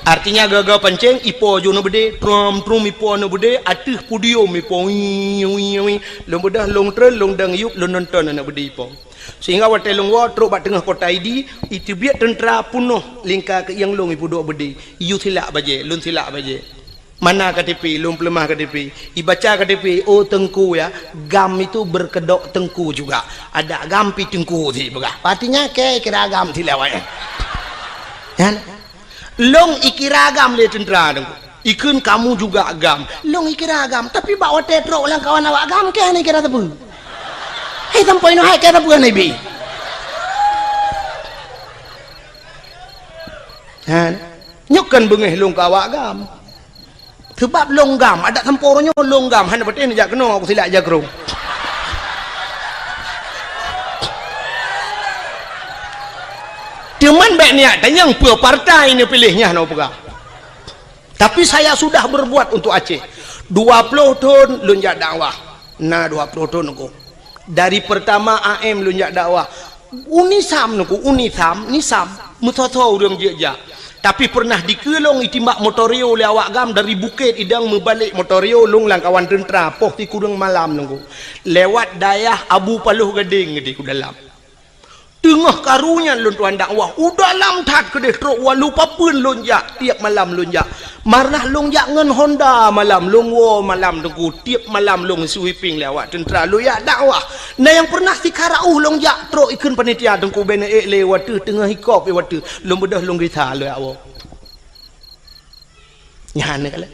artinya gagal pancing ipo jo no bede trum ipo no bede atih podium ipo long bedah long tren long dang yup long nonton anak bede ipo sehingga watai long truk bak tengah kota ID itu biar tentera punuh lingkar ke yang long ipu dua bedi you silap baje lun silap baje mana KTP lun pelemah KTP ibaca KTP oh tengku ya gam itu berkedok tengku juga ada gam pi tengku sih begah artinya ke kira gam silap ya kan long ikira gam le tentera tengku ikun kamu juga agam long ikira agam tapi bak watai truk lang kawan awak agam ke ni kira tebu hai sampai no hai kira bukan nabi kan nyokan bengeh long kawak gam sebab long gam ada tempornya long gam hanya betul ni jak kena aku silap jak kerung cuman baik niat dan yang partai ni pilihnya no pegah Tapi saya sudah berbuat untuk Aceh 20 tahun lunjak dakwah. Nah 20 tahun aku. Dari pertama AM lunjak dakwah. Unisam aku, nisam mutoto urang jeja. Tapi pernah dikelong itimbak motorio oleh awak gam dari Bukit Idang membalik motorio long lang kawan tentera poh ti kurang malam nunggu. Lewat dayah Abu Paluh Gading di ku dalam. Tengah karunya lun tuan dakwah udah lam tat kedeh truk walupa pun lonjak tiap malam lonjak marnah lonjak ngan Honda malam longwo malam tengku tiap malam long sweeping lewat tentera loyak dakwah nah yang pernah sikarauh lonjak truk ikun panitia tengku bena lewat tu tengah hikop lewat tu long bedah long gita loyak wo nyana kala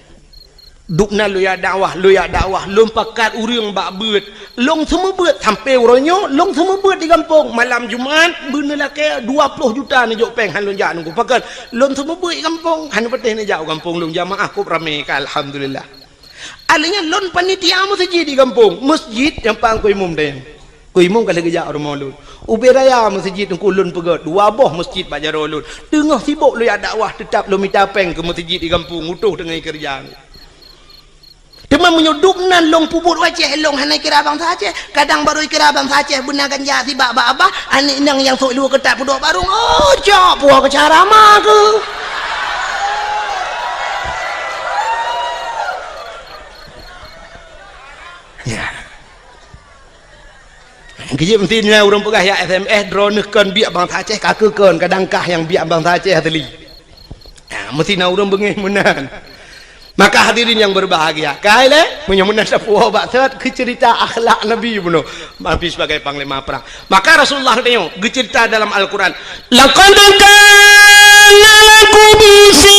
dukna loyak dakwah long pakat urang bak beut long semua beut sampai uronyo long semua beut di kampung malam Jumaat bener ke 20 juta ni jok peng han lonjak nunggu pakat long semua beut di kampung han peteh ni jauh kampung long jamaah ku ramai ka alhamdulillah alinya long panitia masjid di kampung masjid yang pang ku imum deh ku imum kalau gejak rumah lu ubi raya masjid nunggu long pegat dua boh masjid bajar ulun tengah sibuk loyak dakwah tetap lo minta peng ke masjid di kampung utuh dengan kerja ni Demam menyudup nan long puput wajah long hanai kira abang saja kadang baru kira abang saja benar ganja si bak abah anik nang yang sok lu ketat pudok barung oh jok puak ke cara mah ke ya kerja pentingnya orang pegah ya SMS drone kan biak abang saja kakekan kadang kah yang biak abang saja teli mesti nak orang bengih menan. Maka hadirin yang berbahagia, kaile menyemunan sepuh bakat ke cerita akhlak Nabi bunuh, Nabi sebagai panglima perang. Maka Rasulullah tengok cerita dalam Al-Quran. Laqad kana lakum fi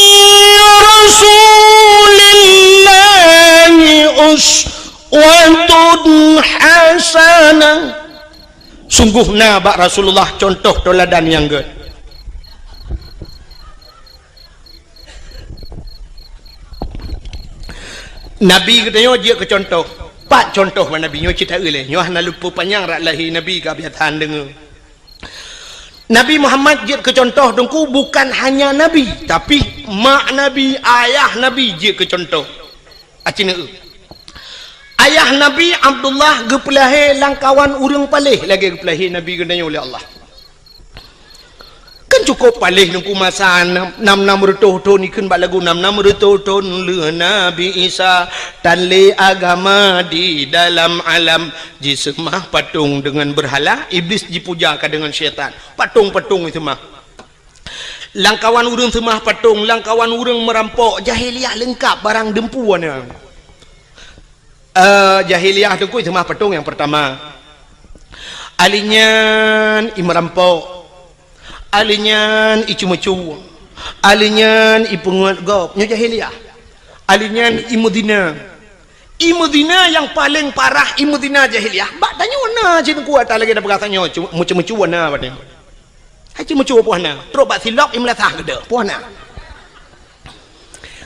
Rasulillahi uswatun hasanah. Sungguhnya bak Rasulullah contoh teladan yang good. Nabi katanya dia ke contoh 4 contoh mana Nabi nyo cerita oleh nyo hana lupa panjang rak lahi Nabi ka biatan dengar Nabi Muhammad dia ke contoh dengku bukan hanya Nabi tapi mak Nabi ayah Nabi dia ke contoh acina ayah Nabi Abdullah gepelahe langkawan urang palih lagi gepelahe Nabi katanya oleh Allah kan cukup palih nungku masa 6 tahun ikan bak lagu 6 tahun le Nabi Isa tanle agama di dalam alam jisemah patung dengan berhala iblis dipujakan dengan syaitan patung-patung itu mah langkawan urang semah patung langkawan urang merampok jahiliah lengkap barang dempuan jahiliah tu ku semah patung yang pertama alinyan merampok alinyan icu-mecu alinyan ipungut gop nyo jahiliah alinyan imudina yang paling parah imudina jahiliah bak tanya mana cina kuat lagi dah berkatanya mecu-mecu mana batnya haji mecu puana terus bak silap imlasah gede puana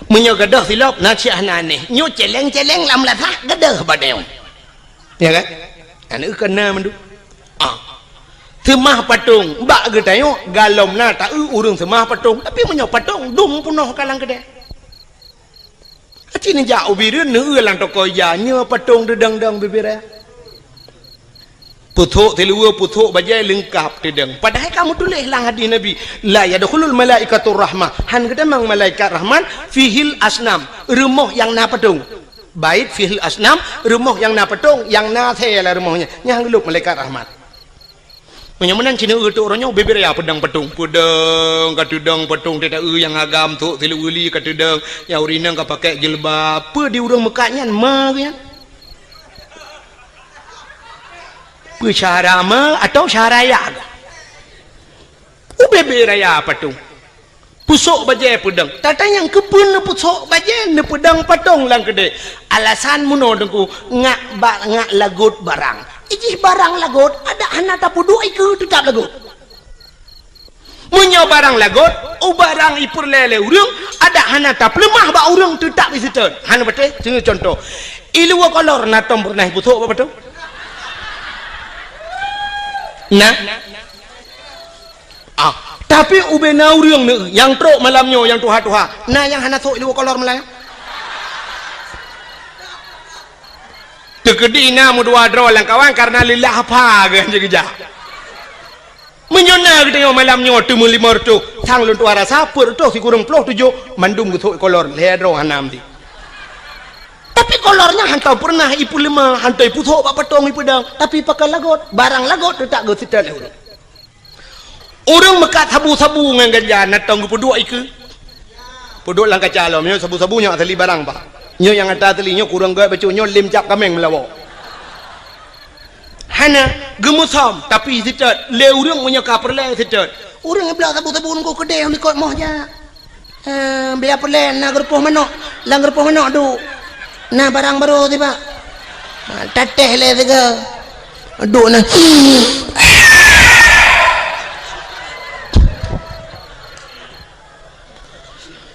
menyo gede silap nak ciah aneh nyo celeng-celeng lam lasah gede batnya ya kan anak kena mendu semah patung bak ke tengok galom na tak urung semah patung tapi menyo patung dum punoh kalang kedai acini jauh biru ne lang toko ya nya patung dedang-dang bibir puthuk telua puthuk bajai lengkap dedang padahal kamu tulis lang hadis Nabi la yadkhulul malaikatur rahmah han kata mang malaikat rahman fihil asnam rumah yang na patung bait fihil asnam rumah yang na patung yang na thela rumahnya yang geluk malaikat rahmat menyamanan cina tu orangnya bebir ya pedang patung pedang katudang patung tidak yang agam tu tilu uli katudang yang urinang ka pakai jilbab apa di urang Mekahnya mah kan pe cara ma atau cara ya bebir ya patung pusuk bajai pedang tata yang kepun pusuk bajai ne pedang patung lang kedai alasan muno dengku ngak lagut barang iji barang lagot ada anak tapu dua ikut tetap lagot munyo barang lagot barang ipur lele urang ada anak tap lemah ba urang tetap visitor hana betul sini contoh ilu kolor natom pernah putuk apa betul nah Tapi ube nau riang ne yang trok malamnya yang tuha-tuha. Nah yang hana sok lu kolor Melayu. Tegedina mu dua dro lang kawan karena lillah apa kan je menyona kita yo malamnya tu mu lima tu sang lu tuara sapur tu si kurang ploh tujuh mandum ku sok kolor ledro hanam di. Tapi kolornya hantau pernah ipu lima hantau ipu sok pak petong ipu dang tapi pakai lagot barang lagot tu tak go sital urang. Orang mekat sabu-sabu ngan ganja natong ku dua iku. Podok lang kacalo nyo sabu-sabu nyo atali barang pak. Nyo yang ada atali nyo kurang gay bacu nyo lim cap kameng melawo. Hana gemusam tapi sitat le urang punya kaperle sitat. Urang belah sabu-sabu ku kedai ni kot moh ja. Biar perle na gerpoh manok, lang gerpoh manok du. Nah barang baru tiba. Tateh le tiga. Duk na.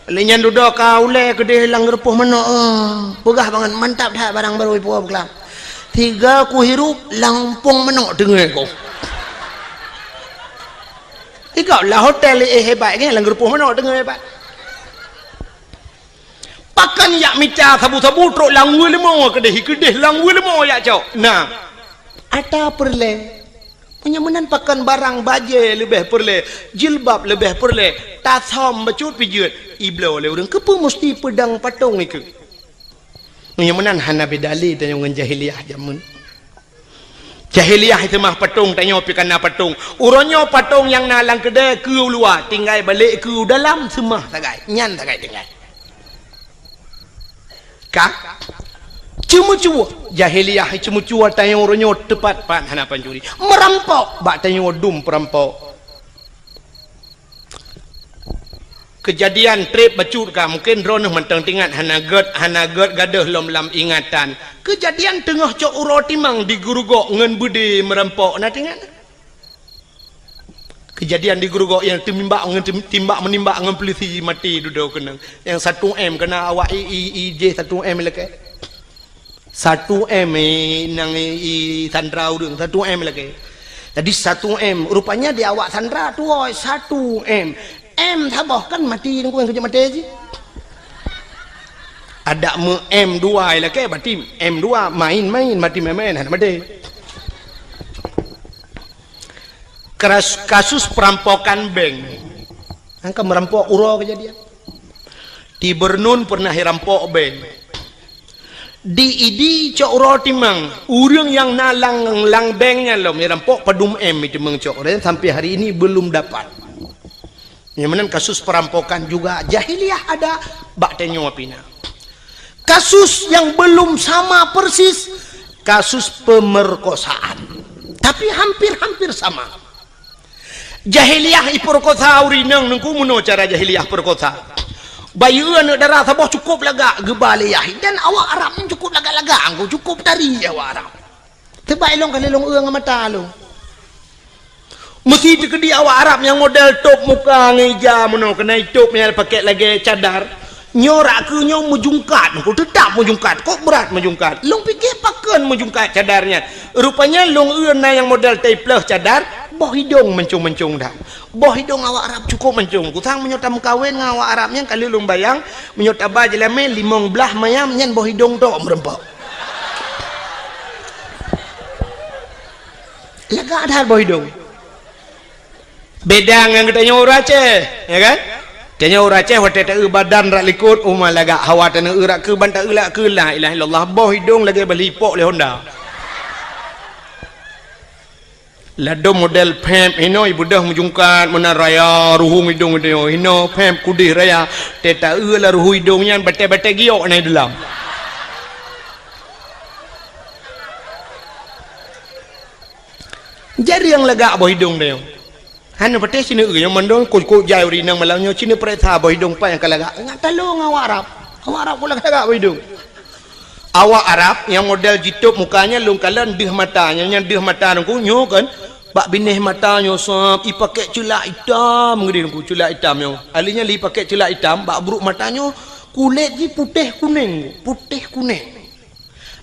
Lenyan duduk kau le kedai lang gerpoh manok. Pegah banget mantap dah barang baru ibu abang. Tiga ku hirup lampung manok dengar kau. Ikau lah hotel hebat kan lang gerpoh manok dengar hebat. Pakan yak mica sabu-sabu truk langwe lemo kedeh langwe lemo yak cok. Nah, ada perle. Penyamanan pakan barang baje lebih perle, jilbab lebih perle, tasom becut pijut. Iblo le urang kepu mesti pedang patung iku. Penyamanan hana bedali tanya ngan jahiliyah jamun. Jahiliyah itu mah patung tanya pi kana patung. Uronyo patung yang nalang kedeh ke luar, tinggal balik ke dalam semah tagai. Nyan tagai tinggal. Kak cuma-cuma jahiliyah cuma-cuma tayang ronyo tepat pan hana pancuri merampok bak tayang dum perampok kejadian trip bacut ka mungkin ronoh mentang tingat hana ged gadah lom lam ingatan kejadian tengah cok uro timang di gurugok ngen budi merampok na tingat kejadian di gurugok yang timbak menimbak ngen polisi mati duduk kena yang 1M kena awak IJ 1M leke 1M nang sandra urang 1M leke jadi 1M rupanya di awak sandra tu 1M M sabah kan mati nang kerja mati je ada M2 leke berarti M2 main mati main mati kasus perampokan bank angka merampok uro kejadian di Bernun pernah dirampok bank di ID cok uro timang urang yang nalang lang banknya lo merampok padum M itu mengcok sampai hari ini belum dapat yang mana kasus perampokan juga jahiliyah ada bak tenyo pina kasus yang belum sama persis kasus pemerkosaan tapi hampir sama jahiliyah iperkosa urinang nengku muno cara jahiliyah perkosa bayuan darah sabah cukup lagak gebaliyah dan awak Arab cukup lagak-lagak angku cukup tari awak Arab terbaik long kali long uang mata lo mesti dikedi awak Arab yang model top muka ngeja muno kena top yang pakai lagi cadar nyorak ke nyong mujungkat kau tetap mujungkat kok berat mujungkat long pikir pakan mujungkat cadarnya rupanya long uang yang model taplah cadar boh hidung mencung dah boh hidung awak Arab cukup mencung kusang menyota mukawin dengan awak Arabnya kali long bayang menyota baju lame limong belah mayam nyen boh hidung tu merempok lega ada boh hidung beda dengan kita nyora Aceh ya kan tanya orang Aceh hotel tak badan rak likut umah laga hawa tanah urak ke bantak ulak ke la ilaha illallah boh hidung lagi belipok le Honda lado model pem ino ibu dah mujungkat mana raya ruhung hidung itu ino pem kudih raya teta la ruhu hidungnya bete-bete giok naik dalam jadi yang lega boh hidung dia hanya bete sini yang mandong kok jai urinang malangnya sini pereta boh hidung pa yang kalaga ngat talung awak Arab pula kalaga boh hidung awak Arab yang model jitup mukanya lungkalan dih matanya yang dih mata nungku nyo kan bak binih matanya sop i pakai celak hitam ngedi nungku celak hitam yo alinya li pakai celak hitam bak buruk matanya kulit ji putih kuning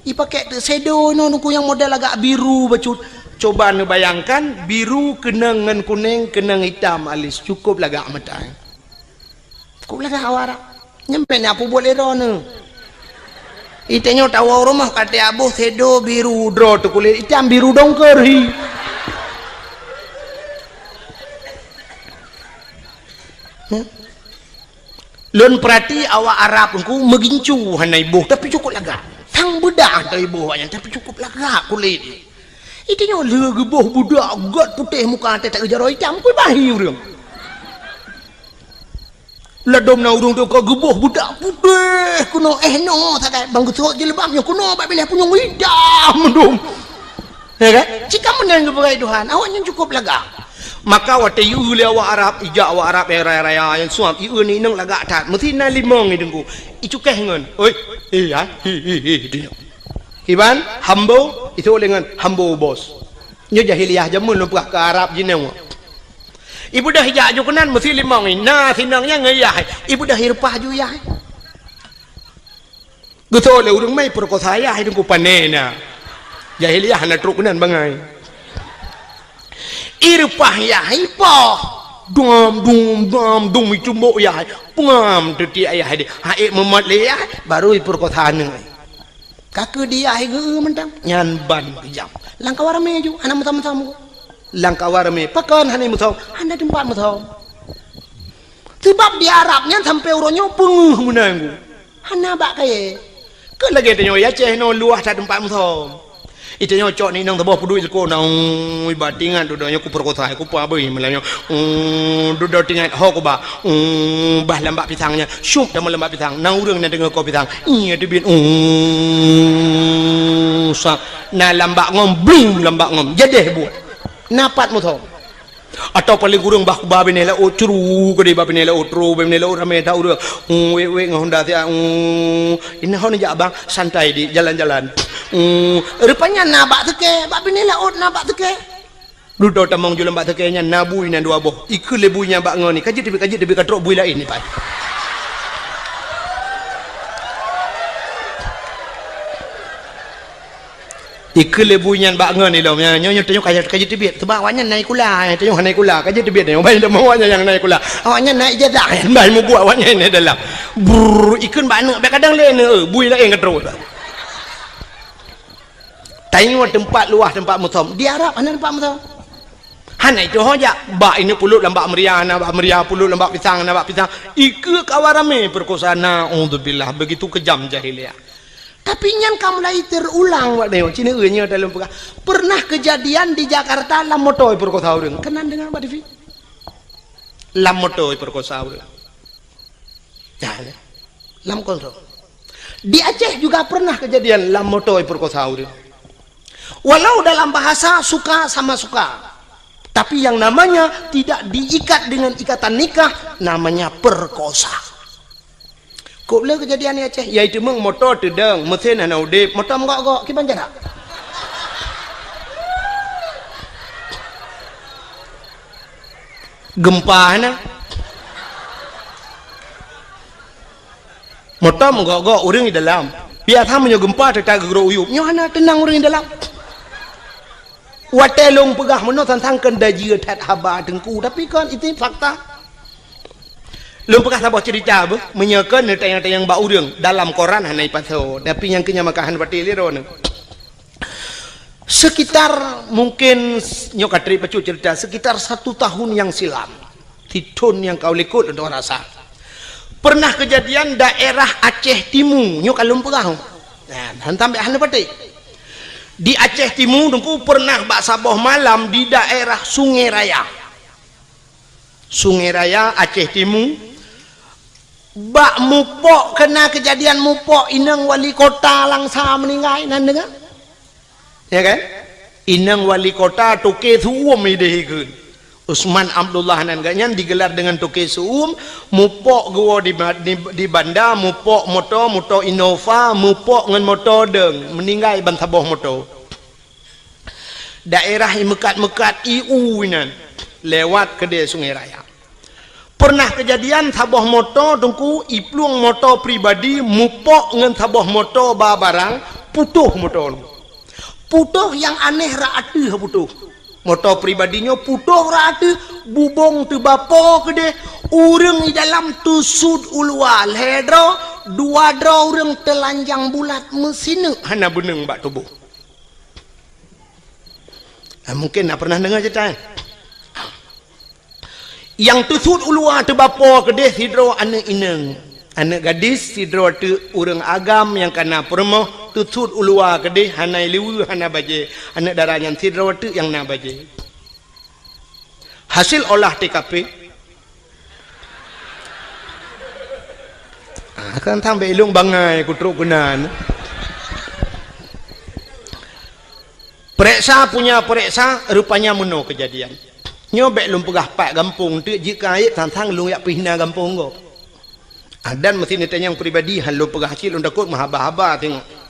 i pakai shadow no nungku yang model agak biru bacut Coba nu bayangkan biru kena ngan kuning kena hitam alis cukup lagak mata. Cukup lagak awara. Nyampe ni apa boleh rono. Itanya tahu rumah kata abu sedo biru dro tu kulit hitam biru dongker hi. Lun perhati awak Arab ku megincu hanai buh tapi cukup lagak. Sang bedak tu ibu yang tapi cukup lagak kulit. Itanya lagi buh budak gat putih muka tak kejar hitam ku bahi urang. Ladom na urung tu kau gebuh budak putih kuno no tak bang gusok jilbabnya kuno bak pilih punya hitam dong. Ya kan? Jika menang kepada Tuhan, awaknya cukup lagak. Maka waktu iu le awak Arab, ijak awak Arab raya yang suam iu ni nang lagak tat, mesti na limong ni dengku. Icu keh ngan. Oi, ya. Dia. Iban hambo itu dengan hambo bos. Nyo jahiliyah jamun lu ke Arab jineng. Ibu dah hijak ju kenan mesti limong ni. Nah sinangnya ngayah. Ibu dah hirpah ju ya. Betul le urang mai perkosa ya hidungku panena. Jahiliyah na truk kenan bangai. Irpah ya hipoh. Dum icumbo ya. Pengam teti ayah dia. Haik memat le ya baru perkosa nang. Kakak dia ge mentang nyan ban jam. Langkah warame ju anak mutam-mutam. Langkah warame pakan hanai mutam anda tempat mutam sebab di Arabnya sampai uronyo penguh menanggu hana bak kaya ke lagi tanyo ya ceh no luah tak tempat mutam itu nyo cok ni nang tebah puduit ko nang batingan dudanya ku perkota ku pa beuy melanyo duduk tingat ho ko ba bah lambak pisangnya syup dah lambak pisang nang urang na dengar ko pisang iya debin sak na lambak ngom bling lambak ngom jadeh buat napat muthom atau paling kurang bah babe nela otru ke babe nela otro babe nela rame tau ur we ngahonda tia ini hon ja bang santai di jalan-jalan rupanya nabak teke babe nela ot nabak teke duduk tamang jual bak teke nya nabui na dua boh ikul lebunya bak ngoni kaji debi katrok bui lain ni pai ikul lebunya bak ngoni lo nya nyo tanyo kaji tebit sebab awaknya naik kula tanyo naik kula kaji tebit ni bai dah awaknya yang naik kula awaknya naik jadah bai mu buat awaknya ni dalam brr ikun bak nak kadang lain bui lain katrok tengok tempat luah tempat mutam di Arab mana tempat mutam hana itu hoja bak ini pulut lambak meriah pulut lambak pisang ikut kawarame perkosana alhamdulillah begitu kejam jahiliyah. Tapi nyan kamu lagi terulang wak deo cina nya dalam pernah kejadian di Jakarta lam motoi perkosa urang kenan dengan Mbak Devi lam motoi perkosa urang jangan lam kontrol di Aceh juga pernah kejadian lam motoi perkosa urang walau dalam bahasa suka sama suka tapi yang namanya tidak diikat dengan ikatan nikah namanya perkosa. Kau boleh kejadian ni Aceh iaitu meng motor tedang mesin hana udip motor menggok-gok kiban jana gempa hana motor menggok-gok urang di dalam biasa menyo gempa tak gegero uyup nyo hana tenang urang di dalam watelong pegah meno tentang kendaji tat haba tengku tapi kan itu fakta. Lumpakah sabah cerita apa? Menyakan tayang-tayang bak urang dalam koran hanai paso. Tapi yang kenya makahan pati liron. Sekitar mungkin nyokatri pacu cerita sekitar 1 tahun yang silam. Titun yang kau likut untuk rasa. Pernah kejadian daerah Aceh Timur nyok lumpakah. Nah, hantam be hanai pati. Di Aceh Timur dengku pernah bak sabah malam di daerah Sungai Raya. Sungai Raya Aceh Timur. Bak mupok kena kejadian mupok inang wali kota langsa meninggal nan dengar ya kan inang wali kota toke suum idehekeun Usman Abdullah nan ganyan digelar dengan toke suum mupok gua di banda mupok moto Innova mupok ngan moto deng meninggal ban saboh moto daerah mekat iu nan lewat ke de Sungai Raya. Pernah kejadian sabuah motor dengku iplung motor pribadi mupok ngan sabuah motor barang putuh motor putuh yang aneh raatu putuh motor pribadinya putuh raatu bubong tu bapa ke dia urang di dalam tu sud ulwal hedro dua dro urang telanjang bulat mesine hana beneng bak tubuh. Mungkin nak pernah dengar cerita yang tu sud ulwal tu bapa ke dia sidro anak ineng anak gadis sidro tu urang agam yang kena permoh tutut ulua kedih hanai liwu hana baje anak darah yang sidro tu yang na baje hasil olah TKP akan tambah ilung bangai kutruk gunan periksa punya periksa rupanya meno kejadian nyobek lum pegah pak gampung tu jika ayat tantang lung yak pihna gampung go dan mesti ditanya yang pribadi halu pegah kecil unda kut mahaba-haba tengok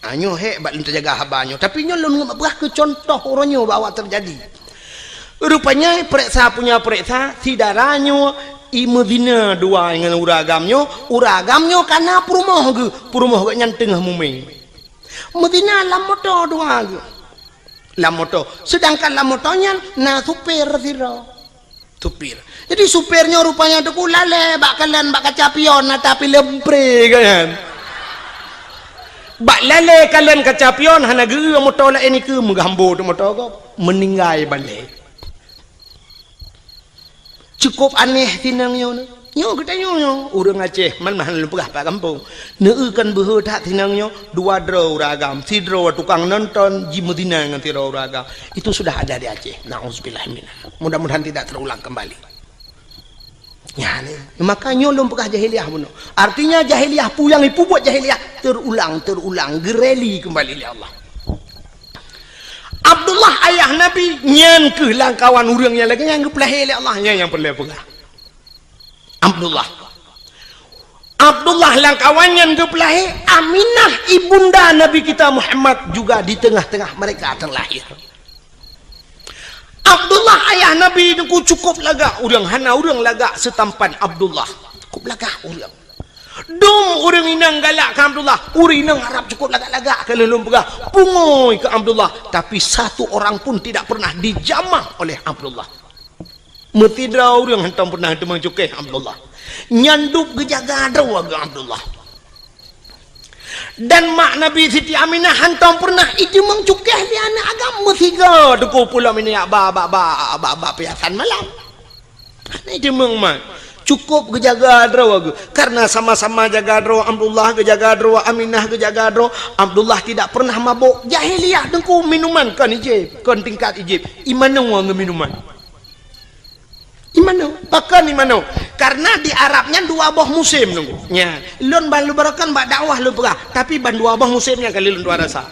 anyo hebat lu terjaga habanyo tapi nyo lu berah ke contoh orangnya bawa terjadi rupanya periksa punya periksa si daranyo i Medina dua dengan uragamnyo kana perumoh ke nyan tengah muming Medina lamoto dua ke lamoto sedangkan lamotonya na supir siro supir jadi supirnya rupanya tu lale bakalan bak kacapion tapi lepre kan bak lale kalian kacapion hana geu motor la ini ke menggambo tu motor ko meninggal balik cukup aneh tinangnya nyo kita nyo urang Aceh man mahan lu pegah pak kampung neukan beuh tak tinangnya dua dro ragam sidro tukang nonton di Medina dengan tiro ragam itu sudah ada di Aceh nauzubillah minna mudah-mudahan tidak terulang kembali ya nih makanya lu pegah jahiliyah bunuh artinya jahiliyah puyang ipu buat jahiliyah terulang gereli kembali oleh Allah. Abdullah ayah Nabi nyan ke langkawan urang yang lagi yang gepelahi oleh Allah yang perlu pegah Abdullah langkawan yang gepelahi Aminah ibunda Nabi kita Muhammad juga di tengah-tengah mereka terlahir. Abdullah ayah Nabi itu cukup laga urang hana urang laga setampan Abdullah cukup laga urang dum urang inang galak ke Abdullah urang inang harap cukup laga-laga ke lelum pegah pungoy ke Abdullah tapi satu orang pun tidak pernah dijamah oleh Abdullah metidra urang hantam pernah temang cukai Abdullah nyandup gejaga dawa ke Abdullah dan mak Nabi Siti Aminah hantam pernah itu mengcukeh di anak agama tiga duku pulau ini ya ba piasan malam itu mengman cukup gejaga drawa karena sama-sama jaga drawa Abdullah gejaga drawa Aminah gejaga drawa Abdullah tidak pernah mabuk jahiliyah dengku minuman kan ijib kan tingkat ijib imanu wang minuman imanu bahkan imanu karena di Arabnya dua buah musim nunggu nya lun balu barakan bak dakwah lu pegah tapi ban dua buah musimnya kali lun dua rasa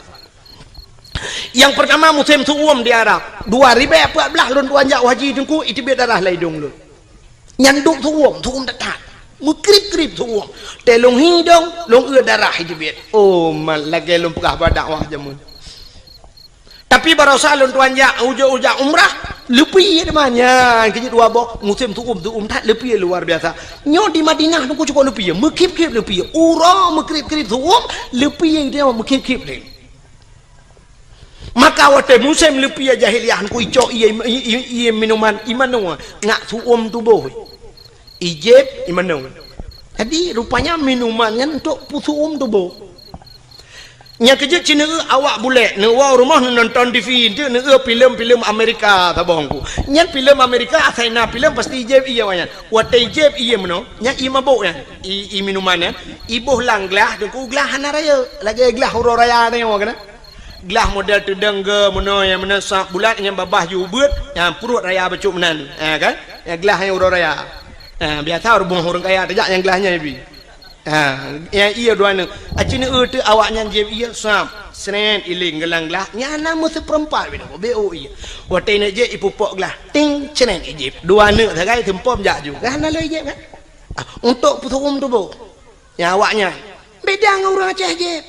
yang pertama musim tuum di Arab 2014 lun tuanjak haji dengku itu biar darah laidung lun nyanduk tuum dekat mukrip tuum telung hidung long darah itu biar oh mal lagi lun pegah bak dakwah jamun tapi barasa lun tuanjak ujak umrah lepi namanya kejut dua bok musim tuum tak lepi luar biasa nyo di Madinah tu cukup lepi mekip lepi ura mekrip tuum lepi dia mekip le maka waktu musim lepi jahiliyah ku ico iya minuman imanu ngak tuum tubuh ijib imanu jadi rupanya minumannya untuk tuum tubuh nya kerja Cina awak boleh newa rumah nonton TV dia filem Amerika tabongku nya filem Amerika China filem pasti ijeb iya wanya wat ijeb iya meno nya i mabuk ya i minuman ya ibuh lang gelah deku gelah hana raya lagi gelah huru raya ni wa kana gelah model tedeng ge meno yang mena sak bulat yang babah ju beut yang perut raya becuk menan kan ya gelah yang huru raya biasa orang kaya tajak yang gelahnya ibi yang iya dua neng acina tu awaknya jeb iya sam senen iling gelang gelah nyana mesti perempat bina bo iya waktu nak je ipupok gelah ting senen ijib dua neng sagai tempom jak juga kan lalu ijib kan untuk putuum tu bo yang awaknya beda dengan orang Aceh jeb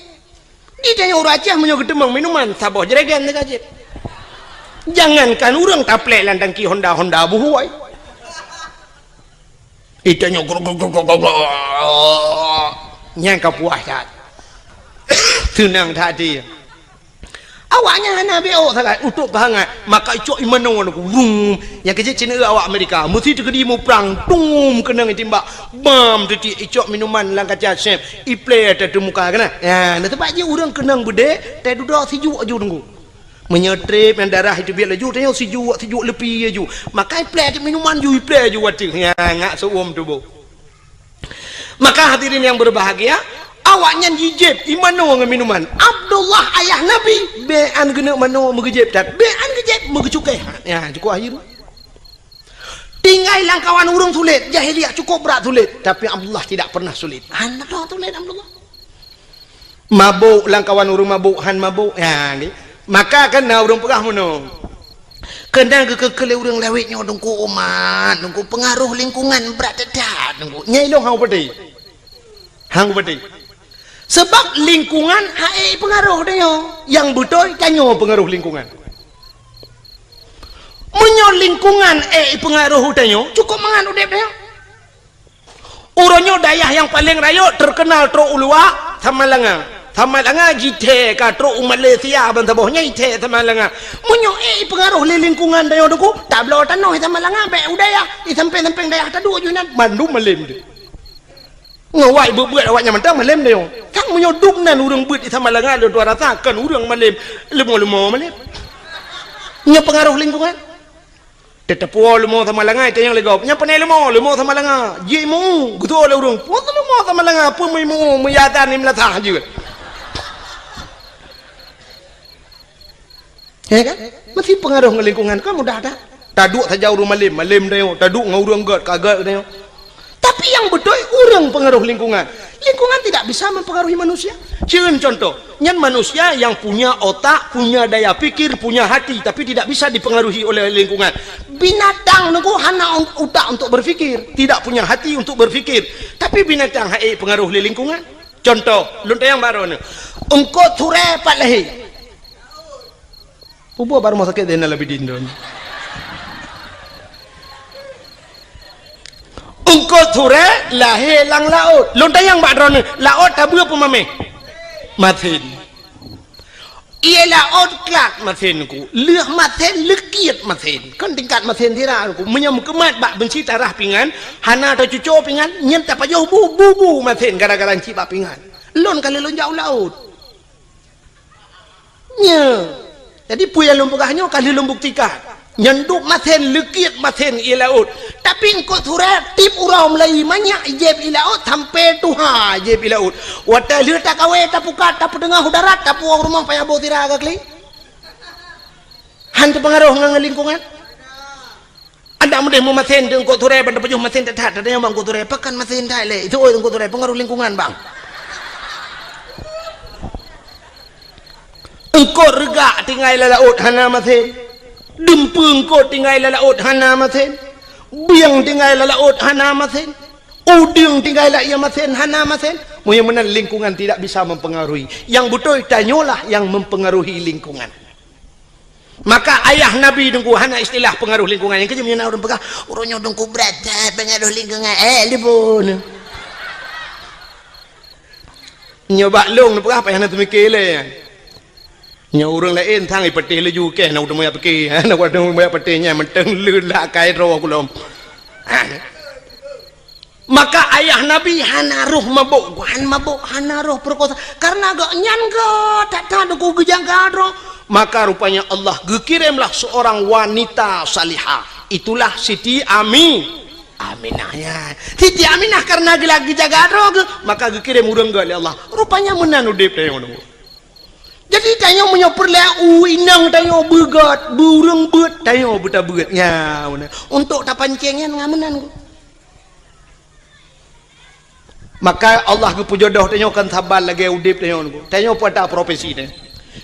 di tanya orang Aceh menyok demang minuman saboh jeregan dekat jeb jangankan orang taplek landang ki Honda buhuai itanya yang kau puas tak tenang tadi awaknya nabi sangat untuk bahangat maka icok imano aku vum yang kecil Cina awak Amerika mesti terkedi mu perang tum kena timbak bam tadi icok minuman lang kaca chef iple ada di muka kena ya nanti tempat je orang kenang bede tak duduk sejuk aja tunggu menyetrip yang darah itu biar laju tanya sejuk lebih aja maka iple ada minuman ju iple aja watik ya ngak seum tu bu maka hadirin yang berbahagia awaknya jijib imano dengan minuman Abdullah ayah Nabi bean kena mano megejib tak bean gejib megecukai ya cukup akhir tinggal langkawan urung sulit jahiliah cukup berat sulit tapi Abdullah tidak pernah sulit anak sulit Abdullah mabuk langkawan urung mabuk han mabuk ya ni maka kena urung pegah mano kena kekele urung lewitnya dongku umat dongku pengaruh lingkungan berat dekat dongku nyailong hang beti sebab lingkungan hae pengaruh dia yang betul kanyo pengaruh lingkungan menyo lingkungan pengaruh dia cukup mangan udep dia uronyo dayah yang paling rayo terkenal tro ulua Tamalanga jite ka tro Malaysia bantabohnya ite Tamalanga menyo pengaruh lingkungan dia doku tablo tanoh Tamalanga be udaya isampe-sampe dayah tadu junan mandu malim de ngawai beut awaknya mentang malem dia kang menyoduk nan urang beut di Tamalanga ada 200 kan urang malem lemo malem nya pengaruh lingkungan tetapu lemo Tamalanga itu yang legop nya panai lemo Tamalanga jimu gitu oleh urang pun lemo Tamalanga pun mu meyatan ni melatah juga ya kan mesti pengaruh lingkungan kan mudah ada taduk saja urang malem dia taduk ngau urang kagak dia tapi yang betul orang pengaruh lingkungan tidak bisa mempengaruhi manusia cun contoh nyan manusia yang punya otak punya daya pikir punya hati tapi tidak bisa dipengaruhi oleh lingkungan binatang nunggu hana otak untuk berpikir tidak punya hati untuk berpikir tapi binatang hae pengaruh lingkungan contoh luntai yang baru ni engkau ture pat lahi pupu baru mau sakit dia lebih dindon engkau ture lahir lang laut lontai yang badron laut tabu apa mame matin ia laut kelak matinku leh matin lekiat matin kan tingkat matin tira aku menyam kemat bak benci tarah pingan hana atau cucu pingan nyentak pajau bu matin gara-gara enci bak pingan lon kali lon jauh laut nya jadi puya lumpukahnya kali lumpuk tikat nyanduk maten lekit maten i laut tapi engkau turat tip urau Melayu banyak jeb i laut sampai tuha jeb i laut wata lihat tak kawe tak pukat tak pedengah udarat tak puang rumah payah bau tira agak li hantu pengaruh ngang lingkungan ada mudah mau maten engkau turat pada pejuh maten tak ada yang bang engkau turat pekan maten tak le itu engkau turat pengaruh lingkungan bang engkau regak tinggal laut hana maten dempung ko tinggal laut hana maten biang tinggal laut hana maten uding tinggal ia maten hana maten mudah lingkungan tidak bisa mempengaruhi yang betul tanyolah yang mempengaruhi lingkungan maka ayah Nabi dengku hana istilah pengaruh lingkungan yang kejam orang pegang orangnya dengku berat pengaruh lingkungan libun nyoba long pegang apa yang nanti mikir le nya orang lain thang ipetih leju ke nak udah moya peki nak udah moya petihnya menteng lula kai ro kulom maka ayah Nabi hana roh mabuk hana roh perkosa karena gak nyangga tak tahu ku gejang gadro maka rupanya Allah gekirimlah seorang wanita salihah itulah Siti Aminah ya Siti Aminah karena gelagi jaga gadro maka gekirim urang gali Allah rupanya menan udip tayong jadi tanya menyopor lah inang tanya begat burung bet tanya buta begat ya untuk tapancengnya ngamenan maka Allah ke pujodoh tanya kan sabar lagi udip tanya pada profesi ni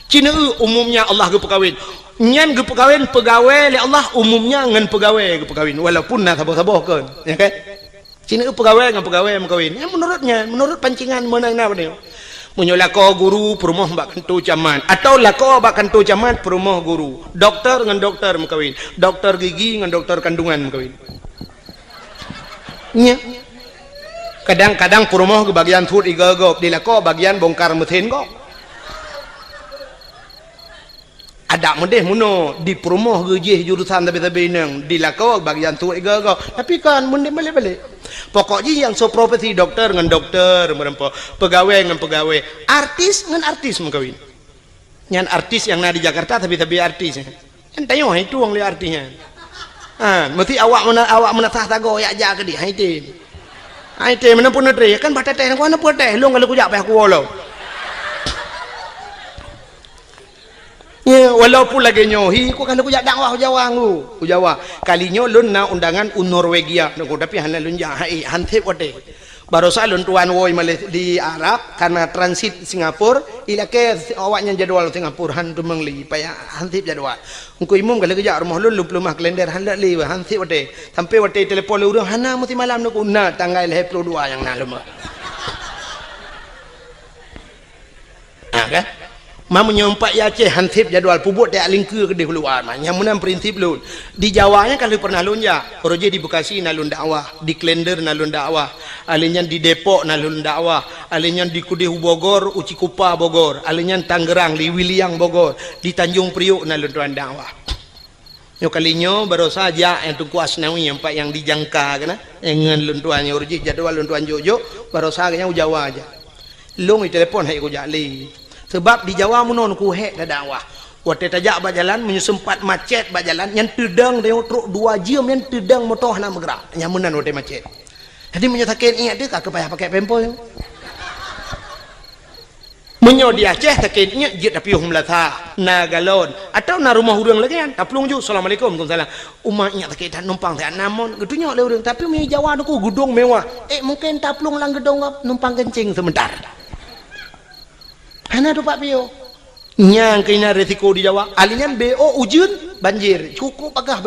Cina umumnya Allah ke pekawin nyan ke pekawin pegawai le Allah umumnya ngan pegawai ke pekawin walaupun nak sabar-sabar kan ya kan Cina pegawai ngan pegawai mengkawin ya menurut pancingan menang apa ni punya lako guru perumah bak kantu camat atau lako bak kantu camat perumah guru doktor dengan doktor mengkawin doktor gigi dengan doktor kandungan mengkawin nya kadang-kadang perumah ke bagian tut igagop di lako bagian bongkar mesin kok ada modeh muno di promoh gejih jurusan tapi nang dilakau bagian tu ega tapi kan munde balik pokoknya yang so profesi dokter dengan dokter merempo pegawai dengan pegawai artis dengan artis mengkawin yang artis yang di Jakarta tapi artis kan tayo itu wong li artisnya mesti awak menatah tago ya aja ke dia haite menempun nedre kan bata teh ko na teh lu kalau ku jak aku wolo ya walaupun lagi nyohi ku kan ku jak dakwah Jawa ku Jawa kalinya lun na undangan Norwegia ku tapi hana lun ja hantep wate barosa lun tuan woi malih di Arab karena transit Singapura ilake awaknya jadwal Singapura han tumang li paya hantip jadwal engko imum kalau kerja rumah lun lumah kalender handak li hantip wate sampai wate telepon urang hana mesti malam nu na tanggal 22 yang na lumah kan mau menyompak ya Aceh hantip jadwal pubut dia lingkir ke dia keluar yang menang prinsip lun di Jawanya kalau pernah lun ya roje di Bekasi nalun dakwah di Klender nalun dakwah alinyan di Depok nalun dakwah alinyan di Kudihu Bogor Uci Kupa Bogor alinyan Tangerang di Wiliang Bogor di Tanjung Priuk nalun tuan dakwah yo kalinyo baru saja yang Tungku Asnawi yang pak yang dijangka kana dengan lun tuannya roje jadwal lun tuan Jojo baru saja Jawa aja lung di telepon hai ku jali sebab di Jawa munon ku hek da dakwah wate tajak ba jalan menyusempat macet ba jalan yang tedang dia truk 2 jam yang tedang motor nak bergerak nyamunan wate macet jadi menyatakan ingat dia kak payah pakai pempo menyo di Aceh takin ingat jit tapi humlatha nagalon atau na rumah urang lagi kan taplung ju assalamualaikum waalaikumsalam umah ingat takin numpang tak namon gedunya le urang tapi mi Jawa ku gudung mewah mungkin taplung lang gedong numpang kencing sebentar hana tu Pak Pio nyang kena resiko di Jawa alinan BO ujun banjir cukup agak